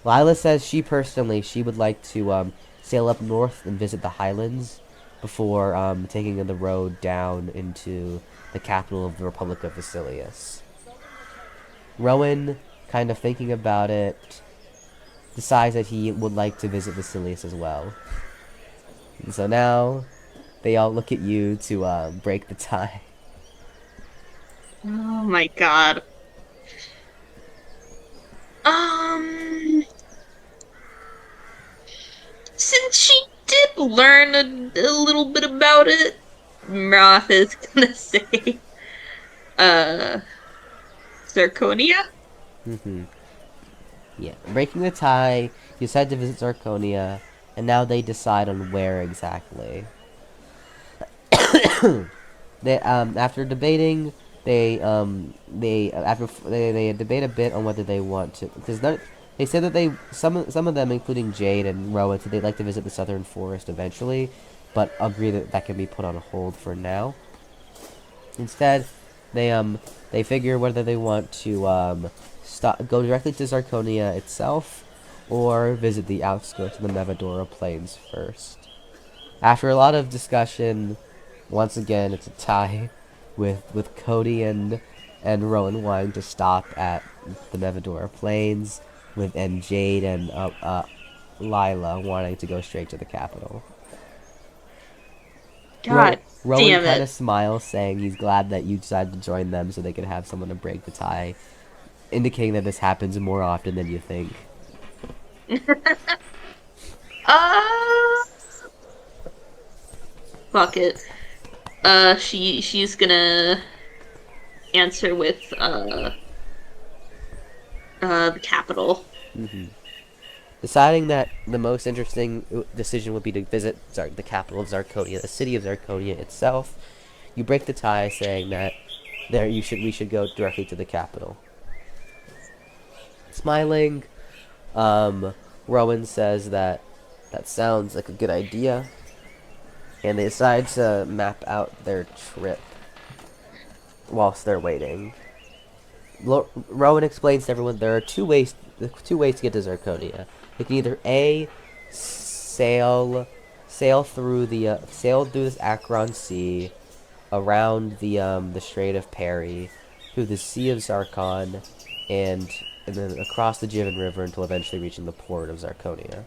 Lila says she would like to sail up north and visit the Highlands before taking the road down into the capital of the Republic of Vasilius. Rowan, kind of thinking about it, decides that he would like to visit Vasilius as well. And so now they all look at you to break the tie. Oh my god. Um, since she did learn a little bit about it, Maroth is gonna say, uh, Zirconia? Yeah, breaking the tie, you decide to visit Zarkonia, and now they decide on where exactly. They after debating, they debate a bit on whether they want to, because they said that some of them, including Jade and Rowan, said they'd like to visit the southern forest eventually, but agree that that can be put on hold for now. Instead, they figure whether they want to go directly to Zarkonia itself, or visit the outskirts of the Mevadora Plains first. After a lot of discussion, once again it's a tie, with Cody and Rowan wanting to stop at the Mevadora Plains, and Jade and Lila wanting to go straight to the capital. God Rowan damn kind it. of smiles, saying he's glad that you decided to join them so they could have someone to break the tie, indicating that this happens more often than you think. Uh, Fuck it. She's gonna answer with the capital. Deciding that the most interesting decision would be to visit the capital of Zarkonia, the city of Zarkonia itself, you break the tie, saying that we should go directly to the capital. Smiling, Rowan says that sounds like a good idea, and they decide to map out their trip whilst they're waiting. Rowan explains to everyone there are two ways to get to Zarkonia. You can either A, sail through this Akron Sea, around the Strait of Perry, through the Sea of Zarkon, and then across the Jivan River until eventually reaching the port of Zarkonia.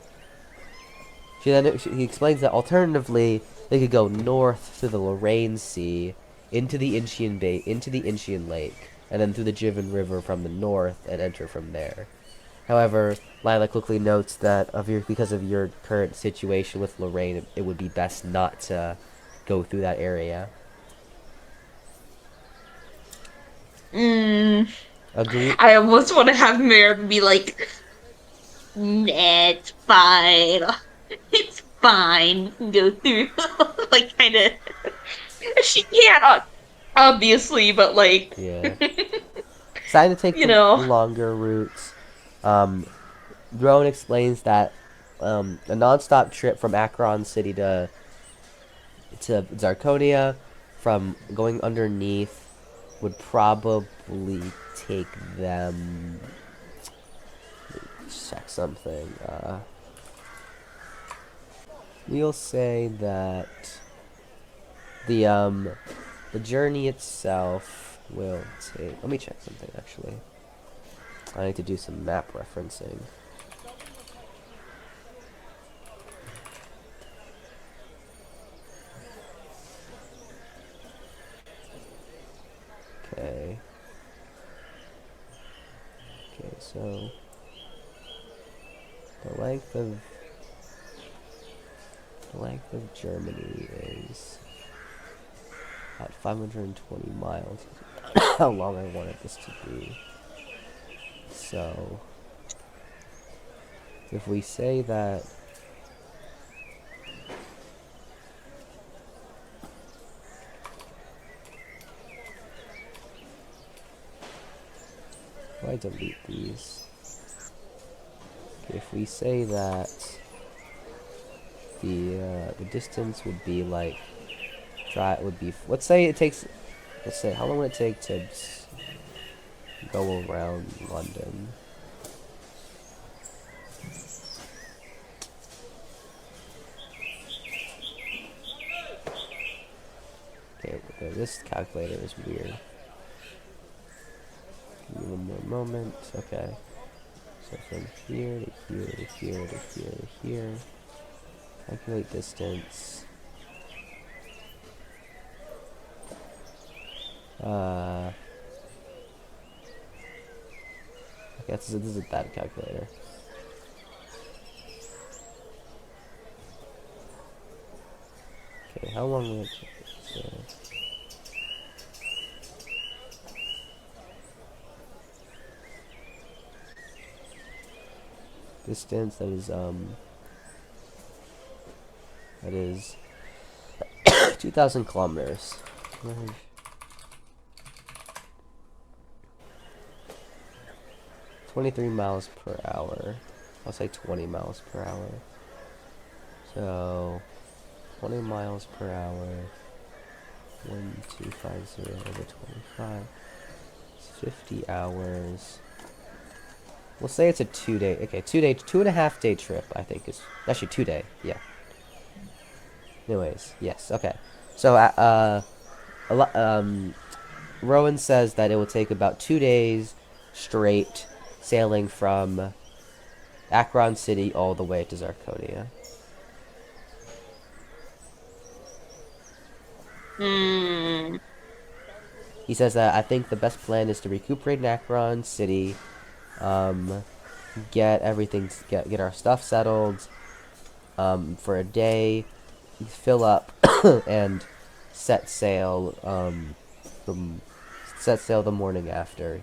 He explains that alternatively they could go north through the Lorraine Sea into the Incheon Lake, and then through the Jivan River from the north and enter from there. However, Lila quickly notes that because of your current situation with Lorraine, it would be best not to go through that area. Agree? I almost want to have Meredith be like, nah, it's fine. It's fine. We can go through. Like, kind of. She can't, obviously, but like. Yeah. Decided to take You the know. longer routes. Drone explains that a non-stop trip from Akron City to Zarkonia, from going underneath, would probably take them. Let's check something. We'll say that the journey itself will take. Let me check something actually. I need to do some map referencing. Okay. Okay, so the length of Germany is about 520 miles. How long I wanted this to be. So if we say that why delete these? Okay, if we say that the distance would be like let's say how long would it take to go around London? Okay, this calculator is weird. Give me one more moment. Okay. So from here to here to here to here to here. Calculate distance. Okay, this is a bad calculator. Okay, how long will it take? So distance that is 2,000 kilometers. 23 miles per hour. I'll say 20 miles per hour. So 20 miles per hour. 1250 over 25. It's 50 hours. We'll say it's a 2-day. Okay, 2.5 day trip. I think is actually 2-day. Yeah. Anyways, yes. Okay. So Rowan says that it will take about 2 days straight sailing from Akron City all the way to Zarkonia. He says that I think the best plan is to recuperate in Akron City, get our stuff settled, for a day, fill up, and set sail the morning after.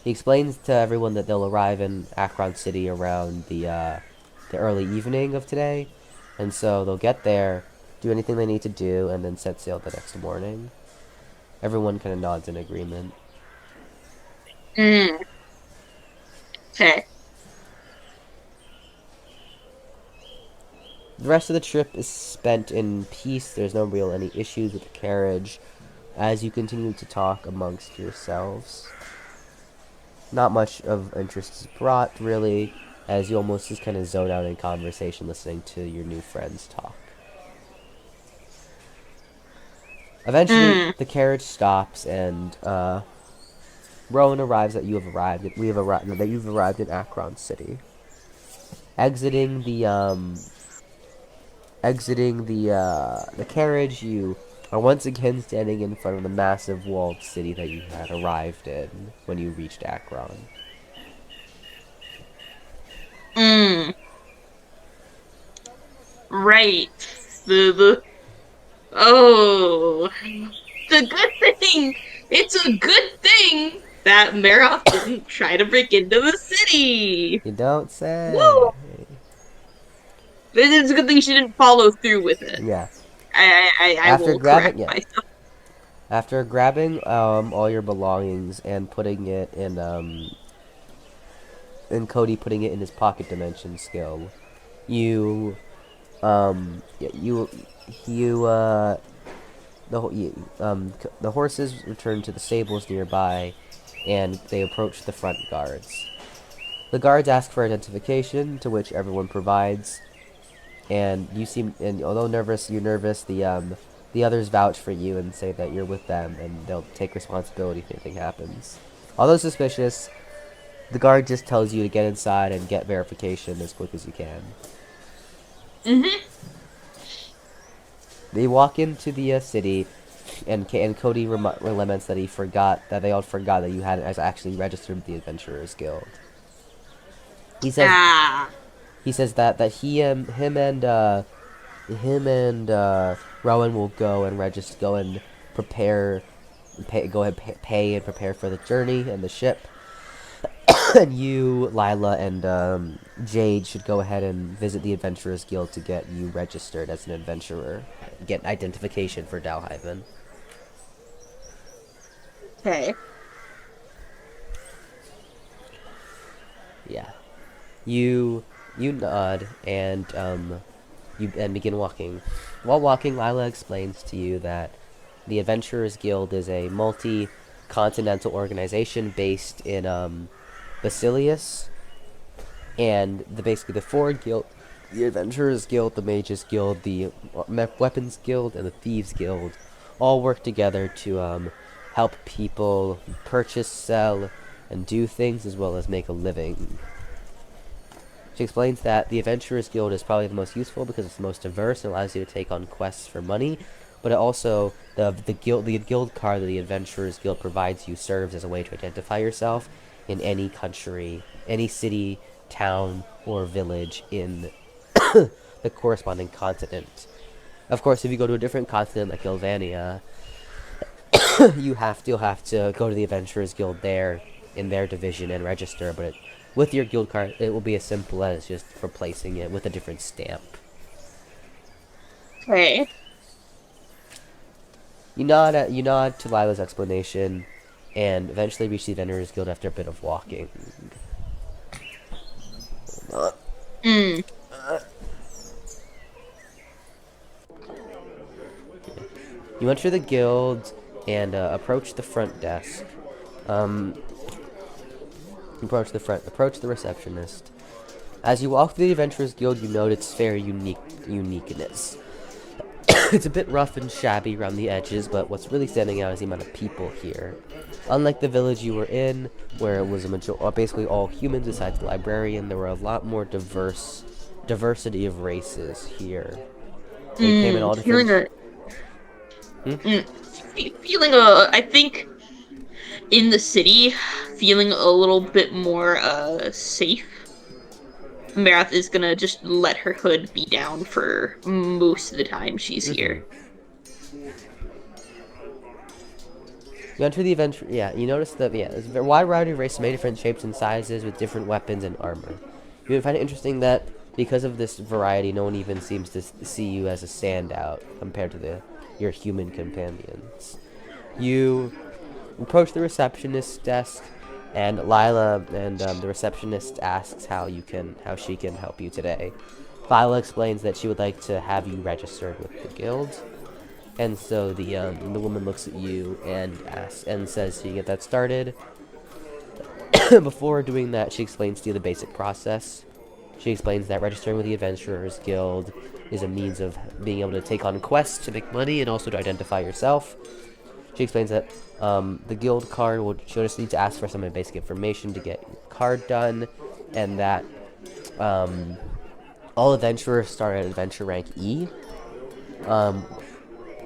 He explains to everyone that they'll arrive in Akron City around the early evening of today, and so they'll get there, do anything they need to do, and then set sail the next morning. Everyone kind of nods in agreement. Mm. Okay. The rest of the trip is spent in peace. There's no real any issues with the carriage as you continue to talk amongst yourselves. Not much of interest is brought, really, as you almost just kind of zone out in conversation listening to your new friends talk. Eventually, Mm. the carriage stops, and Rowan arrives that you have arrived. We have arrived that you've arrived in Akron City. Exiting the carriage, you are once again standing in front of the massive walled city that you had arrived in when you reached Akron. Mm. Right. The oh, the good thing. It's a good thing that Maroth didn't try to break into the city. You don't say. Woo! It's a good thing she didn't follow through with it. Yeah. I After will correct grabbing, yeah. myself. After grabbing all your belongings and putting it in and Cody putting it in his pocket dimension skill, you yeah, the horses return to the stables nearby, and they approach the front guards. The guards ask for identification, to which everyone provides, and although you're nervous. The others vouch for you and say that you're with them, and they'll take responsibility if anything happens. Although suspicious, the guard just tells you to get inside and get verification as quick as you can. Mm-hmm. They walk into the city, and Cody laments that they all forgot that you hadn't actually registered with the Adventurers Guild. He says Ah. he says that him and Rowan will go and go and pay and prepare for the journey and the ship. And you, Lila, and Jade should go ahead and visit the Adventurers Guild to get you registered as an adventurer. Get identification for Dalhaven. Okay. Yeah. You nod and you begin walking. While walking, Lila explains to you that the Adventurers Guild is a multi-continental organization based in Basilius, and basically the four guild, the Adventurers Guild, the Mages Guild, the Weapons Guild, and the Thieves Guild, all work together to help people purchase, sell, and do things as well as make a living. She explains that the Adventurers Guild is probably the most useful because it's the most diverse and allows you to take on quests for money, but it also the guild card that the Adventurers Guild provides you serves as a way to identify yourself in any country, any city, town, or village in the corresponding continent. Of course, if you go to a different continent like Ilvania, you'll have to go to the Adventurers Guild there in their division and register, but with your guild card, it will be as simple as just replacing it with a different stamp. Okay. You nod to Lila's explanation, and eventually reach the Adventurers Guild after a bit of walking. Mm. You enter the guild and approach the front desk. Approach the receptionist. As you walk through the Adventurers Guild, you note its fair uniqueness. It's a bit rough and shabby around the edges, but what's really standing out is the amount of people here. Unlike the village you were in, where it was basically all humans besides the librarian, there were a lot more diversity of races here. They came in all different... Feeling I think in the city, feeling a little bit more safe. Maroth is gonna just let her hood be down for most of the time she's here. You enter the adventure. Yeah, you notice that. Yeah, there's a wide variety of races, many different shapes and sizes, with different weapons and armor. You would find it interesting that because of this variety, no one even seems to see you as a standout compared to your human companions. You approach the receptionist's desk, and Lila and the receptionist asks how she can help you today. Lila explains that she would like to have you registered with the guild, and so the woman looks at you and asks and says, "So you get that started." Before doing that, she explains to you the basic process. She explains that registering with the Adventurers Guild is a means of being able to take on quests to make money and also to identify yourself. She explains that the guild card she'll just need to ask for some basic information to get your card done, and that all adventurers start at adventure rank E.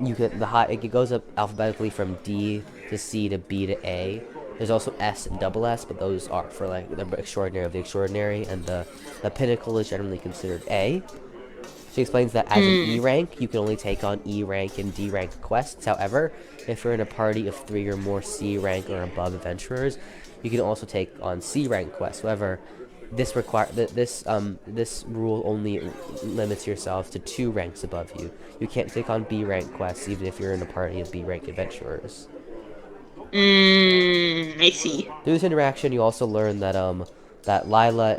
You get it goes up alphabetically from D to C to B to A. There's also S and double S, but those are for like the extraordinary of the extraordinary, and the pinnacle is generally considered A. She explains that as an E rank, you can only take on E rank and D rank quests. However, if you're in a party of 3 or more C rank or above adventurers, you can also take on C rank quests. However, this rule only limits yourself to 2 ranks above you. You can't take on B rank quests even if you're in a party of B rank adventurers. I see. Through this interaction, you also learn that Lila,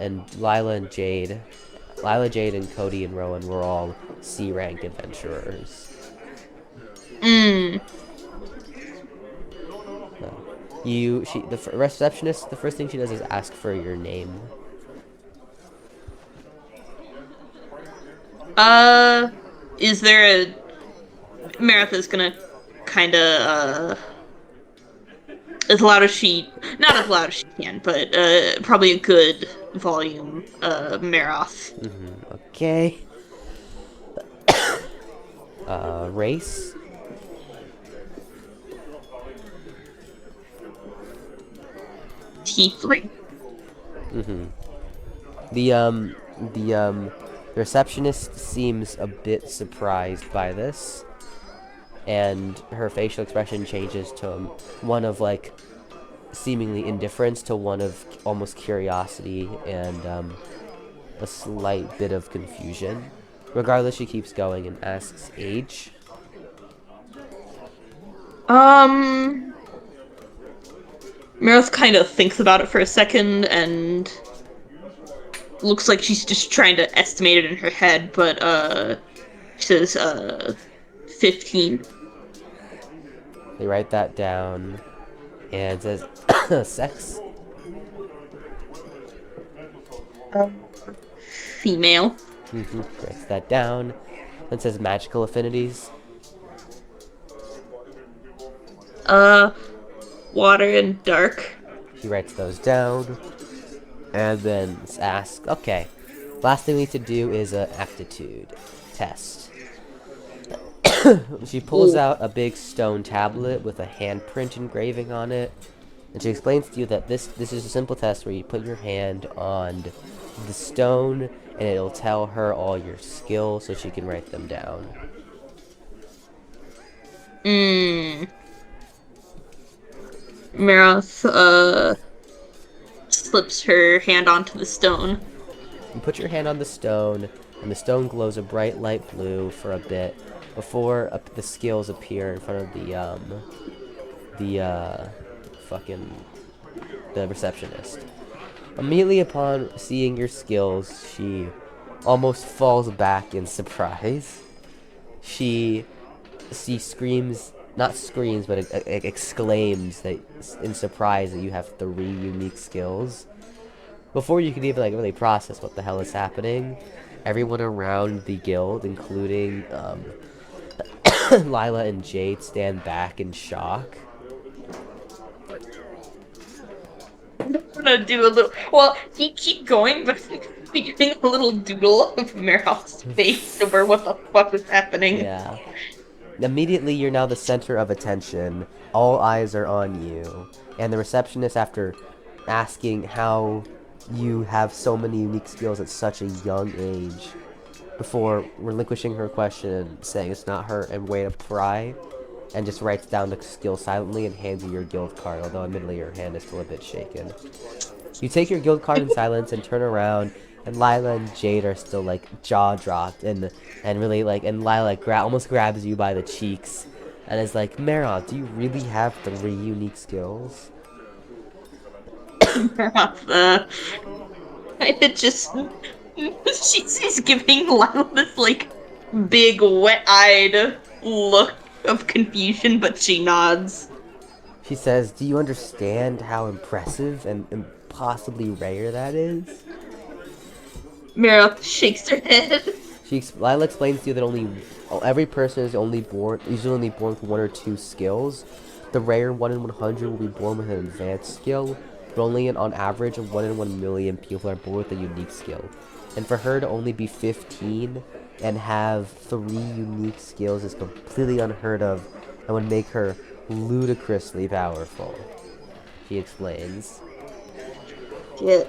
Jade, and Cody and Rowan were all C rank adventurers. The receptionist, the first thing she does is ask for your name. Is there a... Maroth is gonna kinda, as loud as she... Not as loud as she can, but, probably a good volume, Maroth. Okay. Race? Tiefling. The receptionist seems a bit surprised by this, and her facial expression changes to one of like seemingly indifference to one of almost curiosity and a slight bit of confusion. Regardless, she keeps going and asks age. Maroth kind of thinks about it for a second and looks like she's just trying to estimate it in her head, but she says 15. They write that down and says sex. Female. Writes that down and says magical affinities. Water and dark. She writes those down and then asks, okay, last thing we need to do is an aptitude test. She pulls out a big stone tablet with a handprint engraving on it, and she explains to you that this is a simple test where you put your hand on the stone and it'll tell her all your skills so she can write them down. Maroth, slips her hand onto the stone. You put your hand on the stone, and the stone glows a bright light blue for a bit before the skills appear in front of the receptionist. Immediately upon seeing your skills, she almost falls back in surprise. She screams, not screams, but exclaims that in surprise that you have 3 unique skills. Before you can even like really process what the hell is happening, everyone around the guild, including Lila and Jade, stand back in shock. I'm gonna do a little... Well, you keep going, but I'm doing a little doodle of Maroth's face over what the fuck is happening. Yeah. Immediately, you're now the center of attention. All eyes are on you. And the receptionist, after asking how you have so many unique skills at such a young age, before relinquishing her question and saying it's not her and way to pry, and just writes down the skill silently and hands you your guild card, although admittedly your hand is still a bit shaken. You take your guild card in silence and turn around, and Lila and Jade are still like jaw dropped and really like, and Lila like almost grabs you by the cheeks and is like, Maroth, do you really have 3 unique skills? Maroth, it just she's giving Lila this like big wet-eyed look of confusion, but she nods. She says, do you understand how impressive and impossibly rare that is? Maroth shakes her head. Lila explains to you that every person is usually only born with 1 or 2 skills. The rare 1 in 100 will be born with an advanced skill, but only on average 1 in 1 million people are born with a unique skill. And for her to only be 15 and have 3 unique skills is completely unheard of and would make her ludicrously powerful. She explains. Yeah.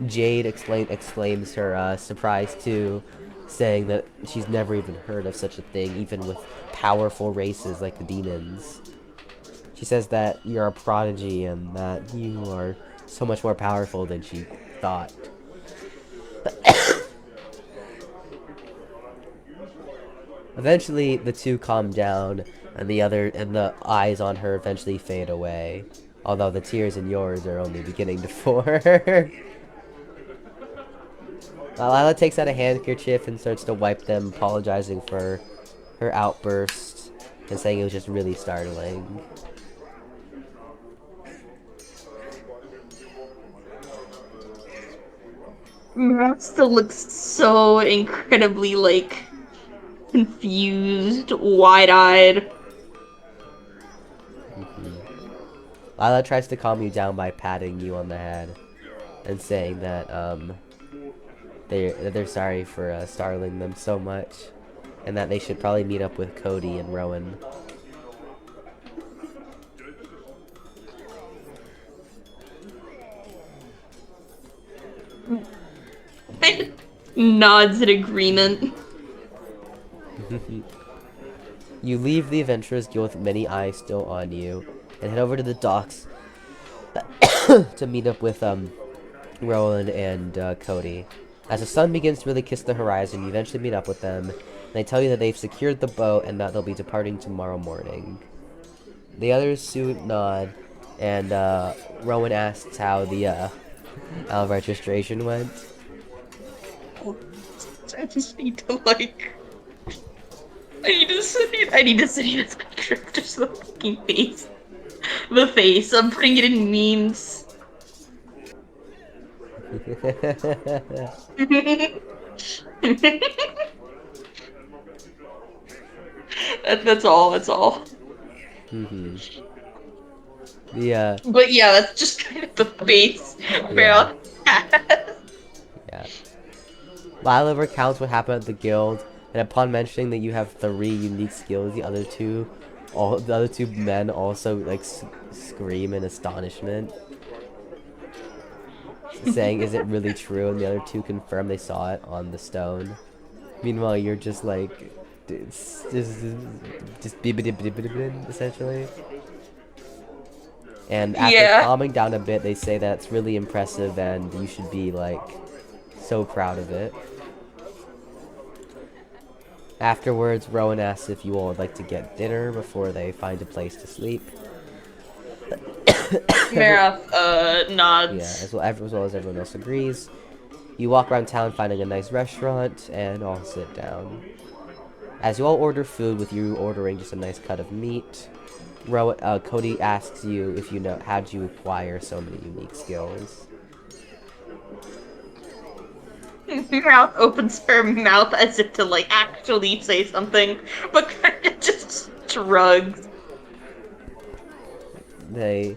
Jade exclaims her surprise too, saying that she's never even heard of such a thing, even with powerful races like the demons. She says that you're a prodigy and that you are so much more powerful than she thought. Eventually, the two calm down, and the eyes on her eventually fade away. Although the tears in yours are only beginning to form. Lila takes out a handkerchief and starts to wipe them, apologizing for her outburst and saying it was just really startling. Maroth still looks so incredibly like confused, wide-eyed. Lila tries to calm you down by patting you on the head and saying that they're sorry for startling them so much, and that they should probably meet up with Cody and Rowan. Nods in agreement. You leave the Adventurers Guild with many eyes still on you, and head over to the docks to meet up with Rowan and Cody. As the sun begins to really kiss the horizon, you eventually meet up with them, and they tell you that they've secured the boat and that they'll be departing tomorrow morning. The others soon nod, and Rowan asks how the registration went. I just need to like. I need to send you this picture of just the fucking face. The face. I'm putting it in memes. That's all. That's all. But yeah, that's just kind of the face. Yeah. Yeah. Lila recounts what happened at the guild, and upon mentioning that you have 3 unique skills, the other two men also like scream in astonishment, saying, "Is it really true?" And the other 2 confirm they saw it on the stone. Meanwhile, you're just like, just essentially. And after calming down a bit, they say that it's really impressive and you should be like so proud of it. Afterwards, Rowan asks if you all would like to get dinner before they find a place to sleep. Maroth nods. Yeah, as well as everyone else agrees. You walk around town finding a nice restaurant and all sit down. As you all order food, with you ordering just a nice cut of meat, Cody asks you if you know how do you acquire so many unique skills. Maroth opens her mouth as if to like actually say something, but kind of just shrugs. They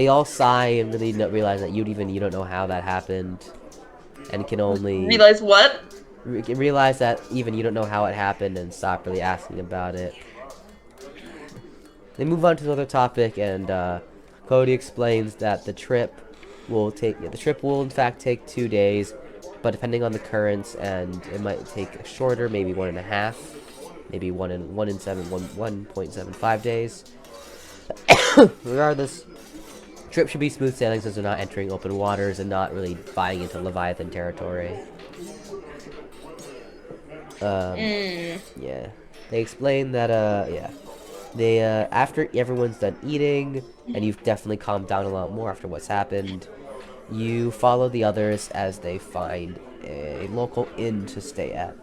all sigh and really realize that you don't know how that happened, and can only realize what? Realize that even you don't know how it happened, and stop really asking about it. They move on to another topic, and Cody explains that the trip will in fact take 2 days, but depending on the currents, and it might take shorter, maybe 1.5. maybe 1.75 days. Regardless, trip should be smooth sailing since they're not entering open waters and not really buying into Leviathan territory. Yeah. They explain that, yeah. They, after everyone's done eating, and you've definitely calmed down a lot more after what's happened, you follow the others as they find a local inn to stay at.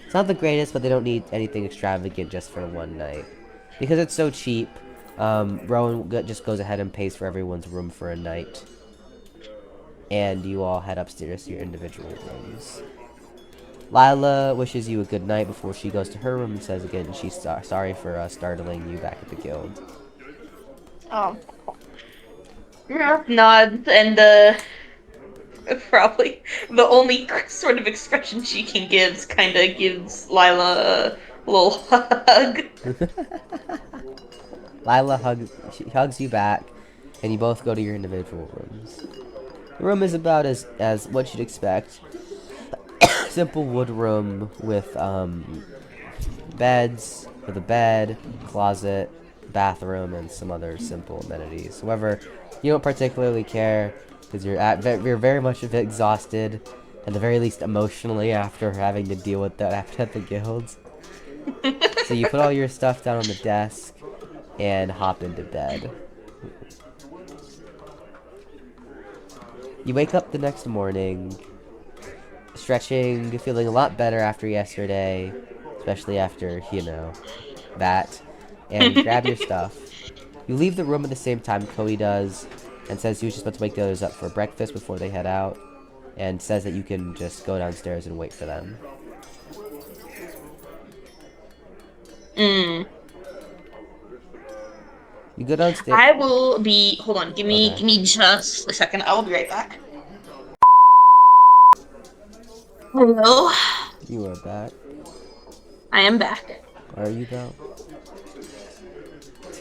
It's not the greatest, but they don't need anything extravagant just for one night. Because it's so cheap, Rowan just goes ahead and pays for everyone's room for a night. And you all head upstairs to your individual rooms. Lila wishes you a good night before she goes to her room and says again she's sorry for startling you back at the guild. Oh. Maroth nods and probably the only sort of expression she can give kind of gives Lila a little hug. Lila hugs you back, and you both go to your individual rooms. The room is about as what you'd expect. Simple wood room with beds, with a bed, closet, bathroom, and some other simple amenities. However, you don't particularly care because you're very much exhausted, at the very least emotionally, after having to deal with that at the guilds. So you put all your stuff down on the desk and hop into bed. You wake up the next morning, stretching, feeling a lot better after yesterday, especially after, you know, that, and grab your stuff. You leave the room at the same time Cody does, and says he was just about to wake the others up for breakfast before they head out, and says that you can just go downstairs and wait for them. You go downstairs. I will be. Hold on. Give me just a second. I will be right back. Hello. You are back. I am back. Are you though?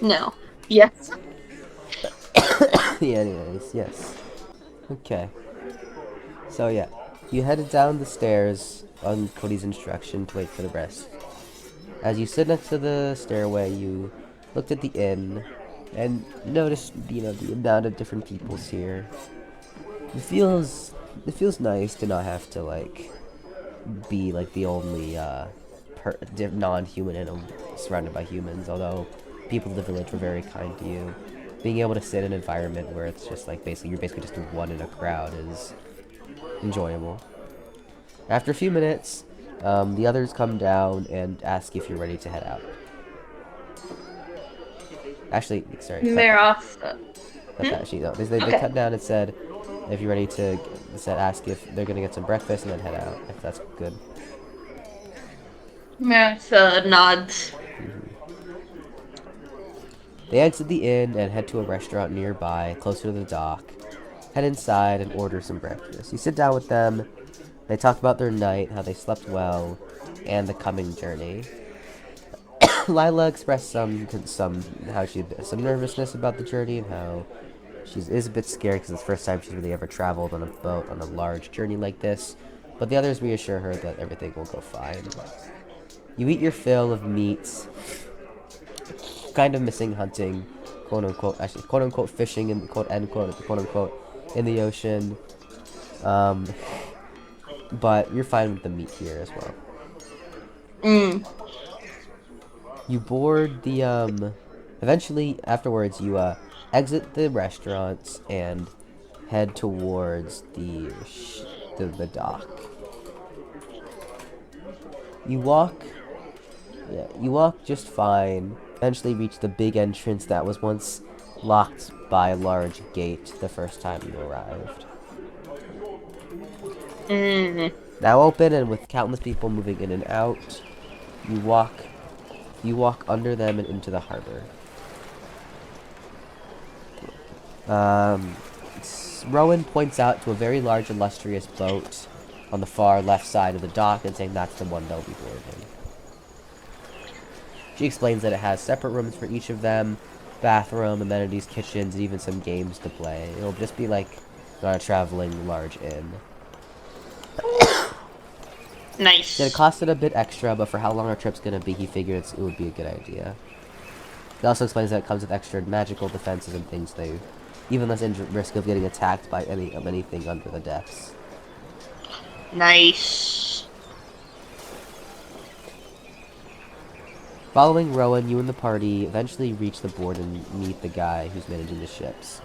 No. Yes. Yeah, anyways, yes. Okay. So yeah, you headed down the stairs on Cody's instruction to wait for the rest. As you stood next to the stairway, you looked at the inn and noticed, you know, the amount of different peoples here. It feels nice to not have to like be like the only non-human animal surrounded by humans. Although people of the village were very kind to you, being able to sit in an environment where it's just like you're basically just one in a crowd is enjoyable. After a few minutes, the others come down and ask if you're ready to head out. Actually, sorry. Maroth. They cut down and said if you're ready to ask if they're gonna get some breakfast and then head out. If that's good. Maroth nods. They exit the inn and head to a restaurant nearby, closer to the dock. Head inside and order some breakfast. You sit down with them. They talk about their night, how they slept well, and the coming journey. Lila expressed some nervousness about the journey and how she is a bit scared because it's the first time she's really ever traveled on a boat on a large journey like this. But the others reassure her that everything will go fine. You eat your fill of meats, kind of missing hunting, quote unquote, actually quote unquote fishing and quote unquote in the ocean. But you're fine with the meat here as well. You board the eventually afterwards you exit the restaurant and head towards the dock. You walk just fine. Eventually reach the big entrance that was once locked by a large gate the first time you arrived. Now open and with countless people moving in and out, you walk under them and into the harbor. Rowan points out to a very large illustrious boat on the far left side of the dock and saying that's the one they'll be boarding. She explains that it has separate rooms for each of them, bathroom, amenities, kitchens, and even some games to play. It'll just be like not a traveling large inn. It Nice. costed a bit extra, but for how long our trip's gonna be, he figured it would be a good idea. It also explains that it comes with extra magical defenses and things, they even less risk of getting attacked by anything under the depths. Nice. Following Rowan, you and the party eventually reach the board and meet the guy who's managing the ships.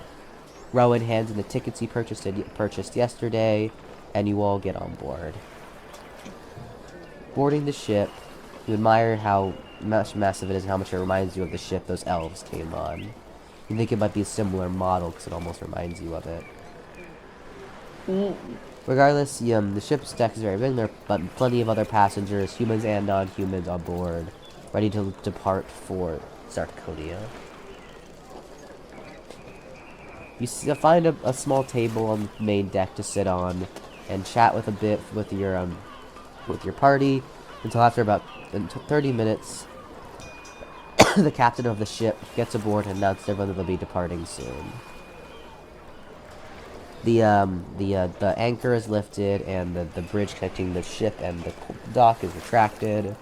Rowan hands in the tickets he purchased yesterday, and you all get on board. Boarding the ship, you admire how massive it is and how much it reminds you of the ship those elves came on. You think it might be a similar model because it almost reminds you of it. Ooh. Regardless, the ship's deck is very big. There are plenty of other passengers, humans and non-humans, on board, ready to depart for Sarconia. You find a small table on the main deck to sit on and chat with a bit with your party until after about 30 minutes, the captain of the ship gets aboard and announces everyone that they'll be departing soon. The anchor is lifted and the bridge connecting the ship and the dock is retracted,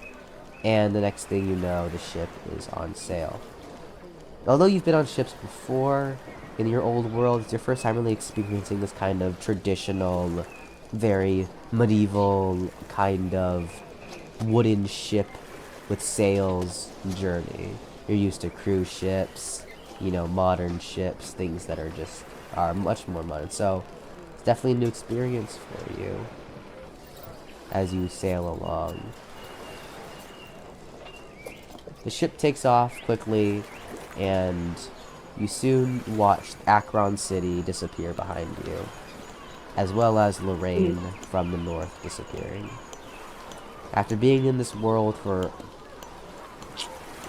and the next thing you know, the ship is on sail. Although you've been on ships before in your old world, it's your first time really experiencing this kind of traditional, very medieval kind of wooden ship with sails journey. You're used to cruise ships, modern ships, things that are much more modern. So it's definitely a new experience for you as you sail along. The ship takes off quickly, and you soon watch Akron City disappear behind you, as well as Lorraine from the north disappearing. After being in this world for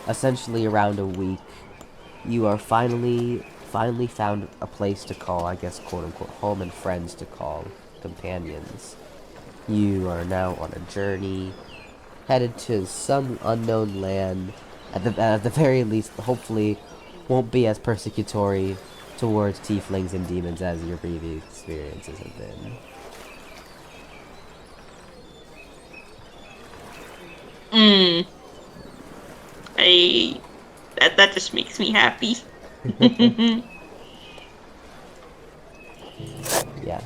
essentially around a week, you are finally found a place to call, I guess, quote-unquote, home, and friends to call companions. You are now on a journey, headed to some unknown land. At the very least, hopefully, won't be as persecutory towards tieflings and demons as your previous experiences have been. That just makes me happy. Yeah.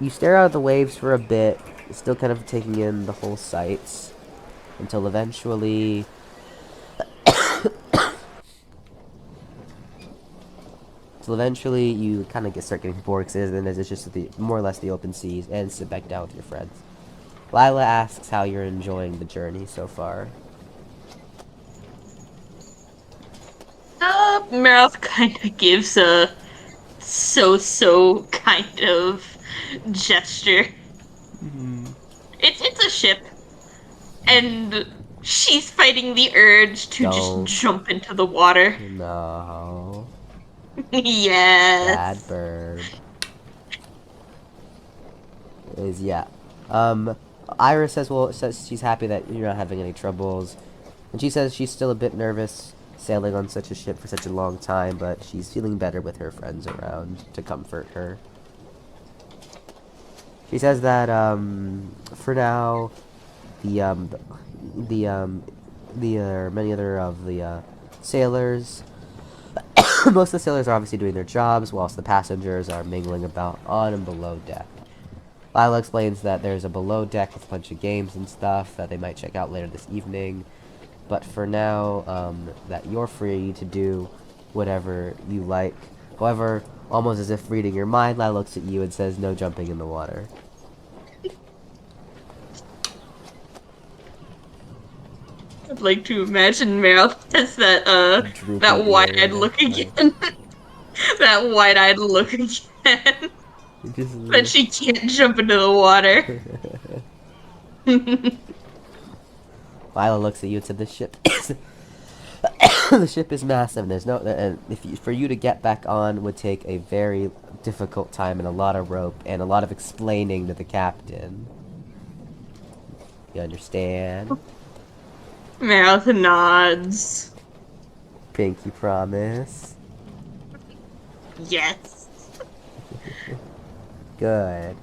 You stare out at the waves for a bit, still kind of taking in the whole sights, until eventually you kind of start getting bored because it's just more or less the open seas, and sit back down with your friends. Lila asks how you're enjoying the journey so far. Maroth kind of gives a so kind of gesture. It's a ship, and she's fighting the urge to just Don't. jump into the water. No. Bad Yes. burb. Yeah. Iris says she's happy that you're not having any troubles. And she says she's still a bit nervous sailing on such a ship for such a long time, but she's feeling better with her friends around to comfort her. She says that, for now, many other of the, sailors, most of the sailors are obviously doing their jobs, whilst the passengers are mingling about on and below deck. Lila explains that there's a below deck with a bunch of games and stuff that they might check out later this evening. But for now, that you're free to do whatever you like. However, almost as if reading your mind, Lila looks at you and says, no jumping in the water. I'd like to imagine Maroth has that Droopy wide-eyed ear, look like, again. That wide-eyed look again. But just, she can't jump into the water. Lila looks at you and said, the ship is massive, and there's no, and for you to get back on would take a very difficult time and a lot of rope and a lot of explaining to the captain. You understand? Maroth nods. Pinky promise. Yes. Good.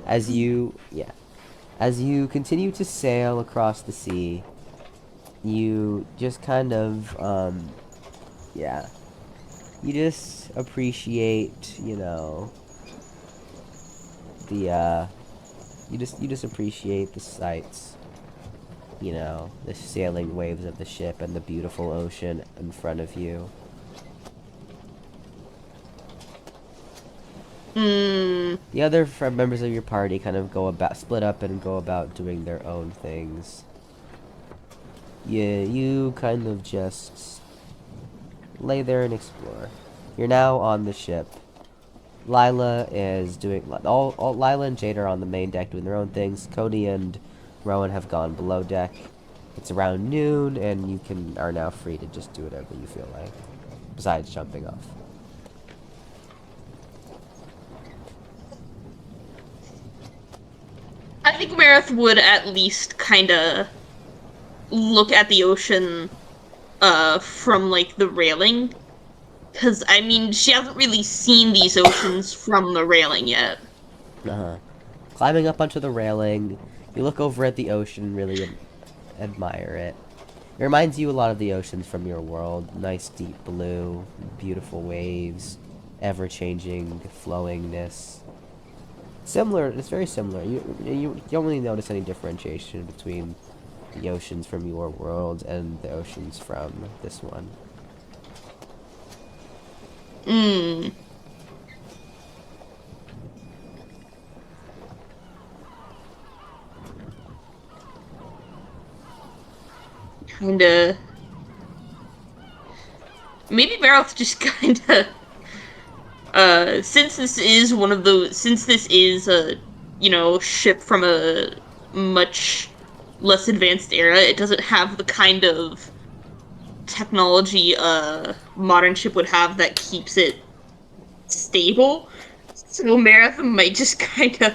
As you, yeah, as you continue to sail across the sea, you just kind of, yeah, you just appreciate, the, you just appreciate the sights, the sailing waves of the ship and the beautiful ocean in front of you. Hmm. The other members of your party kind of split up and go about doing their own things. Yeah, you kind of just lay there and explore. You're now on the ship. Lila is doing all Lila and Jade are on the main deck doing their own things. Cody and Rowan have gone below deck. It's around noon, and you are now free to just do whatever you feel like, besides jumping off. I think Maroth would at least kind of look at the ocean from like the railing, because I mean she hasn't really seen these oceans from the railing yet. Uh-huh. Climbing up onto the railing, you look over at the ocean and really admire it. It reminds you a lot of the oceans from your world. Nice deep blue, beautiful waves, ever-changing flowingness. Similar, it's very similar. You don't really notice any differentiation between the oceans from your world and the oceans from this one. Hmm. Kinda. Maybe Maroth just kinda. Since this is a, ship from a much less advanced era, it doesn't have the kind of technology a modern ship would have that keeps it stable. So Maroth might just kind of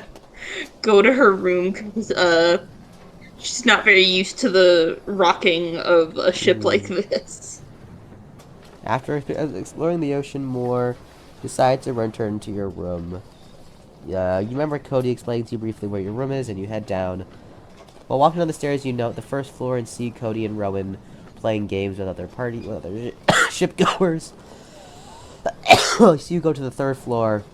go to her room because she's not very used to the rocking of a ship like this. After exploring the ocean more, decide to return to your room. You remember Cody explained to you briefly where your room is, and you head down. While walking down the stairs, you note the first floor and see Cody and Rowan playing games with other shipgoers. So you go to the third floor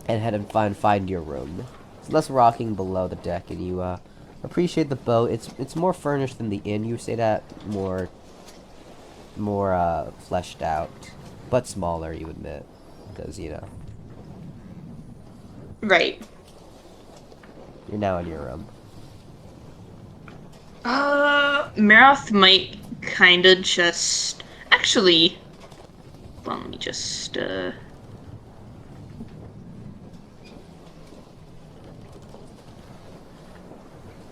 and head and find your room. It's less rocking below the deck, and you appreciate the boat. It's more furnished than the inn you stayed at, more fleshed out, but smaller, you admit, because Right. you're now in your room. Maroth might kind of just actually. Well, let me just.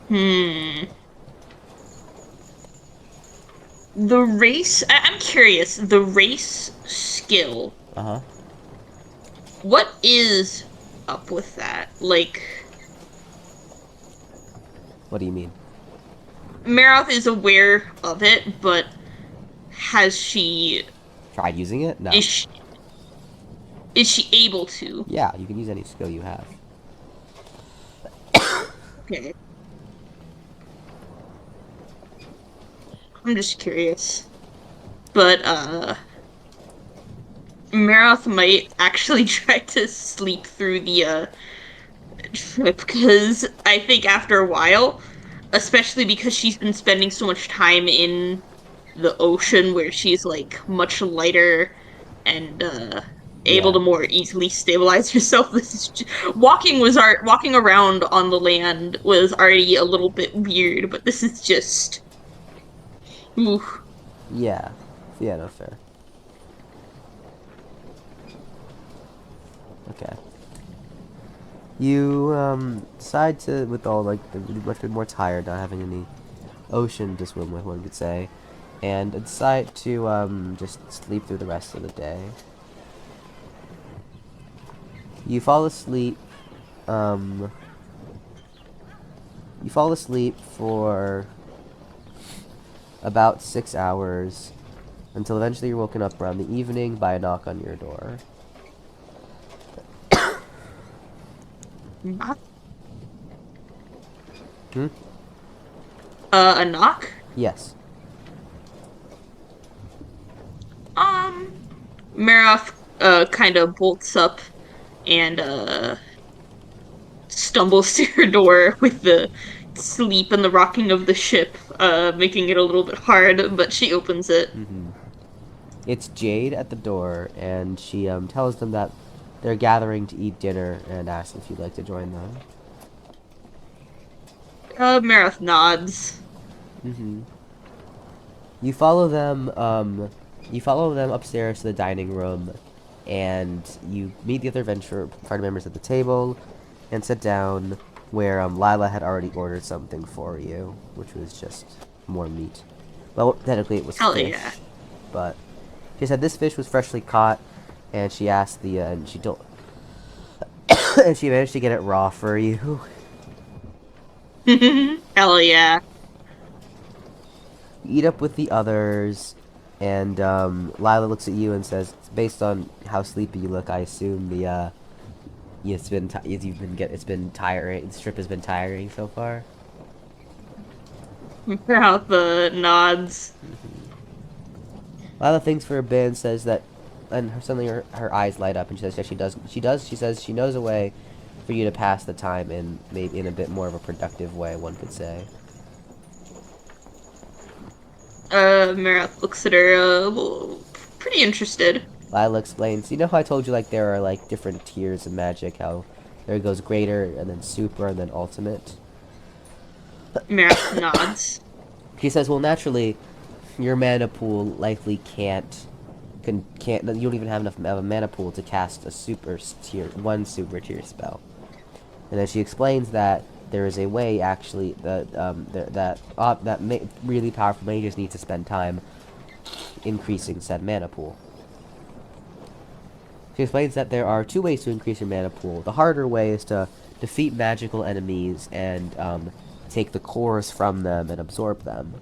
Hmm. The race. I'm curious. The race skill. Uh huh. What is up with that? Like, What do you mean? Maroth is aware of it, but has she? Tried using it? No. Is she, is she able to? Yeah, you can use any skill you have. Okay. I'm just curious. But Maroth might actually try to sleep through the trip because I think after a while, especially because she's been spending so much time in the ocean where she's like much lighter and able Yeah. to more easily stabilize herself. This is walking around on the land was already a little bit weird, but this is just ooh. Yeah. Yeah, no, fair. Okay. You, decide to, with all, like, you must be more tired, not having any ocean to swim with, one could say, and decide to, just sleep through the rest of the day. You fall asleep, you fall asleep for about 6 hours, until eventually you're woken up around the evening by a knock on your door. Hmm? A knock? Yes. Maroth, kind of bolts up and, stumbles to her door with the sleep and the rocking of the ship, making it a little bit hard, but she opens it. Mm-hmm. It's Jade at the door, and she tells them that they're gathering to eat dinner and asks if you'd like to join them. Maroth nods. Mm-hmm. You follow them. You follow them upstairs to the dining room, and you meet the other adventure party members at the table, and sit down where Lila had already ordered something for you, which was just more meat. Well, technically it was Hell fish, yeah. but she said this fish was freshly caught, and she asked and she told, and she managed to get it raw for you. Hell yeah. You eat up with the others, and Lila looks at you and says, "Based on how sleepy you look, I assume it's been tiring. The trip has been tiring so far." Maroth, nods. Lila thinks for a bit and says that, and suddenly her eyes light up, and she says, "Yeah, she does. She does. She says she knows a way for you to pass the time in maybe in a bit more of a productive way, one could say." Maroth looks at her, pretty interested. Lila explains, "You know how I told you like there are like different tiers of magic? How there goes greater, and then super, and then ultimate." Maroth nods. She says, "Well, naturally, your mana pool likely can't. You don't even have enough of a mana pool to cast a super tier spell." And then she explains that there is a way actually that really powerful mages need to spend time increasing said mana pool. She explains that there are two ways to increase your mana pool. The harder way is to defeat magical enemies and take the cores from them and absorb them.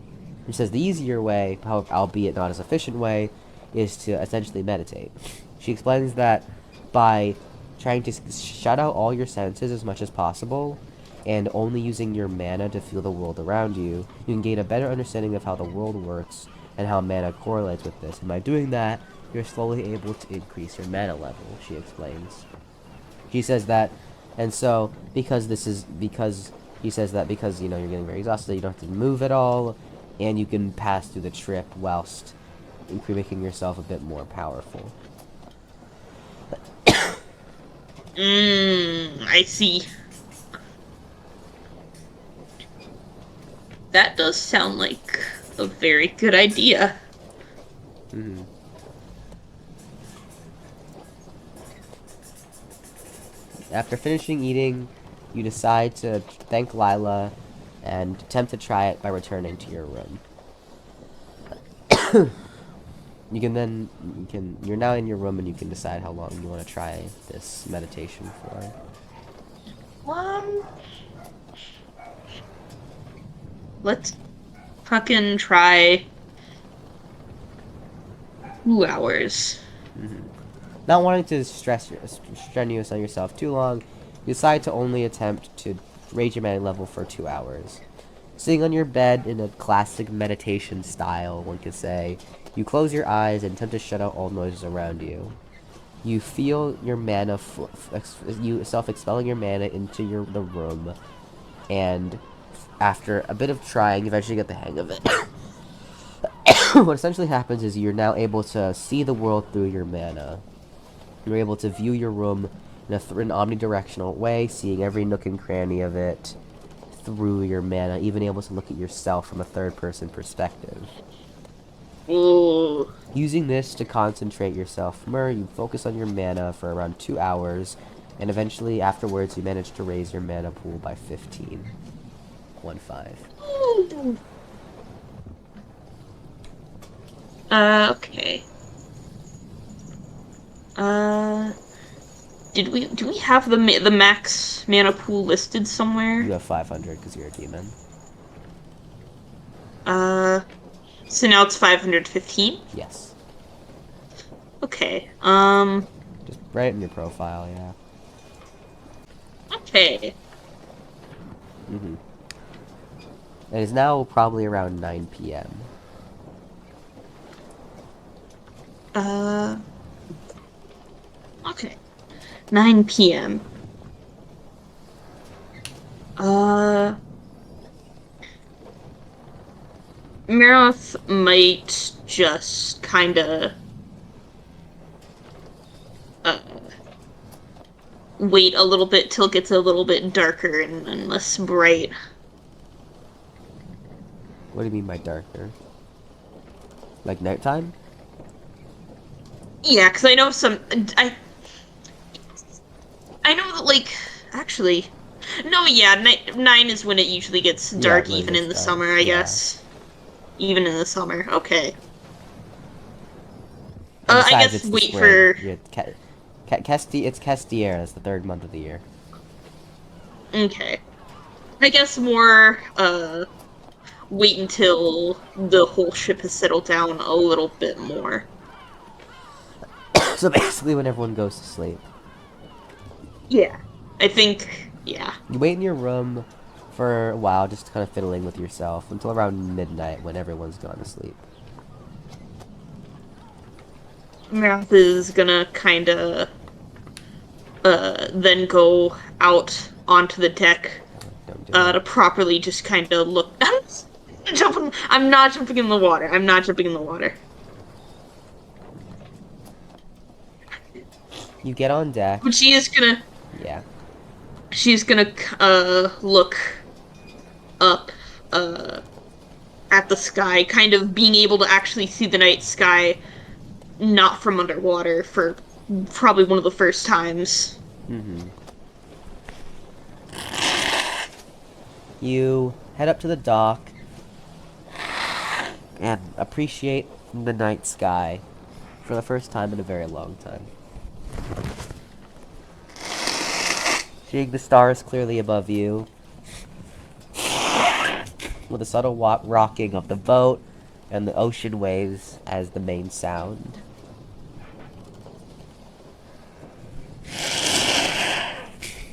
She says the easier way, however, albeit not as efficient way, is to essentially meditate. She explains that by trying to shut out all your senses as much as possible, and only using your mana to feel the world around you, you can gain a better understanding of how the world works and how mana correlates with this. And by doing that, you're slowly able to increase your mana level, she explains. She says that, and so, because he says that because, you know, you're getting very exhausted, you don't have to move at all, and you can pass through the trip whilst making yourself a bit more powerful. I see. That does sound like a very good idea. Mm-hmm. After finishing eating, you decide to thank Lila and attempt to try it by returning to your room. You're now in your room and you can decide how long you want to try this meditation for. Let's fucking try 2 hours. Mm-hmm. Not wanting to strenuous on yourself too long, you decide to only attempt to raise your mana level for 2 hours. Sitting on your bed in a classic meditation style, one could say, you close your eyes and attempt to shut out all noises around you. You feel your mana, you self-expelling your mana into the room, and after a bit of trying, you eventually get the hang of it. What essentially happens is you're now able to see the world through your mana. You're able to view your room in an omnidirectional way, seeing every nook and cranny of it through your mana, even able to look at yourself from a third-person perspective. Ooh. Using this to concentrate yourself more, you focus on your mana for around 2 hours, and eventually afterwards you manage to raise your mana pool by 15. 1-5. Okay. Do we have the max mana pool listed somewhere? You have 500 because you're a demon. So now it's 515? Yes. Okay. Just right in your profile, yeah. Okay. Mm-hmm. It is now probably around 9 p.m. Okay. 9 p.m. Uh, Maroth might just kinda, uh, wait a little bit till it gets a little bit darker and less bright. What do you mean by darker? Like nighttime? Yeah, because I know I know that, like, actually, no, yeah, 9 is when it usually gets Yeah, dark, when it even gets in the dark. summer, I Yeah. guess. Even in the summer, okay. And I besides, guess it's the wait spring. for. It's Castiera. It's the third month of the year. Okay. I guess more, wait until the whole ship has settled down a little bit more. So basically, when everyone goes to sleep, Yeah. I think, yeah. you wait in your room for a while, just kind of fiddling with yourself until around midnight when everyone's gone to sleep. Math is gonna kinda, then go out onto the deck, Don't do it. to properly just kinda look. I'm not jumping in the water. I'm not jumping in the water. You get on deck. But Yeah. she's gonna, look up, uh, at the sky, kind of being able to actually see the night sky, not from underwater, for probably one of the first times. Mm-hmm. You head up to the dock and appreciate the night sky for the first time in a very long time. Seeing the stars clearly above you, with the subtle rocking of the boat and the ocean waves as the main sound.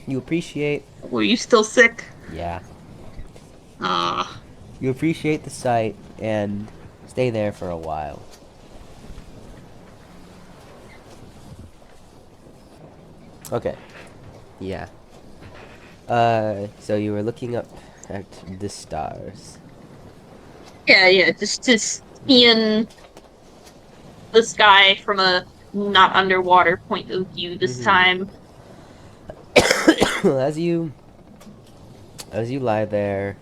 You appreciate, Were you still sick? yeah, Ah. you appreciate the sight and stay there for a while. Okay, yeah. So you were looking up at the stars. Yeah, just seeing the sky from a not underwater point of view this Mm-hmm. time. as you lie there,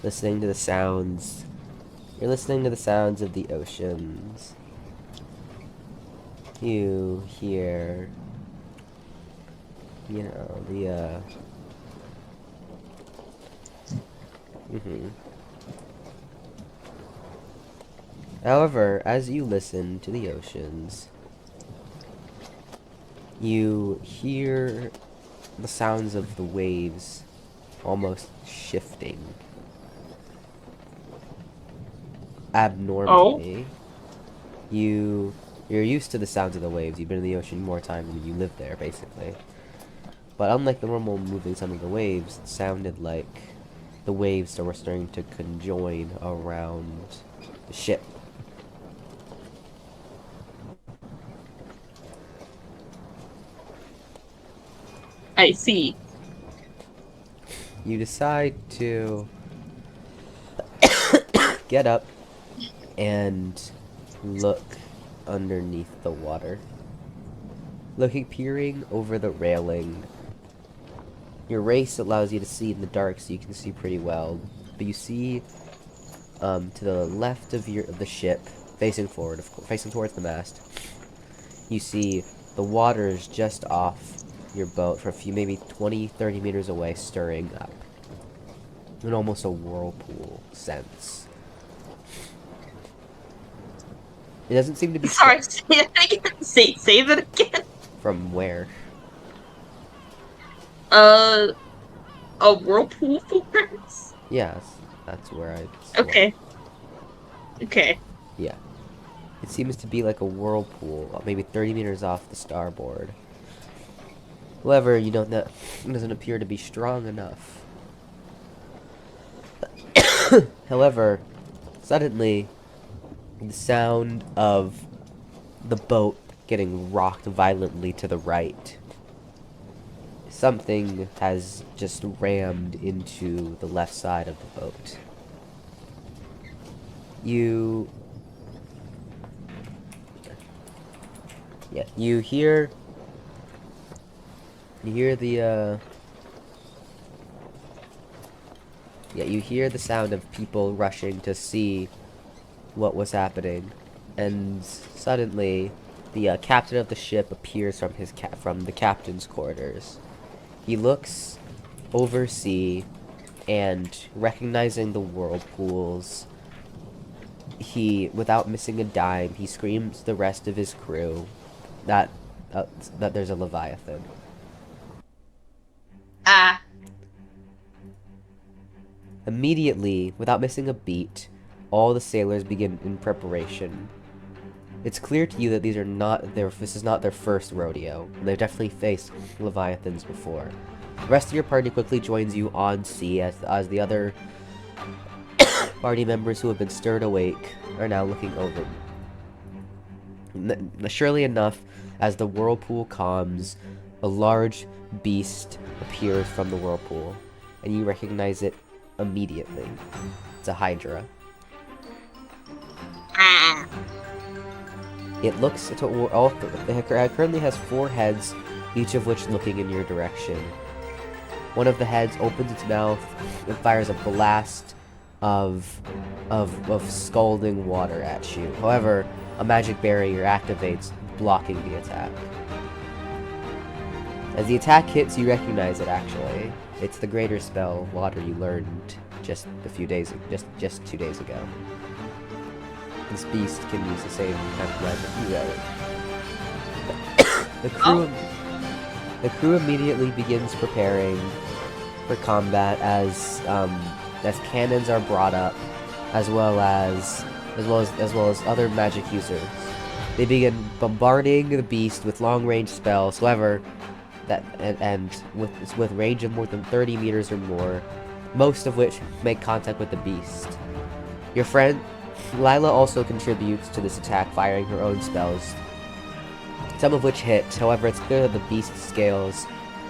listening to the sounds, you're listening to the sounds of the oceans. You hear, the mm-hmm. However, as you listen to the oceans, you hear the sounds of the waves almost shifting Oh, abnormally. You're used to the sounds of the waves. You've been in the ocean more times than you live there, basically. But unlike the normal moving sound of the waves, it sounded like the waves were starting to conjoin around the ship. I see. You decide to get up and look underneath the water. Peering over the railing. Your race allows you to see in the dark, so you can see pretty well. But you see, to the left of the ship, facing forward, facing towards the mast, you see the waters just off your boat for a few, maybe 20, 30 meters away, stirring up. In almost a whirlpool sense. It doesn't seem to be Sorry, say that again. Say that again. from where. Uh, a whirlpool force? Yes, that's where I swung. Okay. Okay. Yeah. It seems to be like a whirlpool, maybe 30 meters off the starboard. However, you don't know, it doesn't appear to be strong enough However, suddenly, the sound of the boat getting rocked violently to the right. Something has just rammed into the left side of the boat. You hear you hear the sound of people rushing to see what was happening, and suddenly the captain of the ship appears from the captain's quarters. He looks oversea, and recognizing the whirlpools, without missing a dime, he screams to the rest of his crew that there's a Leviathan. Ah. Immediately, without missing a beat, all the sailors begin in preparation. It's clear to you that this is not their first rodeo, and they've definitely faced Leviathans before. The rest of your party quickly joins you on sea as the other party members who have been stirred awake are now looking over. Surely enough, as the whirlpool calms, a large beast appears from the whirlpool, and you recognize it immediately. It's a Hydra. Ah. It currently has 4 heads, each of which looking in your direction. One of the heads opens its mouth and fires a blast of scalding water at you. However, a magic barrier activates, blocking the attack. As the attack hits, you recognize it actually. It's the greater spell, Water, you learned just 2 days ago. This beast can use the same kind of magic you learned. The crew immediately begins preparing for combat as cannons are brought up, as well as other magic users. They begin bombarding the beast with long-range spells. However, with range of more than 30 meters or more, most of which make contact with the beast. Your friend Lila also contributes to this attack, firing her own spells, some of which hit. However, it's clear that the beast's scales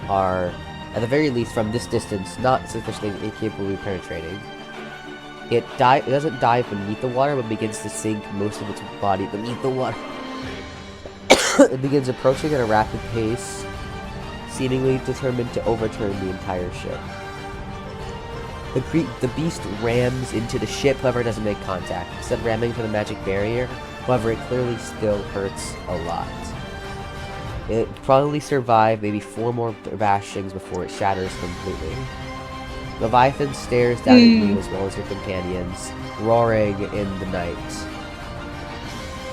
are, at the very least from this distance, not sufficiently incapable of penetrating. It doesn't dive beneath the water, but begins to sink most of its body beneath the water. It begins approaching at a rapid pace, seemingly determined to overturn the entire ship. The beast rams into the ship, however it doesn't make contact. Instead of ramming to the magic barrier, however it clearly still hurts a lot. It probably survived maybe 4 more bashings before it shatters completely. Leviathan stares down at you as well as your companions, roaring in the night.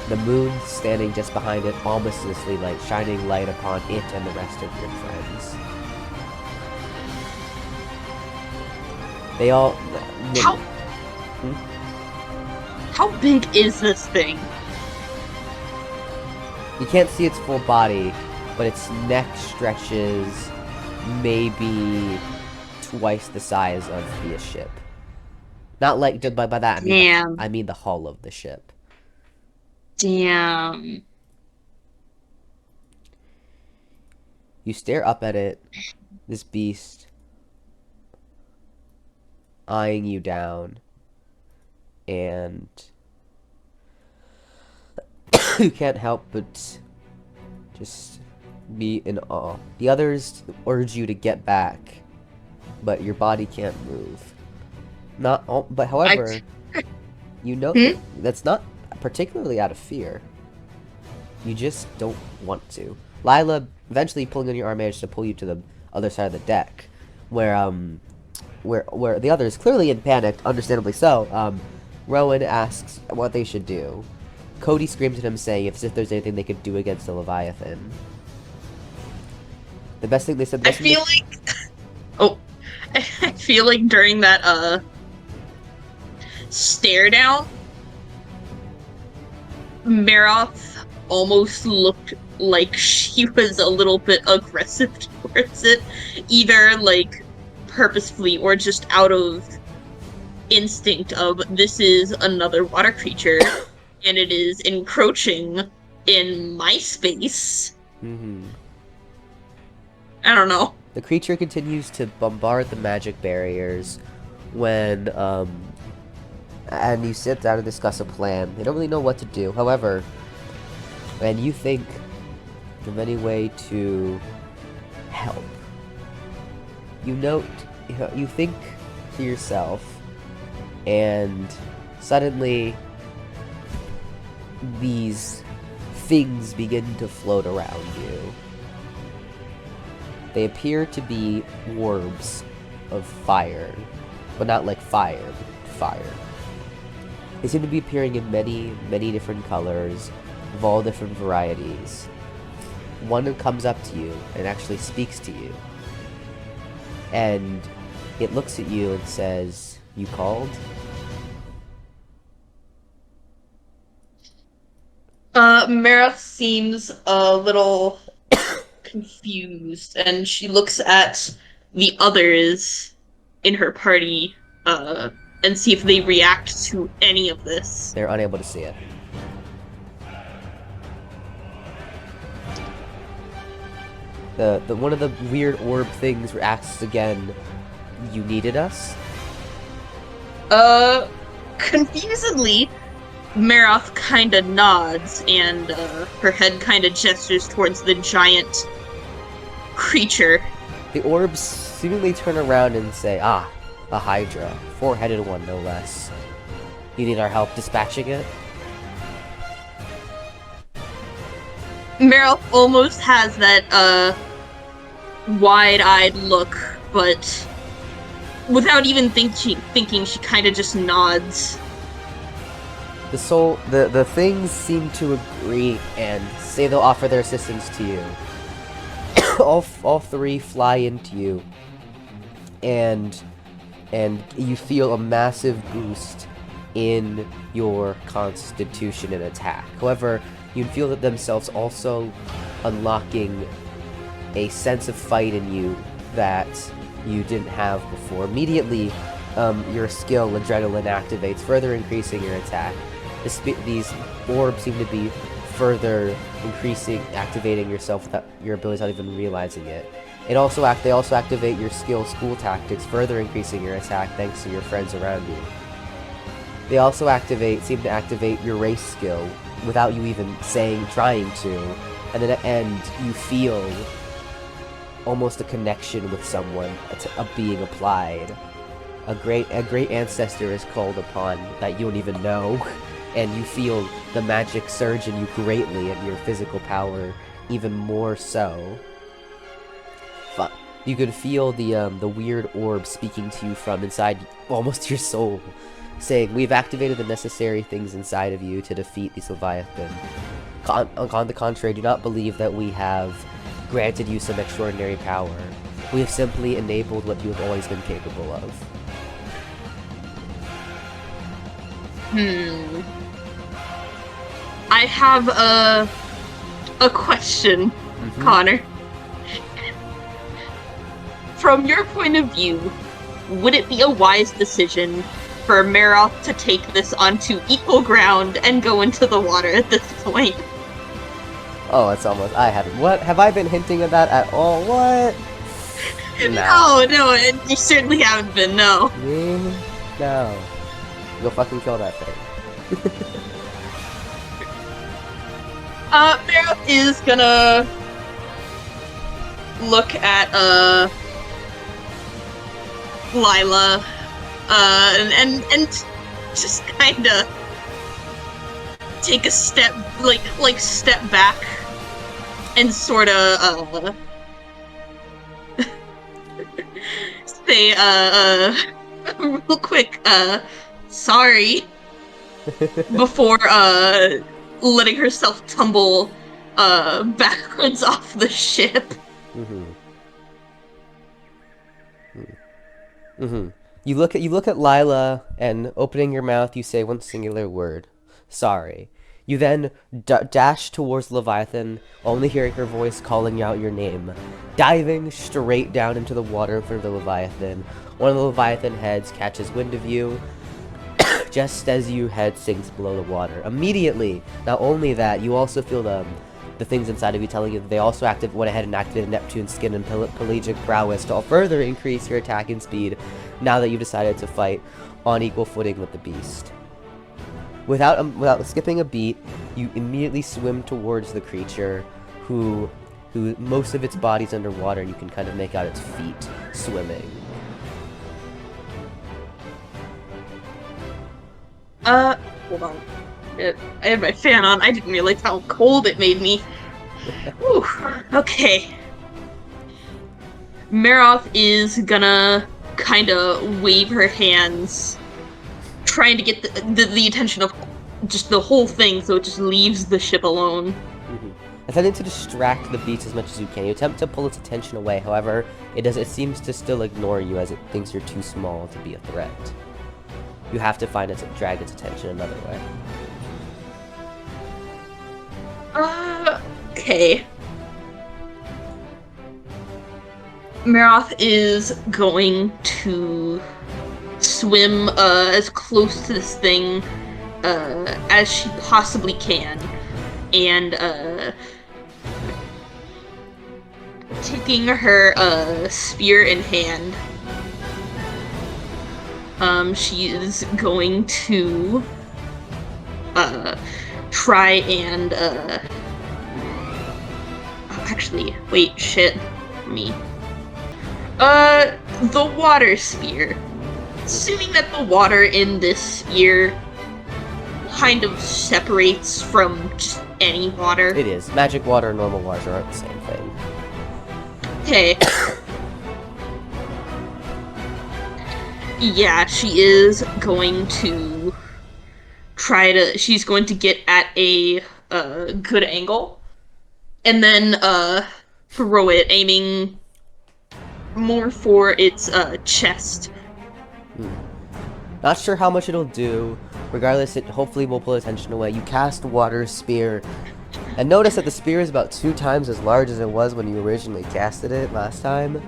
The moon standing just behind it, ominously shining light upon it and the rest of your friends. They all... How big is this thing? You can't see its full body, but its neck stretches maybe twice the size of the ship. Not by that I mean the hull of the ship. Damn. You stare up at it, this beast, eyeing you down, and you can't help but just be in awe. The others urge you to get back, but your body can't move. But however, you know that's not particularly out of fear. You just don't want to. Lila, eventually pulling on your arm, managed to pull you to the other side of the deck, where the others, clearly in panic, understandably so, Rowan asks what they should do. Cody screams at him, saying if there's anything they could do against the Leviathan. The best thing they said... I feel like during that, stare down, Maroth almost looked like she was a little bit aggressive towards it. Either, purposefully or just out of instinct of this is another water creature, and it is encroaching in my space. Mm-hmm. I don't know. The creature continues to bombard the magic barriers when, and you sit down and discuss a plan. They don't really know what to do. However, and you think of any way to help. You think to yourself, and suddenly these things begin to float around you. They appear to be orbs of fire, but not like fire, but fire. They seem to be appearing in many, many different colors, of all different varieties. One comes up to you and actually speaks to you. And it looks at you and says, "You called?" Maroth seems a little confused, and she looks at the others in her party, and see if they react to any of this. They're unable to see it. The one of the weird orb things asks again, "You needed us?" Confusedly, Maroth kinda nods, and, her head kinda gestures towards the giant creature. The orbs seemingly turn around and say, "Ah, a Hydra. Four-headed one, no less. You need our help dispatching it?" Maroth almost has that, wide-eyed look, but without even thinking, she kinda just nods. The things seem to agree and say they'll offer their assistance to you. all three fly into you, and you feel a massive boost in your constitution and attack. However, you feel that themselves also unlocking a sense of fight in you that you didn't have before. Immediately, your skill, Adrenaline, activates, further increasing your attack. These orbs seem to be further activating yourself without your abilities without even realizing it. They also activate your skill, School Tactics, further increasing your attack thanks to your friends around you. They also seem to activate your race skill without you even trying to, and then at the end you feel almost a connection with someone being applied. A great ancestor is called upon that you don't even know, and you feel the magic surge in you greatly, and your physical power even more so. You could feel the weird orb speaking to you from inside almost your soul, saying, "We've activated the necessary things inside of you to defeat these Leviathan. On the contrary, do not believe that we have granted you some extraordinary power. We have simply enabled what you have always been capable of." I have a question, Connor. From your point of view, would it be a wise decision for Maroth to take this onto equal ground and go into the water at this point? Oh, it's almost... What? Have I been hinting at that at all? What? No, you certainly haven't been, no. Me? No. Go fucking kill that thing. Maroth is gonna look at, Lila, and just kinda take a step, step back, and sorta, say, real quick, sorry, before, letting herself tumble, backwards off the ship. You look at Lila, and opening your mouth, you say one singular word: "Sorry." You then dash towards Leviathan, only hearing her voice calling out your name. Diving straight down into the water in front of the Leviathan, one of the Leviathan heads catches wind of you, just as your head sinks below the water. Immediately, not only that, you also feel the things inside of you telling you that they also went ahead and activated Neptune's skin and pelagic prowess to further increase your attack and speed now that you've decided to fight on equal footing with the beast. Without skipping a beat, you immediately swim towards the creature who most of its body's underwater, and you can kind of make out its feet swimming. Hold on. I had my fan on. I didn't realize how cold it made me. Whew. Okay. Maroth is gonna kind of wave her hands, trying to get the attention of just the whole thing, so it just leaves the ship alone. Attempting to distract the beast as much as you can. You attempt to pull its attention away, however, it seems to still ignore you as it thinks you're too small to be a threat. You have to drag its attention another way. Okay. Maroth is going to swim as close to this thing as she possibly can, and taking her spear in hand, she is going to try and actually, wait, shit, me. The water spear. Assuming that the water in this spear kind of separates from just any water. It is. Magic water and normal water aren't the same thing. Okay. Yeah, she is going to she's going to get at a good angle, and then throw it, aiming more for its chest. Not sure how much it'll do. Regardless, it hopefully will pull attention away. You cast Water Spear, and notice that the spear is about 2 times as large as it was when you originally casted it last time.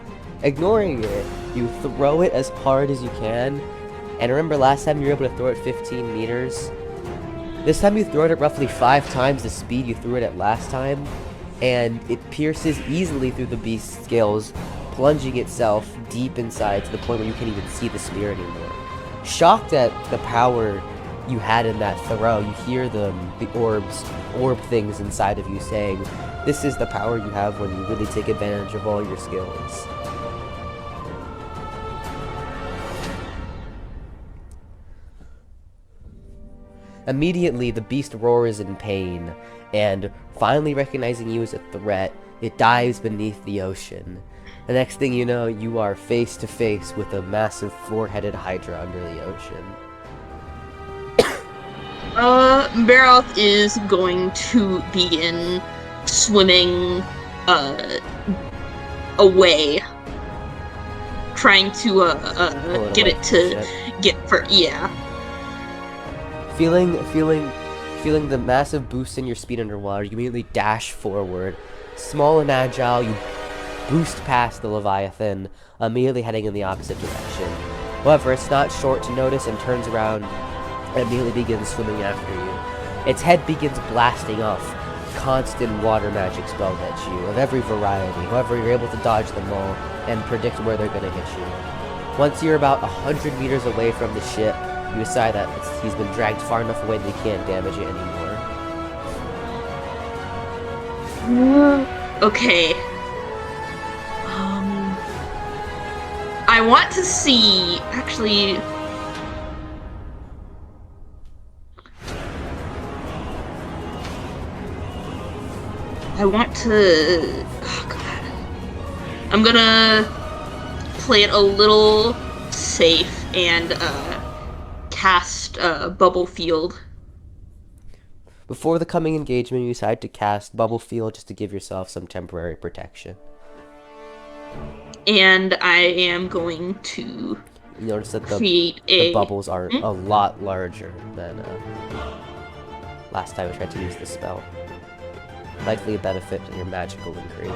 Ignoring it, you throw it as hard as you can, and remember last time you were able to throw it 15 meters? This time you throw it at roughly 5 times the speed you threw it at last time, and it pierces easily through the beast's scales, plunging itself deep inside to the point where you can't even see the spear anymore. Shocked at the power you had in that throw, you hear the orb things inside of you saying, this is the power you have when you really take advantage of all your skills. Immediately, the beast roars in pain, and finally recognizing you as a threat, it dives beneath the ocean. The next thing you know, you are face to face with a massive 4-headed hydra under the ocean. Maroth is going to begin swimming away, trying to get it to get for Feeling the massive boost in your speed underwater, you immediately dash forward. Small and agile, you boost past the Leviathan, immediately heading in the opposite direction. However, it's not short to notice and turns around and immediately begins swimming after you. Its head begins blasting off constant water magic spells at you, of every variety. However, you're able to dodge them all and predict where they're going to hit you. Once you're about 100 meters away from the ship, you decide that he's been dragged far enough away that he can't damage it anymore. Okay. I want to see, actually... I want to... Oh, God. I'm gonna play it a little safe and, cast, Bubble Field. Before the coming engagement, you decide to cast Bubble Field just to give yourself some temporary protection. And I am going to You notice that create the bubbles are a lot larger than last time I tried to use the spell. Likely a benefit to your magical increase.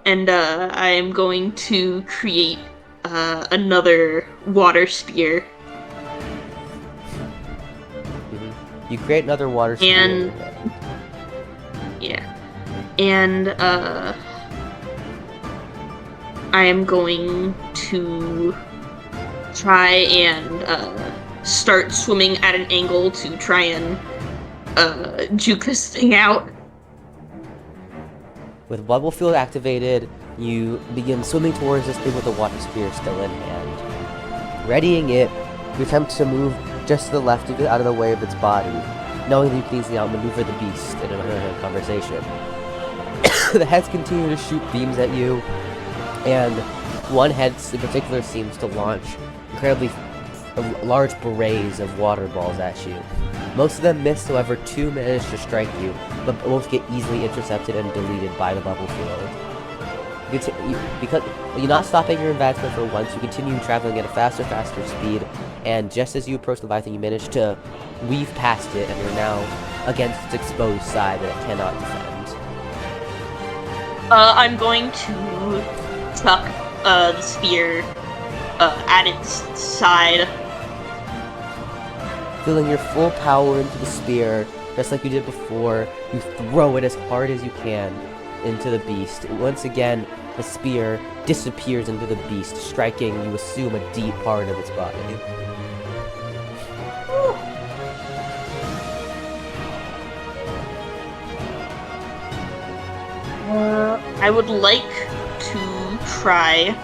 And I am going to create another water spear. You create another water spear. And yeah. And I am going to try and start swimming at an angle to try and juke this thing out. With bubble field activated, you begin swimming towards this thing with the water spear still in hand. Readying it, you attempt to move just to the left to get out of the way of its body, knowing that you can easily outmaneuver the beast in a conversation. The heads continue to shoot beams at you, and one head in particular seems to launch incredibly large berets of water balls at you. Most of them miss, however, 2 manage to strike you, but both get easily intercepted and deleted by the bubble field. Because you're not stopping your advancement for once, you continue traveling at a faster speed, and just as you approach the Leviathan, you manage to weave past it, and you're now against its exposed side that it cannot defend. I'm going to chuck the spear at its side. Feeling your full power into the spear, just like you did before, you throw it as hard as you can into the beast. Once again, the spear disappears into the beast, striking, you assume, a deep part of its body. I would like to try,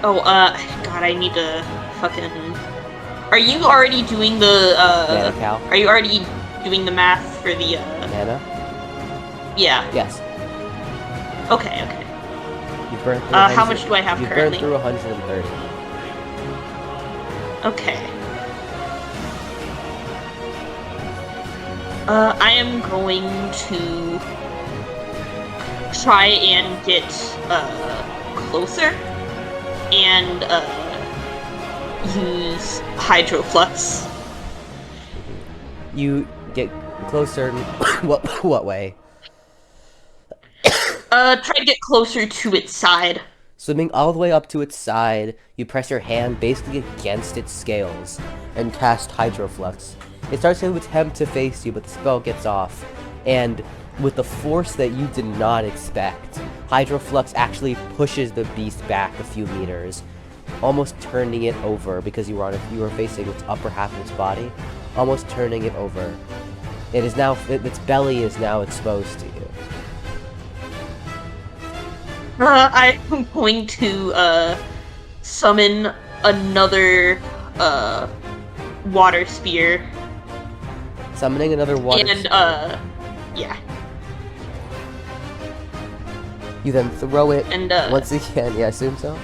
God, I need to fucking... Are you already doing the, Mana cow? Are you already doing the math for the, Mana? Yeah. Yes. Okay. You've burned through how much do I have currently? You've burned through 130. Okay. I am going to try and get, closer and, use Hydroflux. You get closer. What way? Try to get closer to its side. Swimming all the way up to its side, you press your hand basically against its scales and cast Hydroflux. It starts to attempt to face you, but the spell gets off, and with the force that you did not expect, Hydroflux actually pushes the beast back a few meters, almost turning it over because you were facing its upper half of its body, almost turning it over. It is now its belly is now exposed to you. I'm going to summon another water spear. Summoning another water spear. Yeah. You then throw it And once again. Yeah, I assume so.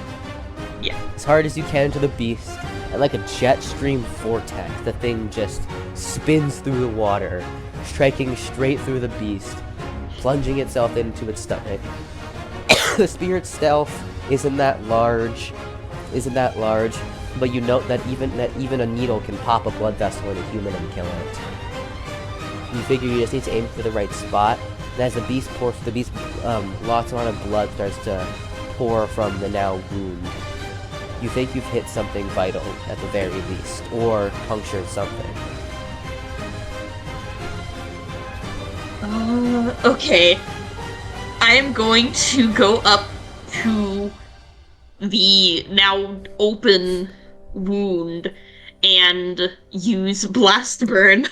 Yeah. As hard as you can into the beast, and like a jet stream vortex, the thing just spins through the water, striking straight through the beast, plunging itself into its stomach. The spear itself isn't that large, but you note that even a needle can pop a blood vessel in a human and kill it. You figure you just need to aim for the right spot, and as the beast lots amount of blood starts to pour from the now wound, you think you've hit something vital at the very least, or punctured something. Okay. I am going to go up to the now open wound and use Blast Burn.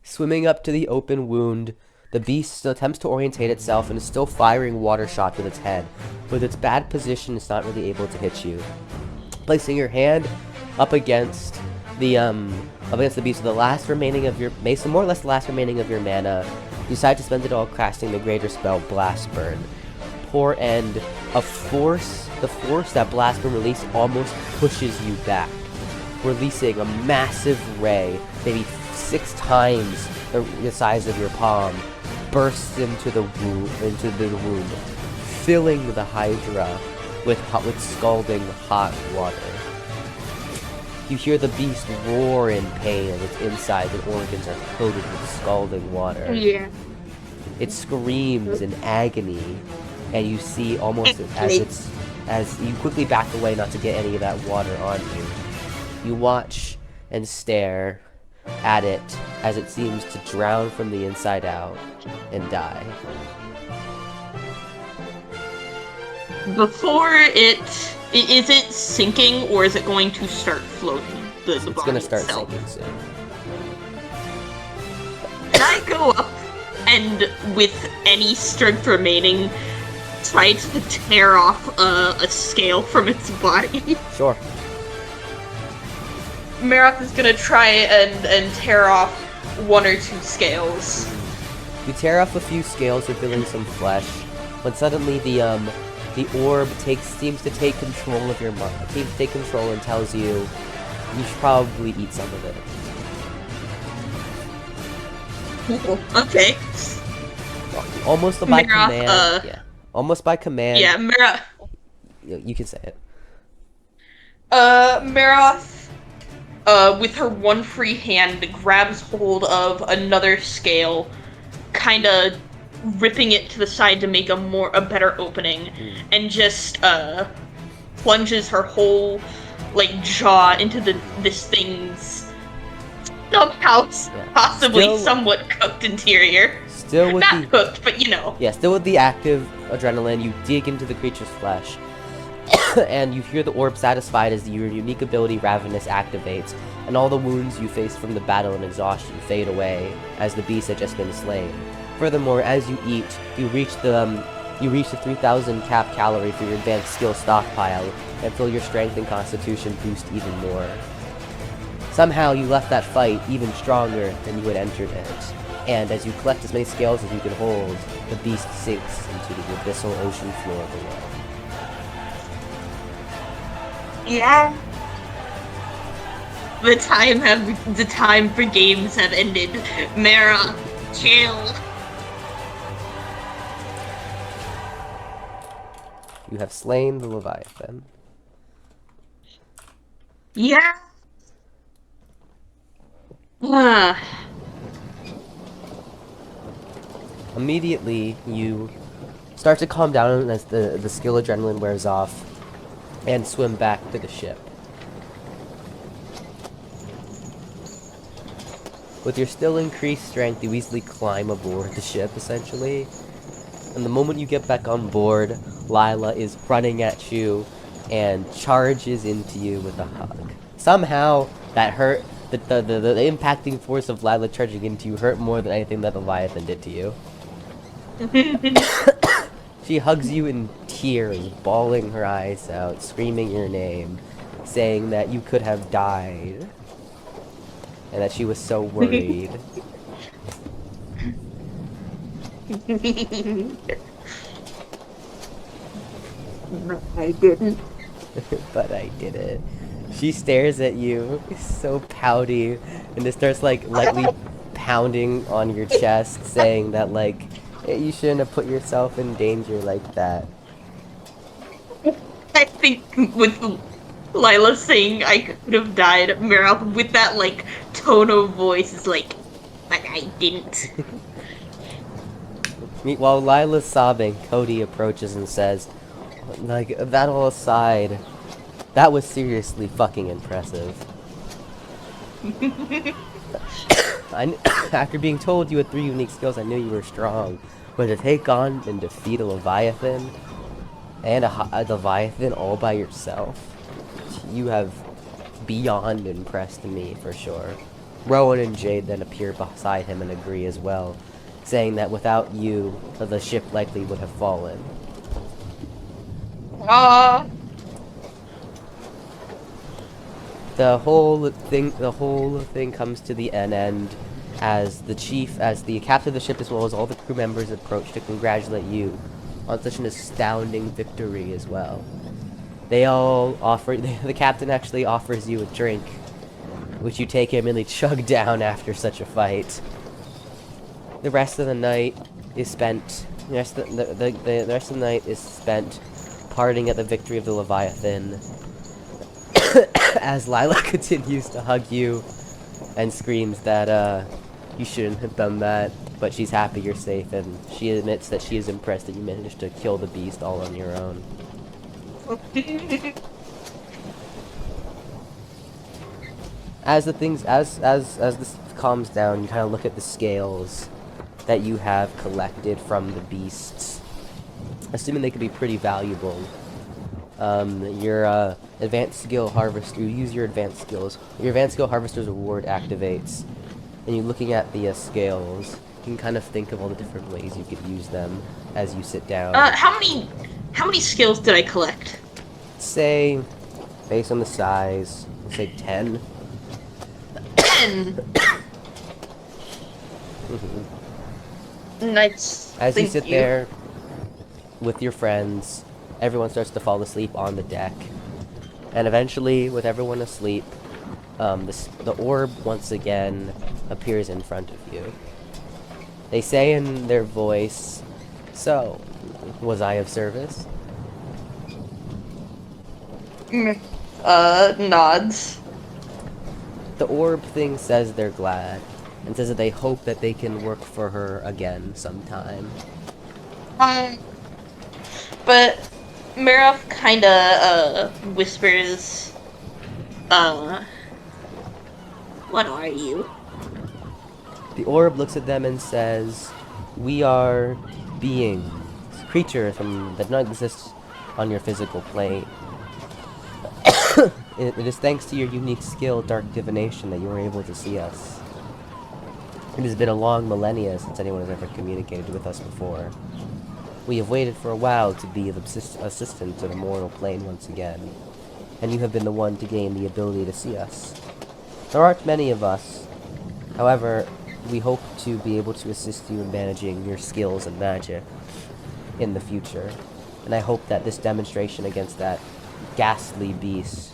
Swimming up to the open wound, the beast attempts to orientate itself and is still firing water shots with its head. With its bad position, it's not really able to hit you. Placing your hand up against the beast with the last remaining of your more or less the last remaining of your mana, you decide to spend it all casting the greater spell Blast Burn. Poor end. The force that Blast Burn released almost pushes you back, releasing a massive ray, maybe 6 times the size of your palm, bursts into the wound, filling the Hydra with scalding hot water. You hear the beast roar in pain, and its insides and organs are coated with scalding water. Yeah. it screams in agony, and you see almost as you quickly back away not to get any of that water on you. You watch and stare at it as it seems to drown from the inside out and die. Before is it sinking or is it going to start floating? It's going to start sinking soon. Can I go up and, with any strength remaining, try to tear off a scale from its body? Sure. Maroth is gonna try and tear off 1 or 2 scales. You tear off a few scales, revealing some flesh, but suddenly the orb seems to take control of your mind. Seems to take control and tells you you should probably eat some of it. Okay. Almost by command. Yeah. Almost by command. Yeah, Maroth. You can say it. Maroth, with her one free hand, grabs hold of another scale, kinda ripping it to the side to make a better opening, and just plunges her whole jaw into this thing's somehow possibly somewhat cooked interior. Still with not cooked, but you know. Yeah, still with the active adrenaline, you dig into the creature's flesh, and you hear the orb satisfied as your unique ability Ravenous activates, and all the wounds you faced from the battle and exhaustion fade away as the beast had just been slain. Furthermore, as you eat, you reach the 3,000 cap calorie for your advanced skill stockpile, and feel your strength and constitution boost even more. Somehow, you left that fight even stronger than you had entered it, and as you collect as many scales as you can hold, the beast sinks into the abyssal ocean floor below. Yeah. The time for games have ended. Mara, chill. You have slain the Leviathan. Yeah. Immediately, you start to calm down as the skill adrenaline wears off, and swim back to the ship. With your still increased strength, you easily climb aboard the ship, essentially. And the moment you get back on board, Lila is running at you and charges into you with a hug. Somehow, that hurt. The impacting force of Lila charging into you hurt more than anything that the Leviathan did to you. She hugs you in tears, bawling her eyes out, screaming your name, saying that you could have died, and that she was so worried. I didn't. But I did it. She stares at you, so pouty, and it starts lightly pounding on your chest, saying that hey, you shouldn't have put yourself in danger like that. I think with Lila saying I could have died, Maroth with that tone of voice is but I didn't. While Lila's sobbing, Cody approaches and says, that all aside, that was seriously fucking impressive. After being told you had 3 unique skills, I knew you were strong. But to take on and defeat a Leviathan, and a Leviathan all by yourself, you have beyond impressed me, for sure. Rowan and Jade then appear beside him and agree as well, saying that without you, the ship likely would have fallen. The whole thing comes to the end as the captain of the ship as well as all the crew members approach to congratulate you on such an astounding victory as well. They all offer, the captain actually offers you a drink, which you take and immediately chug down after such a fight. The rest of the night is spent, the rest of the night is spent partying at the victory of the Leviathan, as Lila continues to hug you and screams that you shouldn't have done that, but she's happy you're safe, and she admits that she is impressed that you managed to kill the beast all on your own. As this calms down, you kind of look at the scales that you have collected from the beasts, assuming they could be pretty valuable. Your advanced skill harvester, you use your advanced skills. Your advanced skill harvester's reward activates, and you're looking at the scales. You can kind of think of all the different ways you could use them as you sit down. How many skills did I collect? Say, based on the size, let's say 10. 10. Nice. As you sit there with your friends, everyone starts to fall asleep on the deck. And eventually, with everyone asleep, the orb once again appears in front of you. They say in their voice, "So, was I of service?" Nods. The orb thing says they're glad, and says that they hope that they can work for her again sometime. But Maroth kinda, whispers, what are you? The orb looks at them and says, "We are beings, creatures that do not exist on your physical plane. It is thanks to your unique skill, Dark Divination, that you were able to see us. It has been a long millennia since anyone has ever communicated with us before. We have waited for a while to be of assistance to the mortal plane once again, and you have been the one to gain the ability to see us. There aren't many of us. However, we hope to be able to assist you in managing your skills and magic in the future, and I hope that this demonstration against that ghastly beast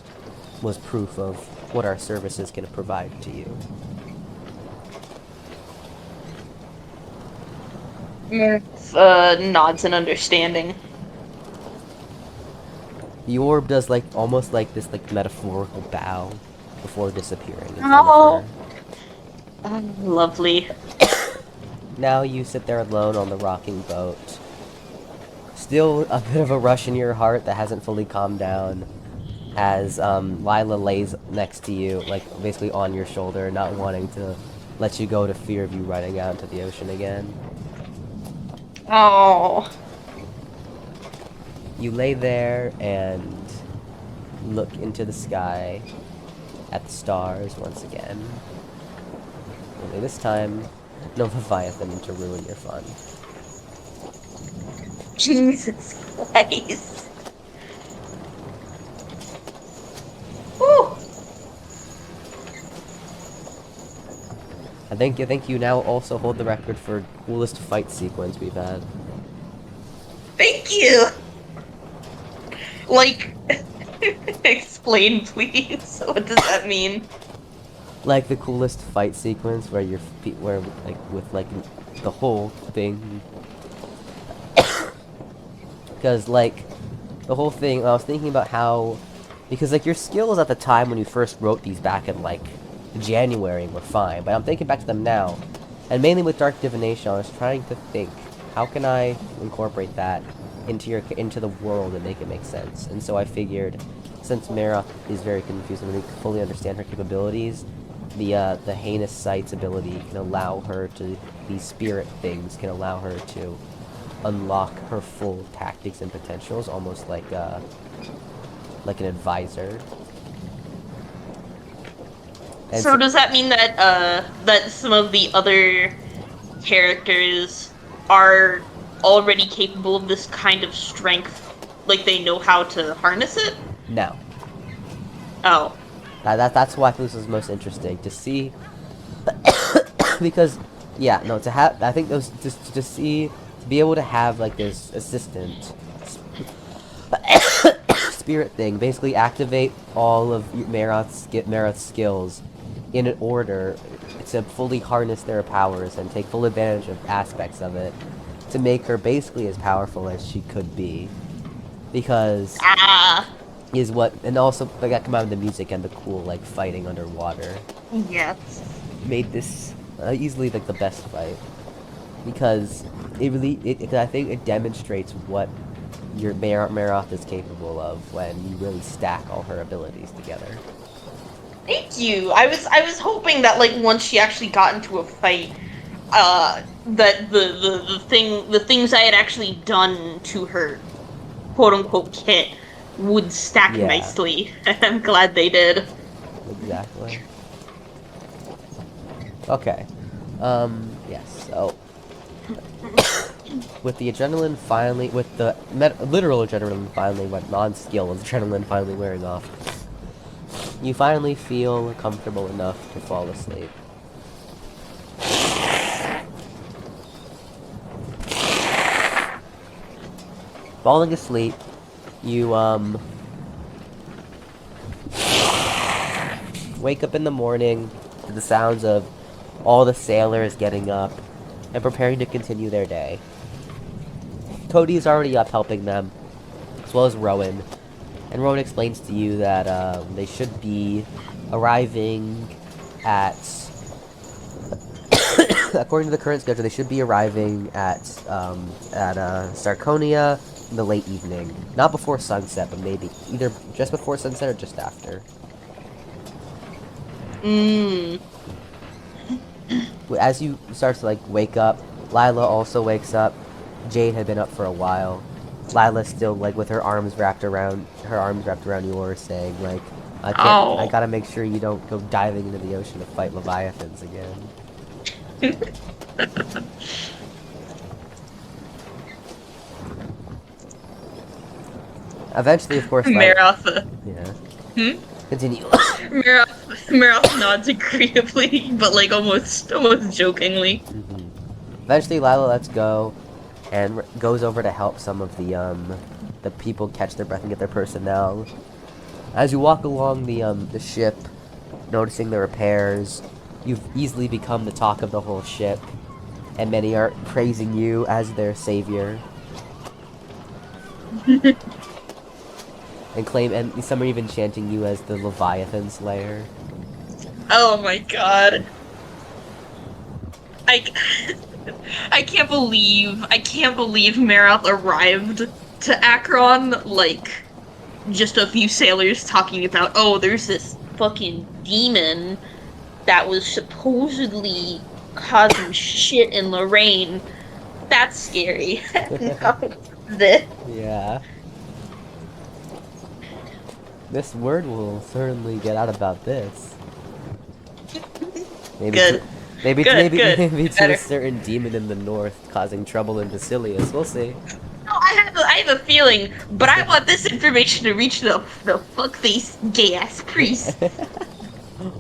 was proof of what our services can provide to you." Nods in understanding. The orb does almost like this metaphorical bow before disappearing in front Oh. of her. Lovely. Now you sit there alone on the rocking boat. Still a bit of a rush in your heart that hasn't fully calmed down, as Lila lays next to you, basically on your shoulder, not wanting to let you go to fear of you running out into the ocean again. Oh. You lay there and look into the sky at the stars once again. Only this time, no Leviathan to ruin your fun. Jesus Christ. Woo. I think you now also hold the record for coolest fight sequence we've had. Thank you. Explain, please. What does that mean? The coolest fight sequence where with the whole thing. Because the whole thing, I was thinking about how, because your skills at the time when you first wrote these back in January were fine, but I'm thinking back to them now, and mainly with Dark Divination, I was trying to think, how can I incorporate that into the world and make it make sense? And so I figured, since Maroth is very confused and we fully understand her capabilities, the heinous sights ability can allow her to, these spirit things can allow her to unlock her full tactics and potentials, almost like an advisor. And so does that mean that that some of the other characters are already capable of this kind of strength? They know how to harness it? No. Oh. That's why this is most interesting to see. Because, yeah, no, I think those to see, to be able to have this assistant spirit thing, basically activate all of Maroth's skills in an order to fully harness their powers and take full advantage of aspects of it to make her basically as powerful as she could be. Because is what, and also that combined with the music and the cool fighting underwater. Yes. Made this easily the best fight. because I think it demonstrates what your Maroth is capable of when you really stack all her abilities together. Thank you. I was hoping that like once she actually got into a fight, that the things I had actually done to her quote unquote kit would stack Yeah, nicely. I'm glad they did. exactly. Okay. Yes. So, with the adrenaline finally, with the literal adrenaline finally, but non-skill adrenaline finally wearing off, you finally feel comfortable enough to fall asleep. Falling asleep, you wake up in the morning to the sounds of all the sailors getting up and preparing to continue their day. Cody is already up helping them, as well as Rowan. And Rowan explains to you that they should be arriving at, according to the current schedule, they should be arriving at Sarconia in the late evening. Not before sunset, but maybe either just before sunset or just after. Mm. As you start to like wake up, Lila also wakes up. Jade had been up for a while. Lila's still like with her arms wrapped around yours, saying like, I Oh. gotta make sure you don't go diving into the ocean to fight Leviathans again. Eventually, of course, Lila. Maroth. Yeah. Hmm? Continue. Maroth nods agreeably, but like almost jokingly. Eventually, Lila lets go and goes over to help some of the people catch their breath and get their personnel. As you walk along the ship, noticing the repairs, you've easily become the talk of the whole ship, and many are praising you as their savior. And some are even chanting you as the Leviathan Slayer. Oh my god. I I can't believe Maroth arrived to Akron like just a few sailors talking about, oh, there's this fucking demon that was supposedly causing shit in Lorraine. That's scary. Now this. Yeah. This word will certainly get out about this. Maybe Good. maybe Good, maybe good. maybe to Better. a certain demon in the north causing trouble in Basilius. We'll see. No, I have a feeling, but I want this information to reach the fuckface gay ass priest.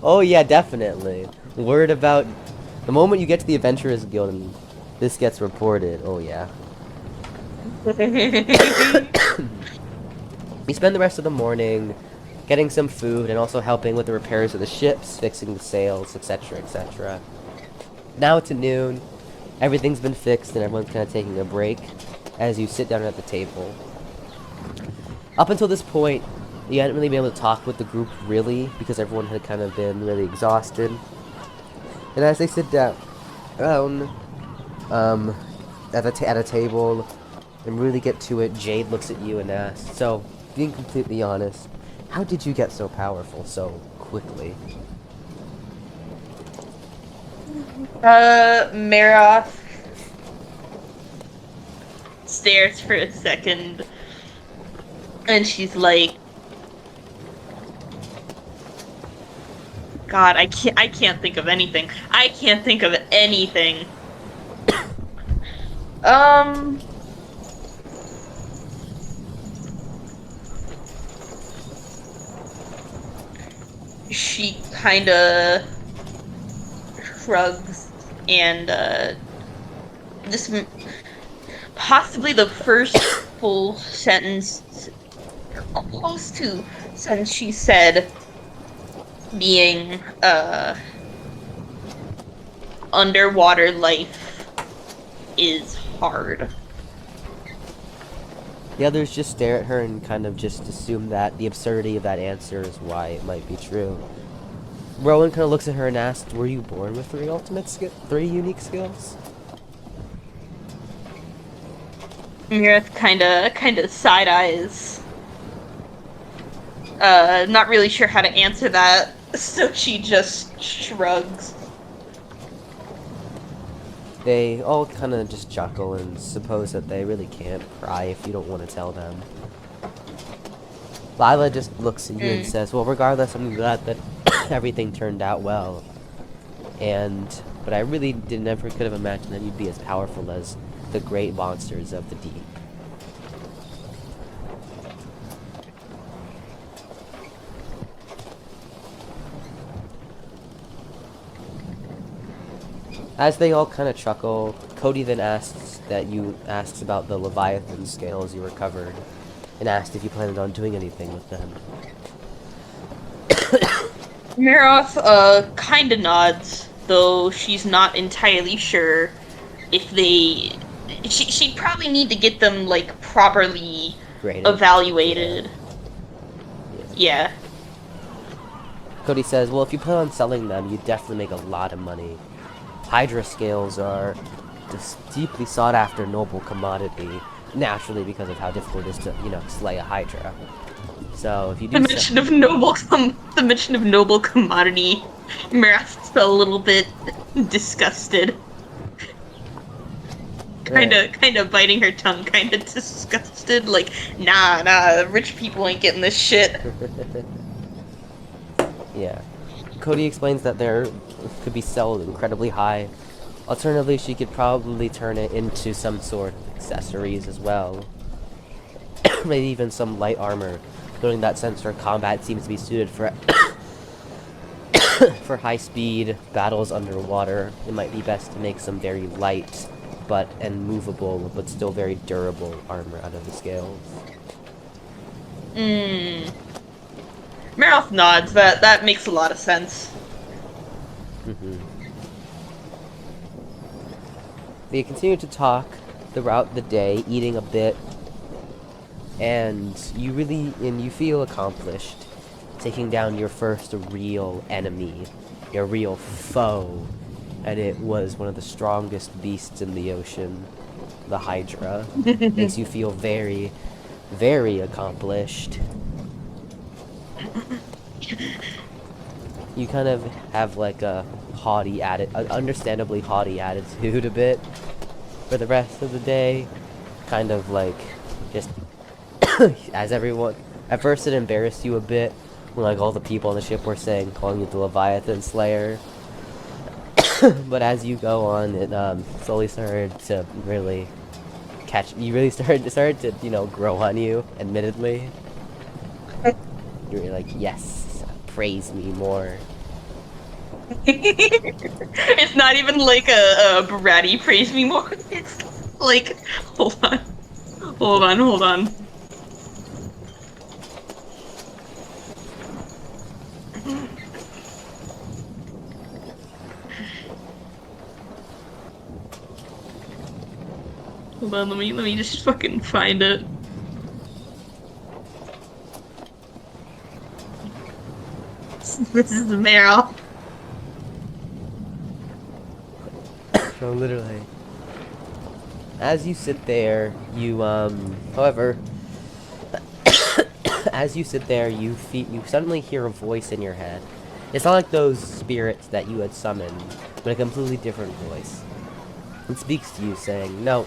Oh yeah, definitely. Word about the moment you get to the Adventurers Guild and this gets reported. Oh yeah. We spend the rest of the morning getting some food and also helping with the repairs of the ships, fixing the sails, etc., etc. Now it's at noon. Everything's been fixed and everyone's kind of taking a break as you sit down at the table. Up until this point, you hadn't really been able to talk with the group really because everyone had kind of been really exhausted. And as they sit down at a table and really get to it, Jade looks at you and asks, so, being completely honest, how did you get so powerful so quickly? Maroth stares for a second, and she's like, God, I can't think of anything. I can't think of anything. She kinda shrugs and, this possibly the first full sentence, close to sentence she said, being, underwater life is hard. The others just stare at her and kind of just assume that the absurdity of that answer is why it might be true. Rowan kind of looks at her and asks, were you born with three unique skills? Maroth kinda side eyes. Not really sure how to answer that, so she just shrugs. They all kind of just chuckle and suppose that they really can't pry if you don't want to tell them. Lila just looks at you and says, well, regardless, I'm glad that everything turned out well. But I really never could have imagined that you'd be as powerful as the great monsters of the deep. As they all kind of chuckle, Cody then asks about the Leviathan scales you recovered, and asked if you planned on doing anything with them. Maroth, kinda nods, though she's not entirely sure if they... She'd probably need to get them, like, properly Graded. evaluated. Yeah. Yeah. Cody says, well, if you plan on selling them, you'd definitely make a lot of money. Hydra scales are this deeply sought-after noble commodity, naturally because of how difficult it is to, slay a Hydra. So if you do The mention of noble commodity, Maroth's a little bit disgusted. Kinda biting her tongue, kinda disgusted, like, nah, rich people ain't getting this shit. Yeah. Cody explains that there could be sold incredibly high. Alternatively, she could probably turn it into some sort of accessories as well. Maybe even some light armor, knowing that since her combat seems to be suited for for high-speed battles underwater, it might be best to make some very light and movable, but still very durable armor out of the scales. Maroth nods. That makes a lot of sense. They continue to talk throughout the day, eating a bit, and you feel accomplished, taking down your first real enemy, your real foe, and it was one of the strongest beasts in the ocean, the Hydra. Makes you feel very, very accomplished. You kind of have like a understandably haughty attitude a bit for the rest of the day. Kind of like, just, as everyone, at first it embarrassed you a bit, when like all the people on the ship were calling you the Leviathan Slayer. But as you go on, it slowly started to really started to, grow on you, admittedly. You're like, yes, praise me more. It's not even like a bratty praise me more. It's like, hold on. Hold on, let me just fucking find it. This is Meryl. No, literally. As you sit there, however, as you sit there, you suddenly hear a voice in your head. It's not like those spirits that you had summoned, but a completely different voice. It speaks to you, saying, "No,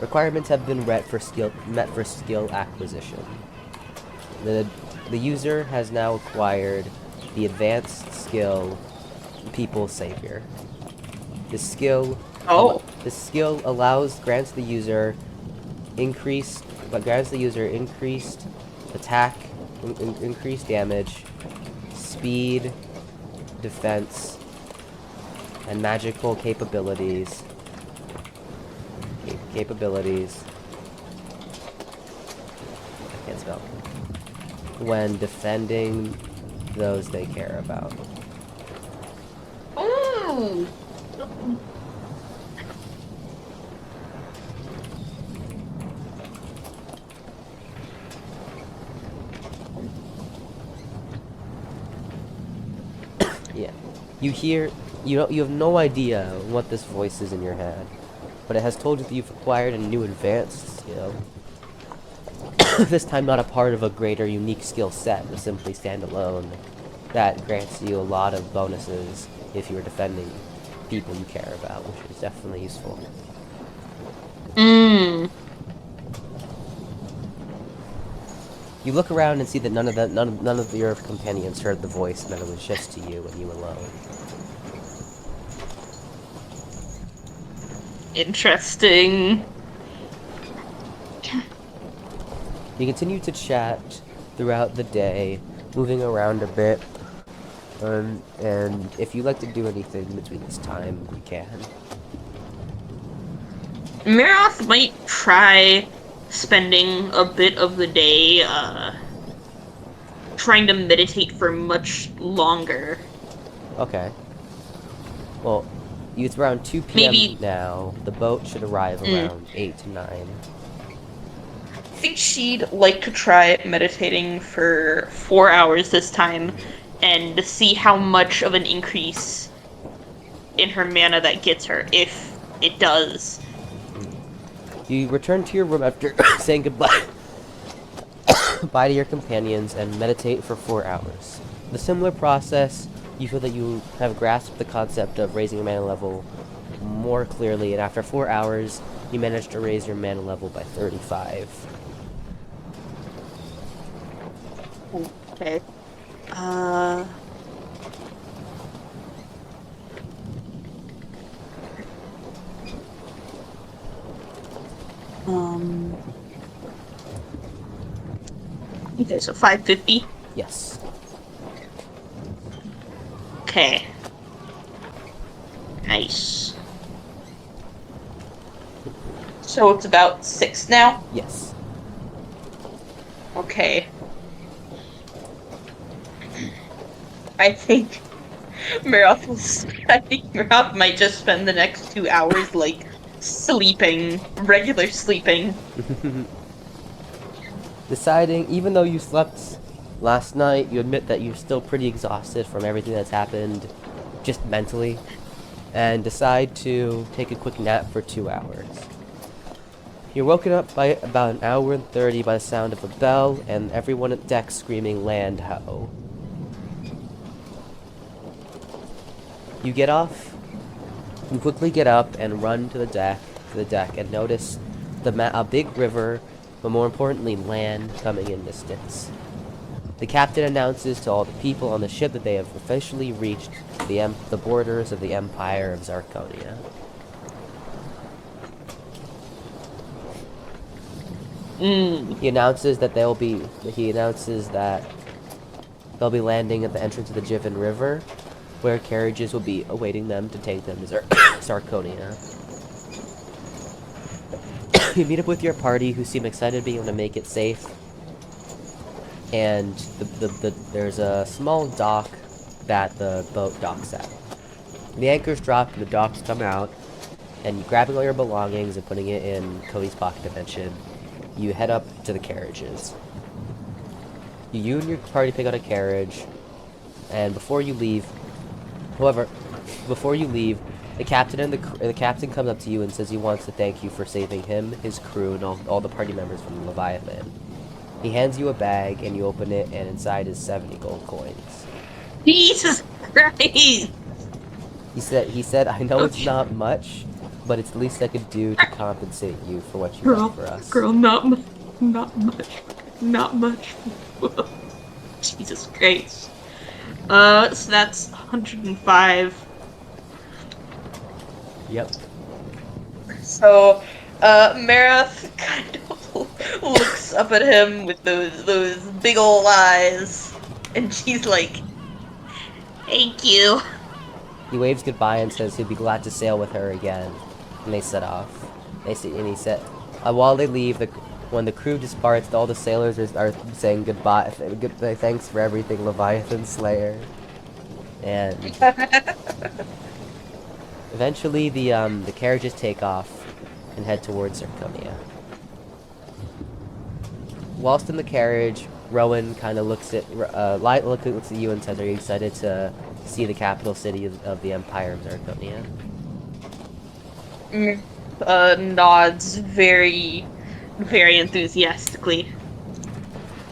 requirements have been met for skill acquisition. The user has now acquired the advanced skill, People Savior. This skill grants the user increased attack, increased damage, speed, defense, and magical capabilities. I can't spell. When defending those they care about." Ooh. Yeah. You have no idea what this voice is in your head. but it has told you that you've acquired a new advanced skill. This time not a part of a greater unique skill set, but simply standalone. That grants you a lot of bonuses if you're defending people you care about, which is definitely useful. Mmm. You look around and see that none of your companions heard the voice, and that it was just to you and you alone. Interesting. You continue to chat throughout the day, moving around a bit, and if you'd like to do anything between this time, you can. Maroth might try spending a bit of the day trying to meditate for much longer. Okay. Well, it's around 2 p.m. Maybe now. The boat should arrive around 8 to 9. I think she'd like to try meditating for 4 hours this time and see how much of an increase in her mana that gets her, if it does. You return to your room after saying goodbye bye to your companions and meditate for 4 hours. The similar process, you feel that you have grasped the concept of raising your mana level more clearly, and after 4 hours, you manage to raise your mana level by 35. Okay. Okay, so 550. Yes. Okay. Nice. So it's about 6 now? Yes. Okay. I think Maroth might just spend the next 2 hours, like, sleeping. Regular sleeping. Deciding, even though you slept last night, you admit that you're still pretty exhausted from everything that's happened, just mentally, and decide to take a quick nap for 2 hours. You're woken up by about 1 hour and 30 by the sound of a bell and everyone at deck screaming "Land ho!" You get off. You quickly get up and run to the deck and notice a big river, but more importantly, land coming in distance. The captain announces to all the people on the ship that they have officially reached the borders of the Empire of Zarkonia. He announces that they'll be landing at the entrance of the Jiven River, where carriages will be awaiting them to take them to Zarkonia. You meet up with your party, who seem excited to be able to make it safe. And there's a small dock that the boat docks at. The anchor's dropped and the docks come out, and grabbing all your belongings and putting it in Cody's pocket dimension, you head up to the carriages. You and your party pick out a carriage, and before you leave, the captain comes up to you and says he wants to thank you for saving him, his crew, and all the party members from the Leviathan. He hands you a bag, and you open it, and inside is 70 gold coins. Jesus Christ! He said, I know it's not much, but it's the least I could do to compensate you for what you've done for us. Girl, not much. Jesus Christ. So that's 105. Yep. So, Maroth kind of looks up at him with those big ol' eyes, and she's like, "Thank you." He waves goodbye and says he'd be glad to sail with her again, and they set off. He said, while they leave, when the crew departs, all the sailors are saying goodbye, thanks for everything, Leviathan Slayer, and eventually the carriages take off and head towards Zarkonia. Whilst in the carriage, Rowan kind of looks at you and says, "Are you excited to see the capital city of the Empire of Zarkonia?" nods very, very enthusiastically.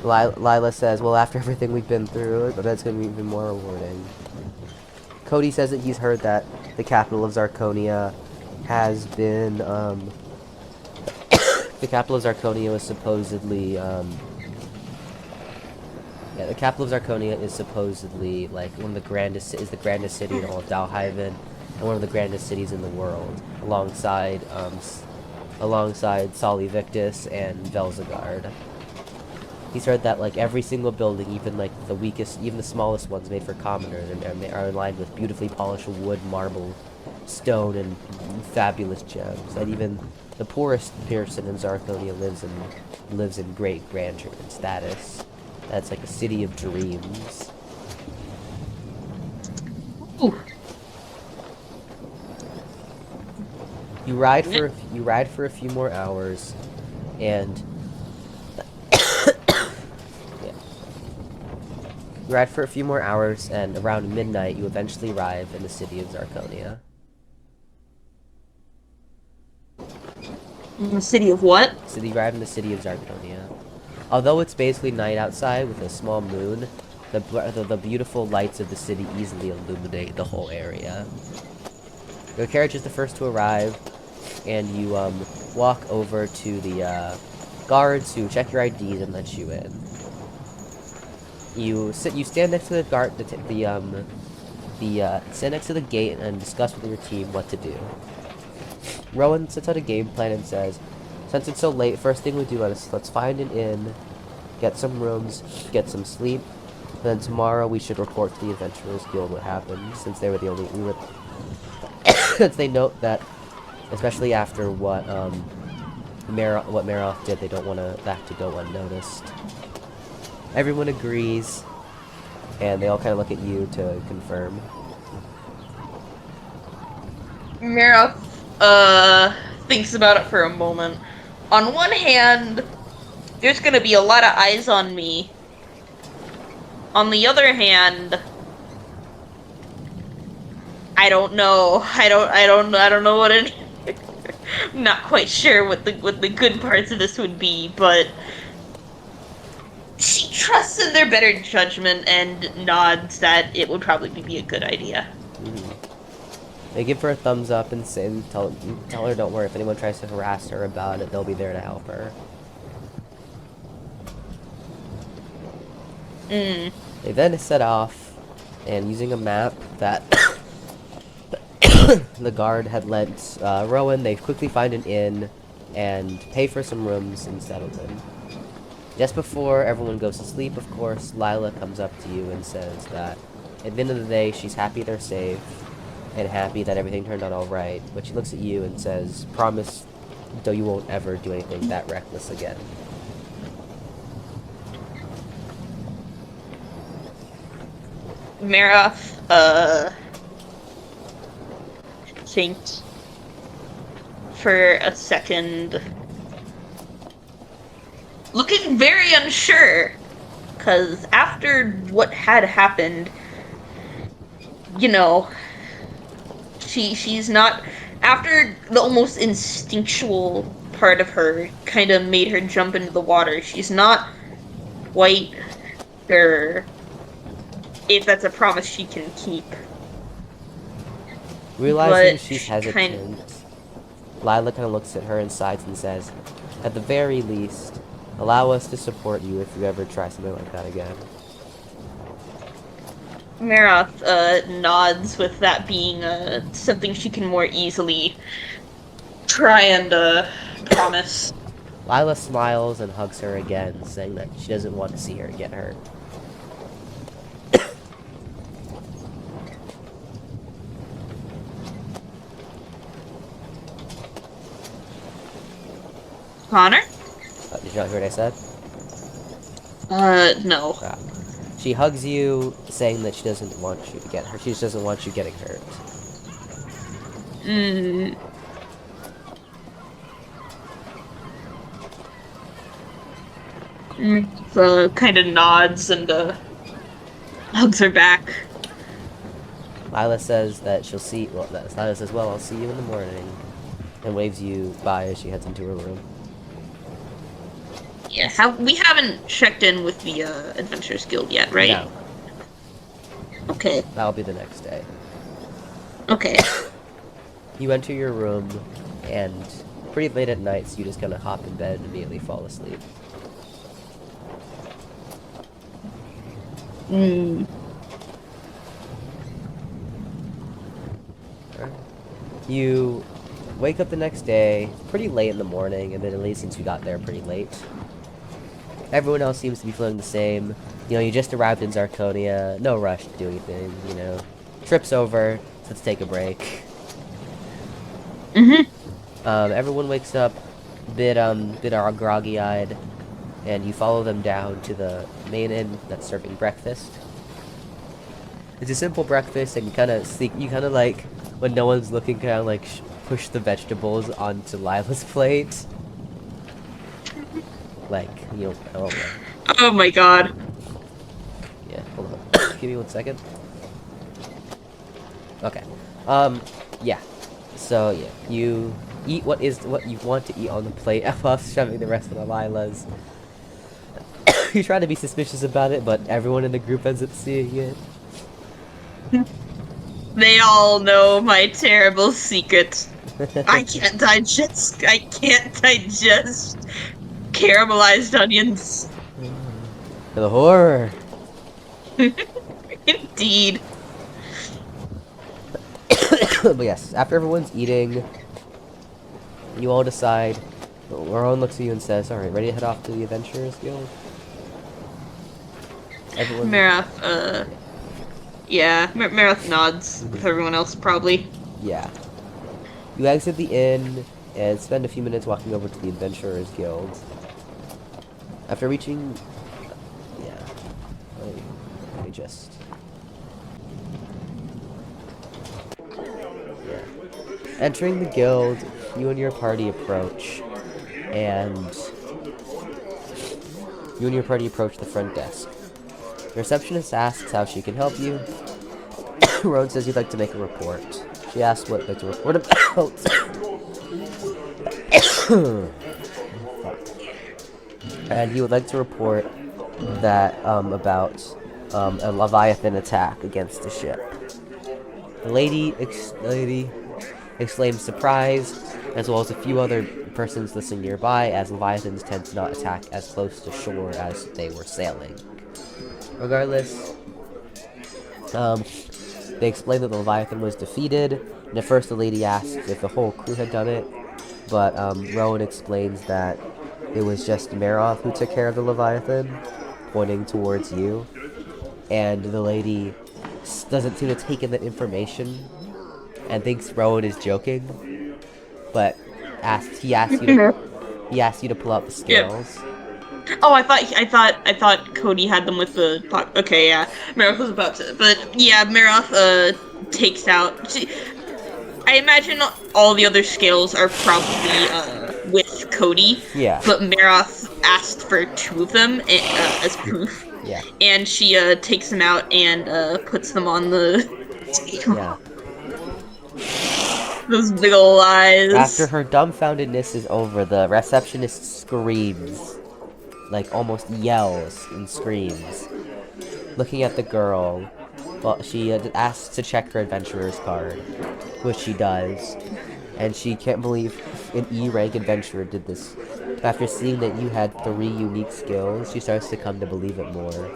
Lila says, well, after everything we've been through, that's going to be even more rewarding. Cody says that he's heard that the capital of Zarconia has been, the capital of Zarconia was supposedly, yeah, the capital of Zarconia is supposedly, like, one of the grandest, is the grandest city in all of Dalhaven, and one of the grandest cities in the world, alongside Soli Victus and Velzagard. He's heard that, like, every single building, even, like, the weakest, even the smallest ones made for commoners, are lined with beautifully polished wood, marble, stone, and fabulous gems. And even the poorest person in Zarconia lives in great grandeur and status. That's like a city of dreams. Ooh. You ride for a few more hours, and you ride for a few more hours, and around midnight, you eventually arrive in the city of Zarconia. In the city of what? You arrive in the city of Zarconia. Although it's basically night outside with a small moon, the beautiful lights of the city easily illuminate the whole area. Your carriage is the first to arrive, and you walk over to the guards who check your IDs and let you in. You stand next to the guard, stand next to the gate and discuss with your team what to do. Rowan sets out a game plan and says, since it's so late, first thing we do is let's find an inn, get some rooms, get some sleep, and then tomorrow we should report to the Adventurers Guild what happened, since they were the only, since they note that, especially after what Maroth did, they don't want that to go unnoticed. Everyone agrees, and they all kind of look at you to confirm. Maroth, thinks about it for a moment. On one hand, there's gonna be a lot of eyes on me. On the other hand, I don't know. I don't know what it. I'm not quite sure what the good parts of this would be, but she trusts in their better judgment and nods that it would probably be a good idea. They give her a thumbs up and tell her don't worry, if anyone tries to harass her about it, they'll be there to help her. They then set off, and using a map that the guard had lent Rowan, they quickly find an inn and pay for some rooms and settle in. Just before everyone goes to sleep, of course, Lila comes up to you and says that at the end of the day, she's happy they're safe and happy that everything turned out alright, but she looks at you and says, promise, though you won't ever do anything that reckless again. Maroth, thinks for a second, looking very unsure, because after what had happened, you know, she's not, after the almost instinctual part of her kind of made her jump into the water, she's not quite sure if that's a promise she can keep. Realizing she's hesitant, Lila kind of looks at her and sighs and says, at the very least, allow us to support you if you ever try something like that again. Maroth nods, with that being something she can more easily try and promise. Lila smiles and hugs her again, saying that she doesn't want to see her get hurt. Connor? Did you not hear what I said? No. Ah. She hugs you, saying that she doesn't want you to get hurt. She just doesn't want you getting hurt. Kind of nods and hugs her back. Lila says that she'll see. Well, Lila says, "Well, I'll see you in the morning." and waves you bye as she heads into her room. Yeah, we haven't checked in with the Adventurers Guild yet, right? No. Okay. That'll be the next day. Okay. You enter your room, and pretty late at night, so you just kind of hop in bed and immediately fall asleep. Mm. You wake up the next day, pretty late in the morning, admittedly, since you got there pretty late. Everyone else seems to be feeling the same. You know, you just arrived in Zarconia, no rush to do anything, you know. Trip's over, so let's take a break. Mm-hmm. Everyone wakes up bit groggy-eyed, and you follow them down to the main inn that's serving breakfast. It's a simple breakfast, and you kind of like, when no one's looking, kind of like push the vegetables onto Lila's plate. Like, you know, oh man. Oh my god. Yeah, hold on. Give me 1 second. Okay. Yeah. So, yeah, you eat what you want to eat on the plate while shoving the rest of the Lila's. You try to be suspicious about it, but everyone in the group ends up seeing it. They all know my terrible secret. I can't digest caramelized onions. The horror. Indeed. But yes, after everyone's eating, you all decide. Maroth looks at you and says, "Alright, ready to head off to the Adventurers Guild?" Everyone. Maroth, yeah, Maroth nods with everyone else, probably. Yeah. You exit the inn and spend a few minutes walking over to the Adventurers Guild. After reaching... Yeah. Let me just... Yeah. Entering the guild, you and your party approach, and... You and your party approach the front desk. The receptionist asks how she can help you. Roan says you'd like to make a report. She asks what you'd like to report about. And you would like to report that, about, a Leviathan attack against the ship. The lady exclaims surprise, as well as a few other persons listening nearby, as Leviathans tend to not attack as close to shore as they were sailing. Regardless, they explain that the Leviathan was defeated, and at first the lady asks if the whole crew had done it, but Rowan explains that it was just Maroth who took care of the Leviathan, pointing towards you, and the lady doesn't seem to take in that information, and thinks Rowan is joking, but he asks you to pull out the scales. Yep. Oh, I thought Cody had them with the... Okay, yeah. Maroth was about to... But, yeah, Maroth, takes out... I imagine all the other scales are probably, with Cody. Yeah. But Maroth asked for 2 of them, as proof. Yeah. And she, takes them out and, puts them on the table. Yeah. Those big ol' eyes. After her dumbfoundedness is over, the receptionist screams. Like, almost yells and screams. Looking at the girl, well, she asks to check her adventurer's card, which she does. And she can't believe an E-rank adventurer did this. After seeing that you had 3 unique skills, she starts to come to believe it more.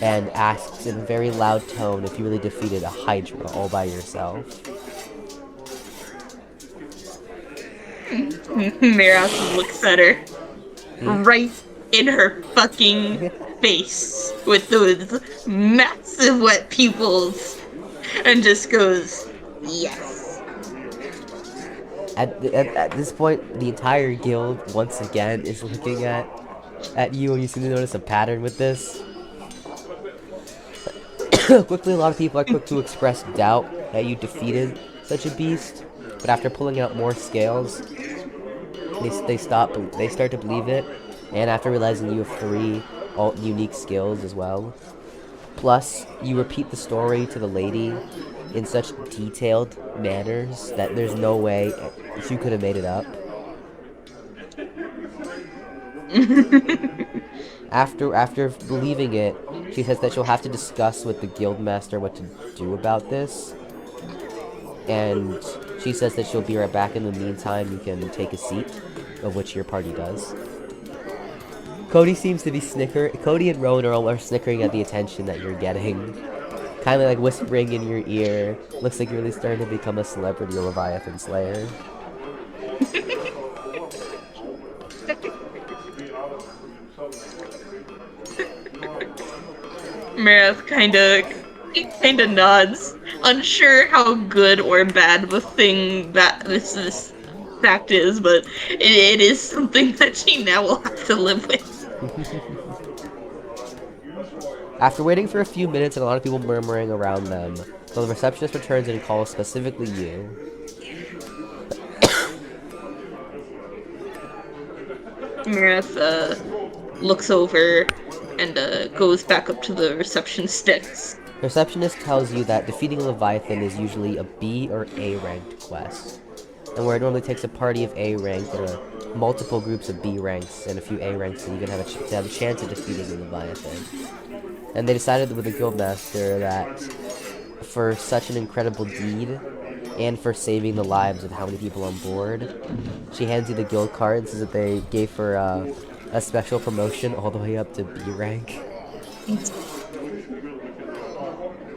And asks in a very loud tone if you really defeated a Hydra all by yourself. Maroth looks at her. Right in her fucking face with those massive wet pupils and just goes, yes. At this point, the entire guild, once again, is looking at you, and you seem to notice a pattern with this. Quickly, a lot of people are quick to express doubt that you defeated such a beast, but after pulling out more scales, they start to believe it, and after realizing you have 3 unique skills as well. Plus, you repeat the story to the lady in such detailed manners that there's no way she could have made it up. After believing it, she says that she'll have to discuss with the guildmaster what to do about this. And she says that she'll be right back. In the meantime, you can take a seat, of which your party does. Cody seems to be Cody and Rowan are snickering at the attention that you're getting. Kind of like whispering in your ear. Looks like you're really starting to become a celebrity Leviathan Slayer. Maroth kinda nods, unsure how good or bad of a thing that this fact is, but it is something that she now will have to live with. After waiting for a few minutes and a lot of people murmuring around them, the receptionist returns and calls specifically you. Maroth looks over and goes back up to the receptionist desk. The receptionist tells you that defeating Leviathan is usually a B or A ranked quest. And where it normally takes a party of A rank, there are multiple groups of B ranks and a few A ranks, so you can have a chance of defeating the Leviathan. And they decided with the guildmaster that for such an incredible deed, and for saving the lives of how many people on board, she hands you the guild card and says that they gave her a special promotion all the way up to B rank.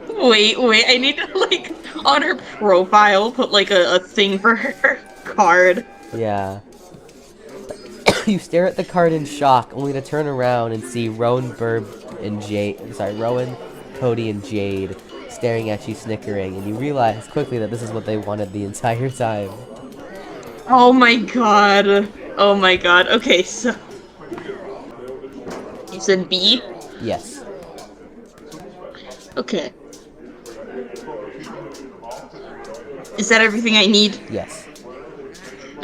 Wait, I need to, like, on her profile, put, like, a thing for her card. Yeah. You stare at the card in shock, only to turn around and see Rowan, Cody, and Jade staring at you snickering, and you realize quickly that this is what they wanted the entire time. Oh my god. Oh my god. Okay, so... You said B? Yes. Okay. Is that everything I need? Yes.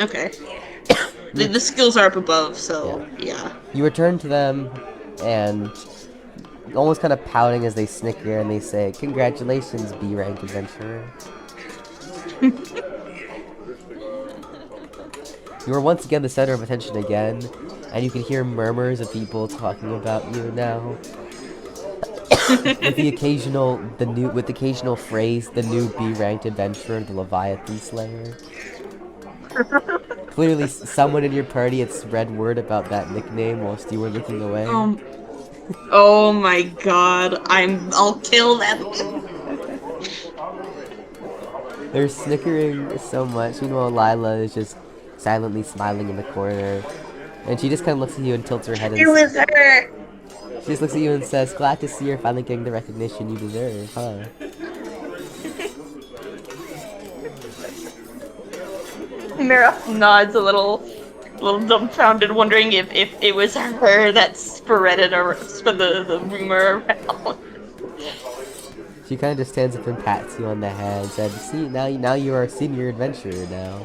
Okay. The skills are up above, so yeah. You return to them, and almost kind of pouting as they snicker, and they say, "Congratulations, B-rank adventurer." You are once again the center of attention again, and you can hear murmurs of people talking about you now. with the occasional phrase, "the new B-ranked adventurer, the Leviathan Slayer." Clearly, someone in your party had spread word about that nickname whilst you were looking away. Oh my god, I'll kill them. They're snickering so much. Meanwhile, Lila is just silently smiling in the corner, and she just kind of looks at you and tilts her head. It was her. She just looks at you and says, "Glad to see you're finally getting the recognition you deserve, huh?" Maroth nods a little dumbfounded, wondering if it was her that spread the rumor around. She kind of just stands up and pats you on the head and said, "See, now you are a senior adventurer now."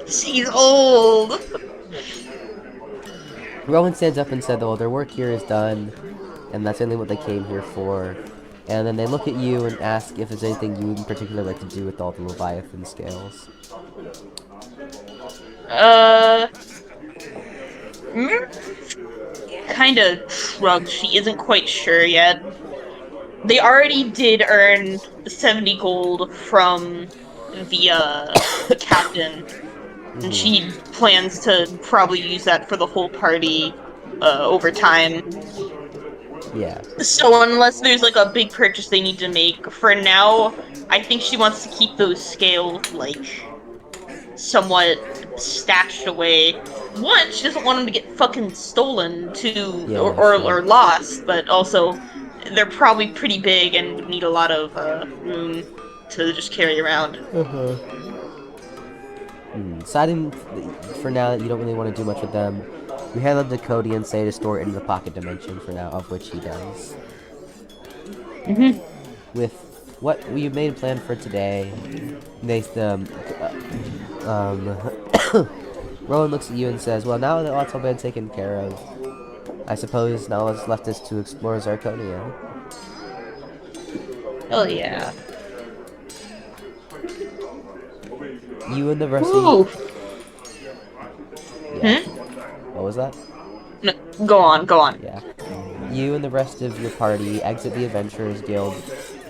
She's old. Rowan stands up and said, "Well, their work here is done, and that's only what they came here for." And then they look at you and ask if there's anything you in particular like to do with all the Leviathan scales. Kind of shrugged. She isn't quite sure yet. They already did earn 70 gold from the captain. And she plans to probably use that for the whole party over time. Yeah. So unless there's like a big purchase they need to make, for now, I think she wants to keep those scales, like, somewhat stashed away. One, she doesn't want them to get fucking stolen, or lost, but also, they're probably pretty big and would need a lot of room to just carry around. Deciding for now that you don't really want to do much with them, you hand them to Cody and say to store it in the pocket dimension for now, of which he does. With what you made planned for today, Rowan looks at you and says, "Well, now that that's all been taken care of, I suppose now what's left is to explore Zarconia." Oh yeah. You and the rest Ooh. of yeah. Hmm? What was that? No, go on, go on. Yeah. You and the rest of your party exit the Adventurers Guild,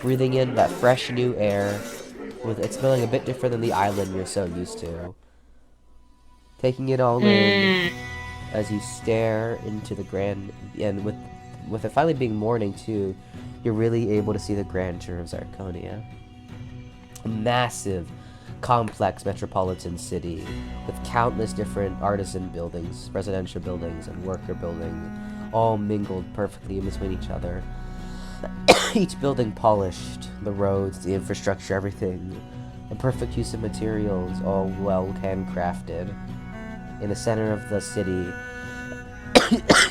breathing in that fresh new air, with it smelling a bit different than the island you're so used to. Taking it all in Mm. as you stare into the grand, and with it finally being morning too, you're really able to see the grandeur of Zarkonia. A massive, complex metropolitan city with countless different artisan buildings, residential buildings, and worker buildings, all mingled perfectly in between each other. Each building polished, the roads, the infrastructure, everything. A perfect use of materials, all well handcrafted. In the center of the city,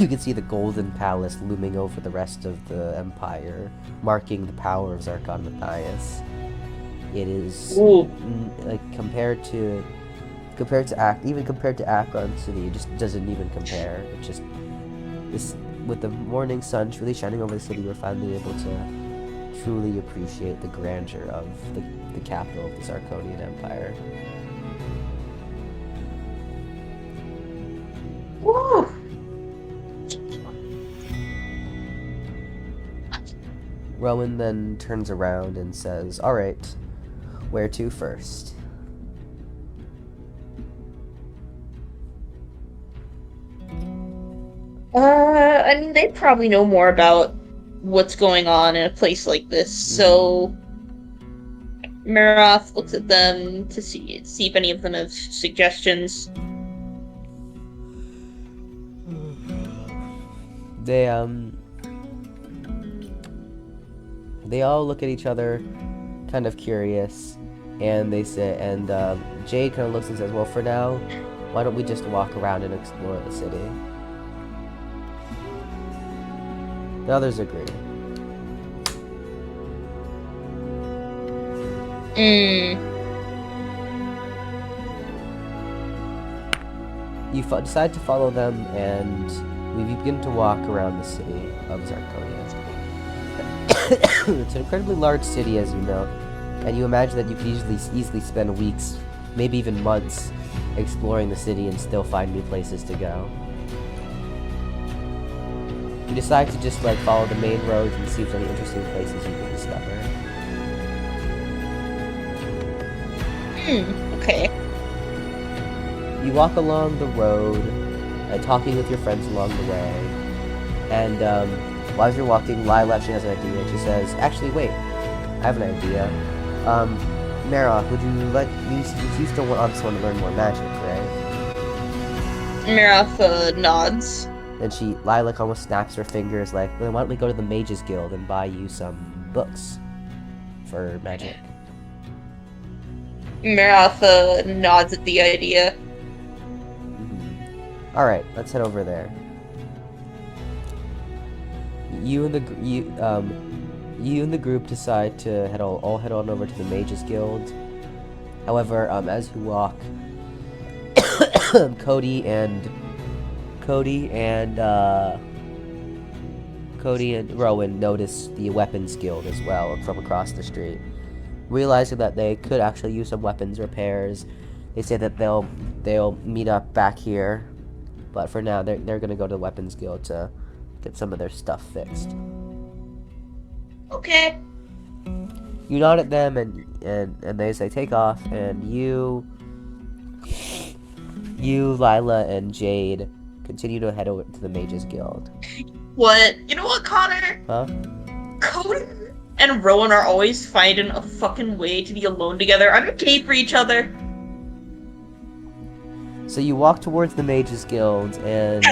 you can see the Golden Palace looming over the rest of the empire, marking the power of Zarkon Matthias. It is Ooh. like compared to Akron City, it just doesn't even compare. It just this with the morning sun truly shining over the city, you're finally able to truly appreciate the grandeur of the capital of the Zarkonian Empire. Ooh. Rowan then turns around and says, "Alright, where to first?" I mean, they probably know more about what's going on in a place like this, so Maroth looks at them to see if any of them have suggestions. They all look at each other, kind of curious, and they say, and Jade kind of looks and says, "Well, for now, why don't we just walk around and explore the city?" The others agree. You decide to follow them, and we begin to walk around the city of Zarkonia. It's an incredibly large city, as you know, and you imagine that you could easily spend weeks, maybe even months, exploring the city and still find new places to go. You decide to just follow the main roads and see if there's any interesting places you can discover. Okay. You walk along the road, talking with your friends along the way, and while you're walking, Lila actually has an idea, and she says, "Actually, wait, I have an idea. Maroth, you still obviously want to learn more magic, right?" Maroth nods. Then Lilac almost snaps her fingers like, "Well, why don't we go to the Mages Guild and buy you some books for magic?" Maroth nods at the idea. Alright, let's head over there. You and the group decide to all head on over to the Mages Guild. However, as you walk, Cody and Rowan notice the Weapons Guild as well from across the street. Realizing that they could actually use some weapons repairs, they say that they'll meet up back here, but for now they're gonna go to the Weapons Guild to get some of their stuff fixed. Okay. You nod at them and they say take off, and you, Lila, and Jade continue to head over to the Mages Guild. What? You know what, Connor? Huh? Cody and Rowan are always finding a fucking way to be alone together. I'm okay for each other. So you walk towards the Mages Guild, and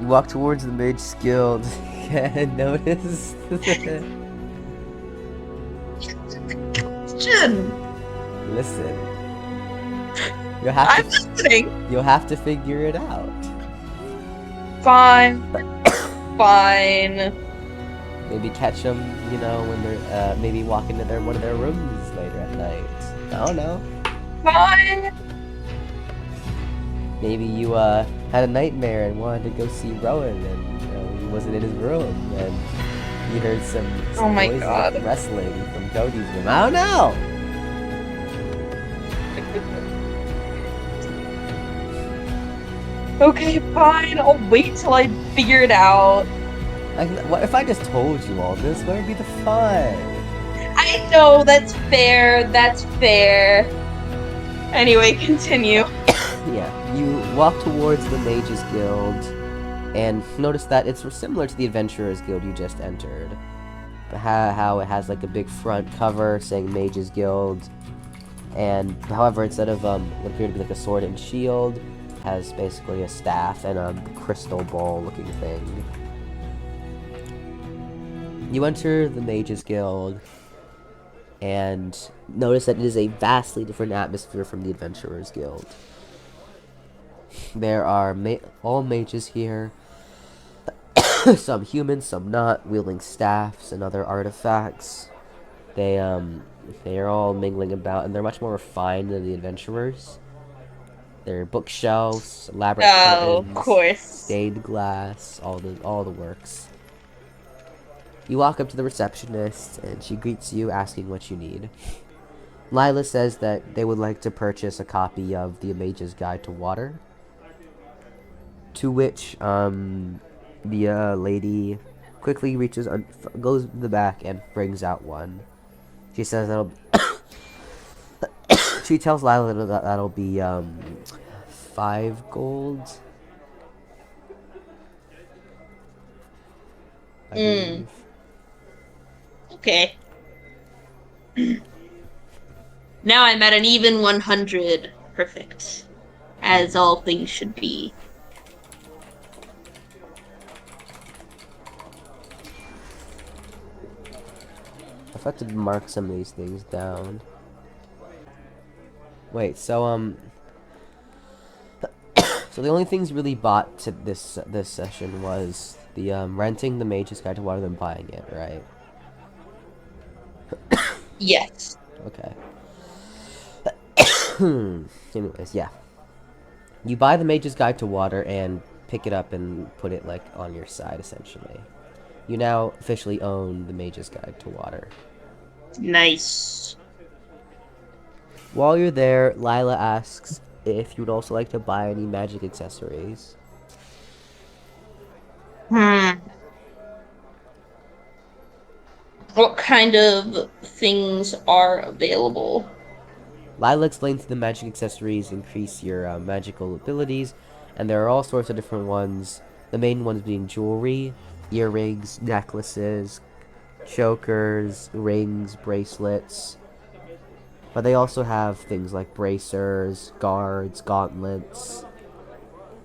you walk towards the Mages Guild and notice Jin. Listen. I'm listening. You'll have to figure it out. Fine. Fine. Maybe catch them, when they're maybe walk into one of their rooms later at night. I don't know. Fine. Maybe you had a nightmare and wanted to go see Rowan, and he wasn't in his room, and You heard some Oh my noise god. like wrestling from Cody's room. I don't know! Okay, fine. I'll wait till I figure it out. Like, what if I just told you all this? Where would be the fun? I know, that's fair. That's fair. Anyway, continue. Yeah, you walk towards the Mages Guild and notice that it's similar to the Adventurers Guild you just entered. How it has like a big front cover saying Mages Guild, and however, instead of what appeared to be like a sword and shield, it has basically a staff and a crystal ball looking thing. You enter the Mages Guild and notice that it is a vastly different atmosphere from the Adventurers Guild. There are all mages here, some human, some not, wielding staffs and other artifacts. They are all mingling about, and they're much more refined than the adventurers. There are bookshelves, elaborate Oh, of curtains, course. stained glass, all the works. You walk up to the receptionist, and she greets you, asking what you need. Lila says that they would like to purchase a copy of the Mage's Guide to Water. To which, the lady quickly goes to the back and brings out one. She says that'll. She tells Lila that that'll be 5 gold, I believe. Okay. Now I'm at an even 100. Perfect. As all things should be. I have to mark some of these things down. Wait, so so the only things really bought to this session was the renting the Mage's Guide to Water and buying it, right? Yes. Okay. Anyways, yeah. You buy the Mage's Guide to Water and pick it up and put it like on your side, essentially. You now officially own the Mage's Guide to Water. Nice. While you're there, Lila asks if you would also like to buy any magic accessories. What kind of things are available? Lila explains the magic accessories increase your magical abilities, and there are all sorts of different ones. The main ones being jewelry, earrings, necklaces, chokers, rings, bracelets. But they also have things like bracers, guards, gauntlets,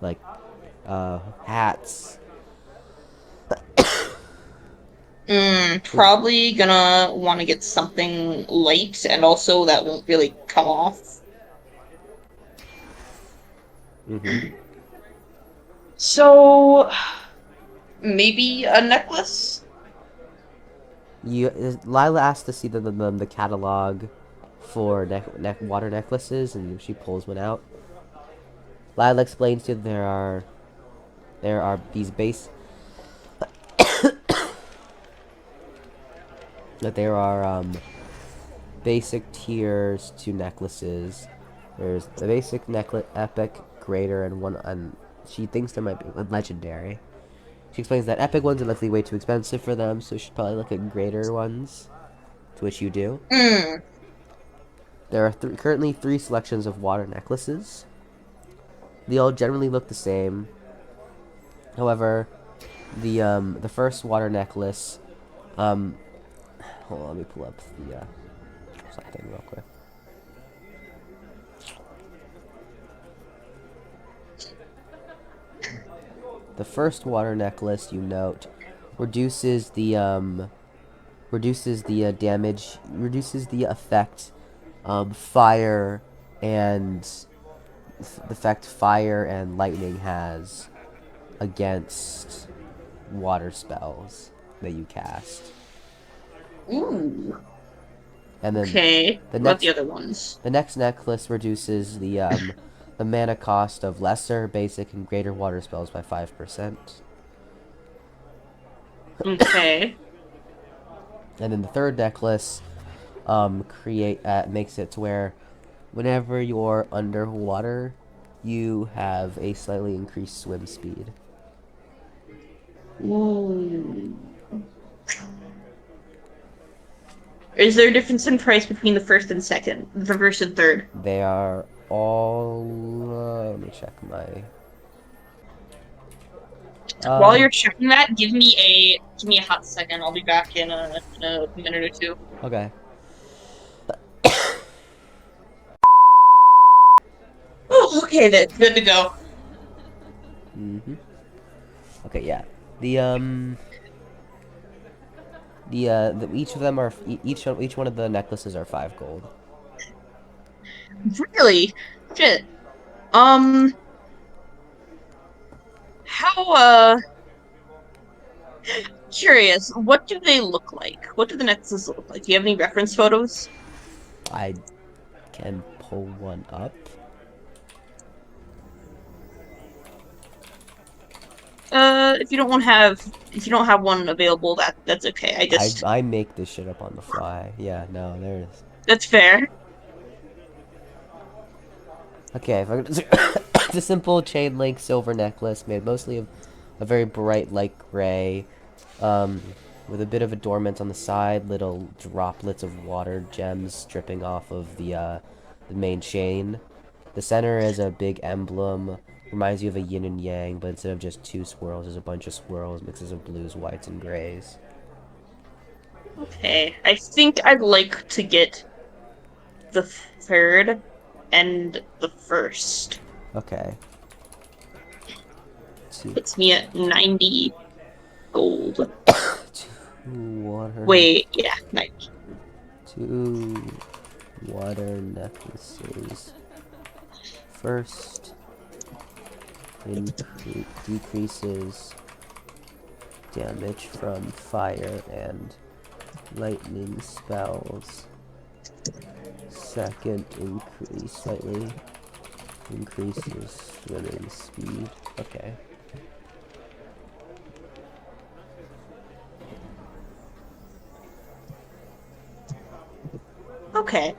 like hats. Probably gonna want to get something light, and also that won't really come off. So, maybe a necklace? Lila asks to see the catalog for water necklaces, and she pulls one out. Lila explains to you there are these that there are basic tiers to necklaces. There's the basic necklet, epic, greater, and she thinks there might be a legendary. She explains that epic ones are likely way too expensive for them, so you should probably look at greater ones, to which you do. There are currently 3 selections of water necklaces. They all generally look the same. However, the first water necklace, hold on, let me pull up the something real quick. The first water necklace, you note, reduces the damage, reduces the effect fire and the effect fire and lightning has against water spells that you cast. Ooh. And then Okay. What about the other ones? The next necklace reduces the mana cost of lesser, basic, and greater water spells by 5%. Okay. And then the third necklace makes it to where whenever you're underwater, you have a slightly increased swim speed. Ooh. Is there a difference in price between the first and third? They are all. Let me check my. While Uh, you're checking that, give me a hot second. I'll be back in a minute or two. okay. Oh, okay, then good to go. Mm-hmm. Okay, yeah. The each of them are each one of the necklaces are 5 gold. Really? Shit. How curious. What do they look like? What do the necklaces look like? Do you have any reference photos? I can pull one up. If you don't have one available, that's okay. I make this shit up on the fly. Yeah, no, there it is. That's fair. Okay, if I it's a simple chain link silver necklace made mostly of a very bright light gray, um, with a bit of adornment on the side, little droplets of water gems dripping off of the main chain. The center is a big emblem, reminds you of a yin and yang, but instead of just 2 swirls, there's a bunch of swirls, mixes of blues, whites, and grays. Okay. I think I'd like to get the third and the first. Okay. Two, Puts me at 90 gold. two water, Wait, yeah, 90. two water necklaces. First, decreases damage from fire and lightning spells. Second, slightly increases swimming speed. Okay. Okay.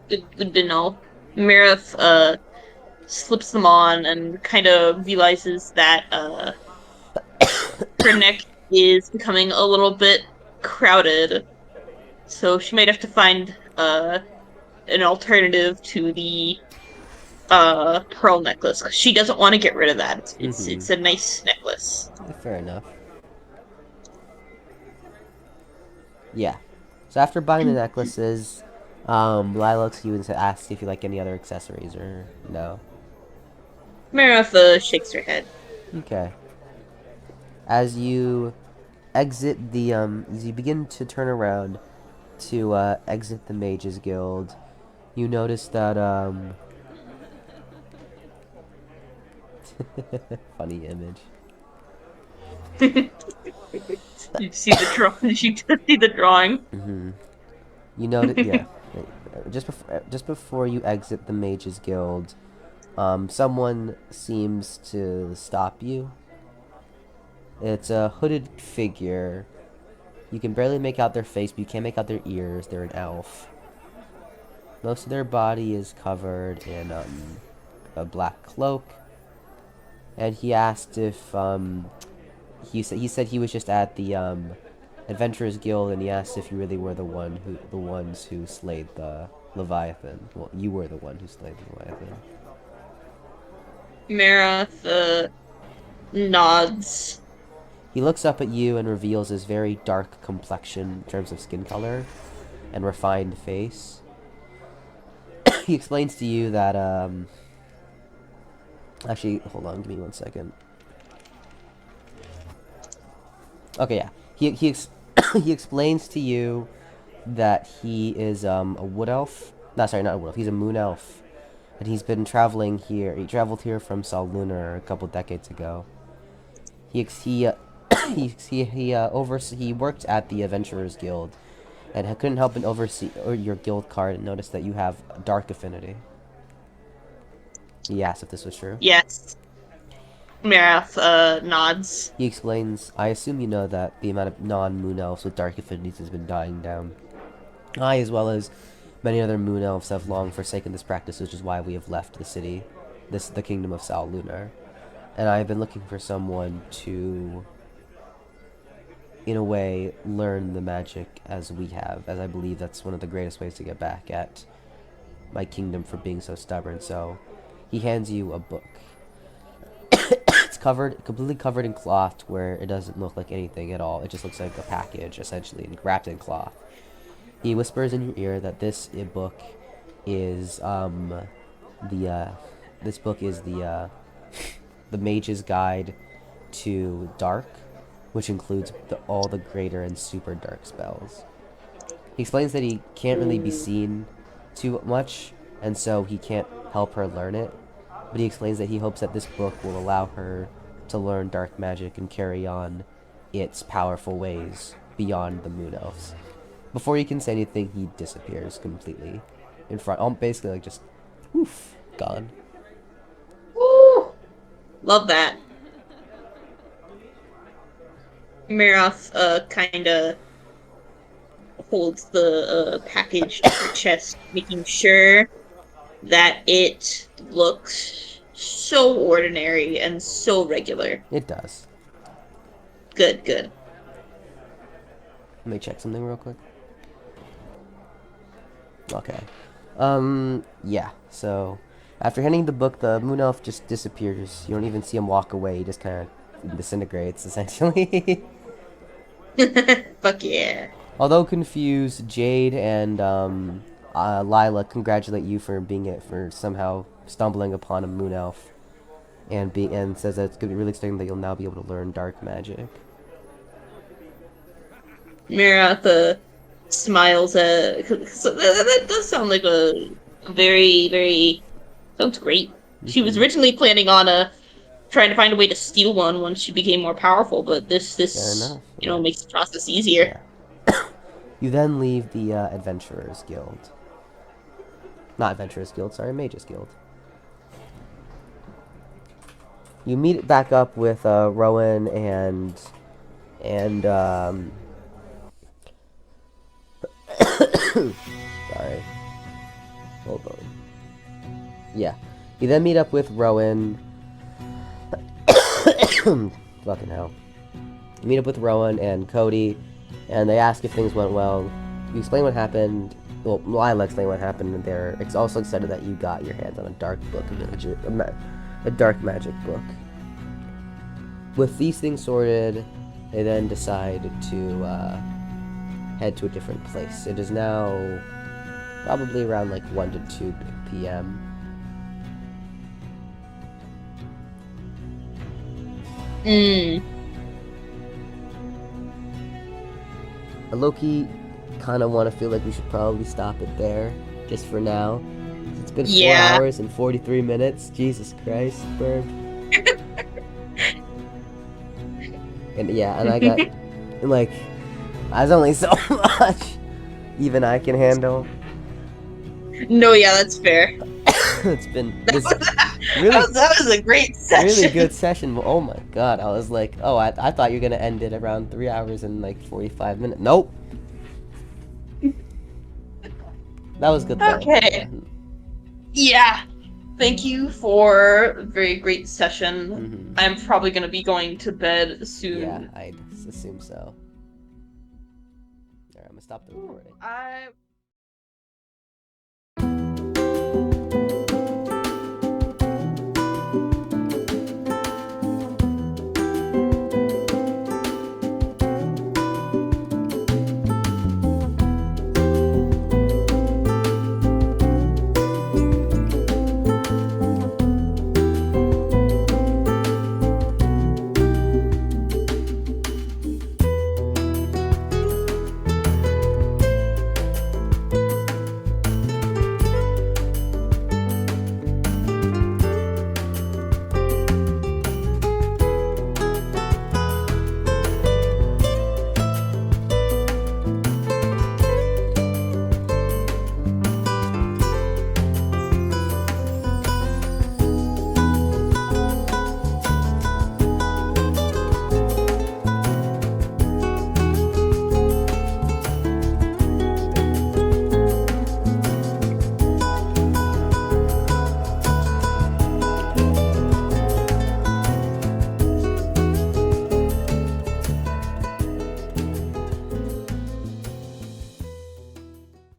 Good to know. Maroth slips them on and kind of realizes that her neck is becoming a little bit crowded. So she might have to find an alternative to the pearl necklace. 'Cause she doesn't want to get rid of that. Mm-hmm. It's a nice necklace. Fair enough. Yeah. So after buying the necklaces, Lila looks at you and asks if you like any other accessories or no. Maroth shakes her head. Okay. As you exit as you begin to turn around to exit the Mages Guild, you notice that funny image. You see the draw. You see the drawing. Mm-hmm. You notice, yeah. Just before you exit the Mages Guild, someone seems to stop you. It's a hooded figure. You can barely make out their face, but you can make out their ears. They're an elf. Most of their body is covered in a black cloak. And he asked if he said he was just at the Adventurers Guild, and he asked if you really were the ones who slayed the Leviathan. Well, you were the one who slayed the Leviathan. Maroth nods. He looks up at you and reveals his very dark complexion in terms of skin color and refined face. He explains to you that actually, hold on, give me 1 second. Okay, yeah. He explains to you that he is a wood elf. No, sorry, not a wood elf. He's a moon elf, and he's been traveling here. He traveled here from Sol Lunar a couple decades ago. He worked at the Adventurers Guild, and couldn't help but oversee your guild card and notice that you have a dark affinity. He asks if this was true. Yes. Maroth nods. He explains, I assume you know that the amount of non-moon elves with dark affinities has been dying down. I, as well as many other moon elves, have long forsaken this practice, which is why we have left the city, the kingdom of Sal Lunar. And I have been looking for someone to, in a way, learn the magic as we have, as I believe that's one of the greatest ways to get back at my kingdom for being so stubborn. So he hands you a book. It's completely covered in cloth, where it doesn't look like anything at all. It just looks like a package, essentially, wrapped in cloth. He whispers in your ear that this book is the Mage's Guide to Dark, which includes all the greater and super dark spells. He explains that he can't really be seen too much, and so he can't help her learn it. But he explains that he hopes that this book will allow her to learn dark magic and carry on its powerful ways beyond the Moon Elves. Before you can say anything, he disappears completely in front. Basically, like, just, oof, gone. Woo! Love that. Maroth kinda holds the package to her chest, making sure that it looks so ordinary and so regular. It does. Good, good. Let me check something real quick. Okay. Yeah, so after handing the book, the Moon Elf just disappears. You don't even see him walk away. He just kind of disintegrates, essentially. Fuck yeah. Although confused, Jade and Lila congratulate you for for somehow stumbling upon a Moon Elf, and says that it's gonna be really exciting that you'll now be able to learn dark magic. Maroth smiles so that does sound like a very, very sounds great. She was originally planning on trying to find a way to steal one once she became more powerful, but this Fair enough. Yeah. makes the process easier. Yeah. You then leave the Adventurers Guild. Not Adventurers Guild, sorry, Mages Guild. You meet back up with Rowan and sorry. Hold on. Yeah. You then meet up with Rowan. Fucking hell. You meet up with Rowan and Cody, and they ask if things went well. You explain what happened. Well, Lila explained what happened, and they're also excited that you got your hands on a dark book, a dark magic book. With these things sorted, they then decide to head to a different place. It is now probably around like 1 to 2 p.m. Loki kind of want to feel like we should probably stop it there, just for now. It's been 4 hours and 43 minutes. Jesus Christ, Bird. And yeah, and I got, like, there's only so much even I can handle. No, yeah, that's fair. It's been That was a great session. Really good session. But oh my god, I was like, oh, I thought you were gonna end it around 3 hours and like 45 minutes. Nope. That was good though. Okay. Yeah. Thank you for a very great session. I'm probably gonna be going to bed soon. Yeah, I'd assume so. Alright, I'm gonna stop the recording.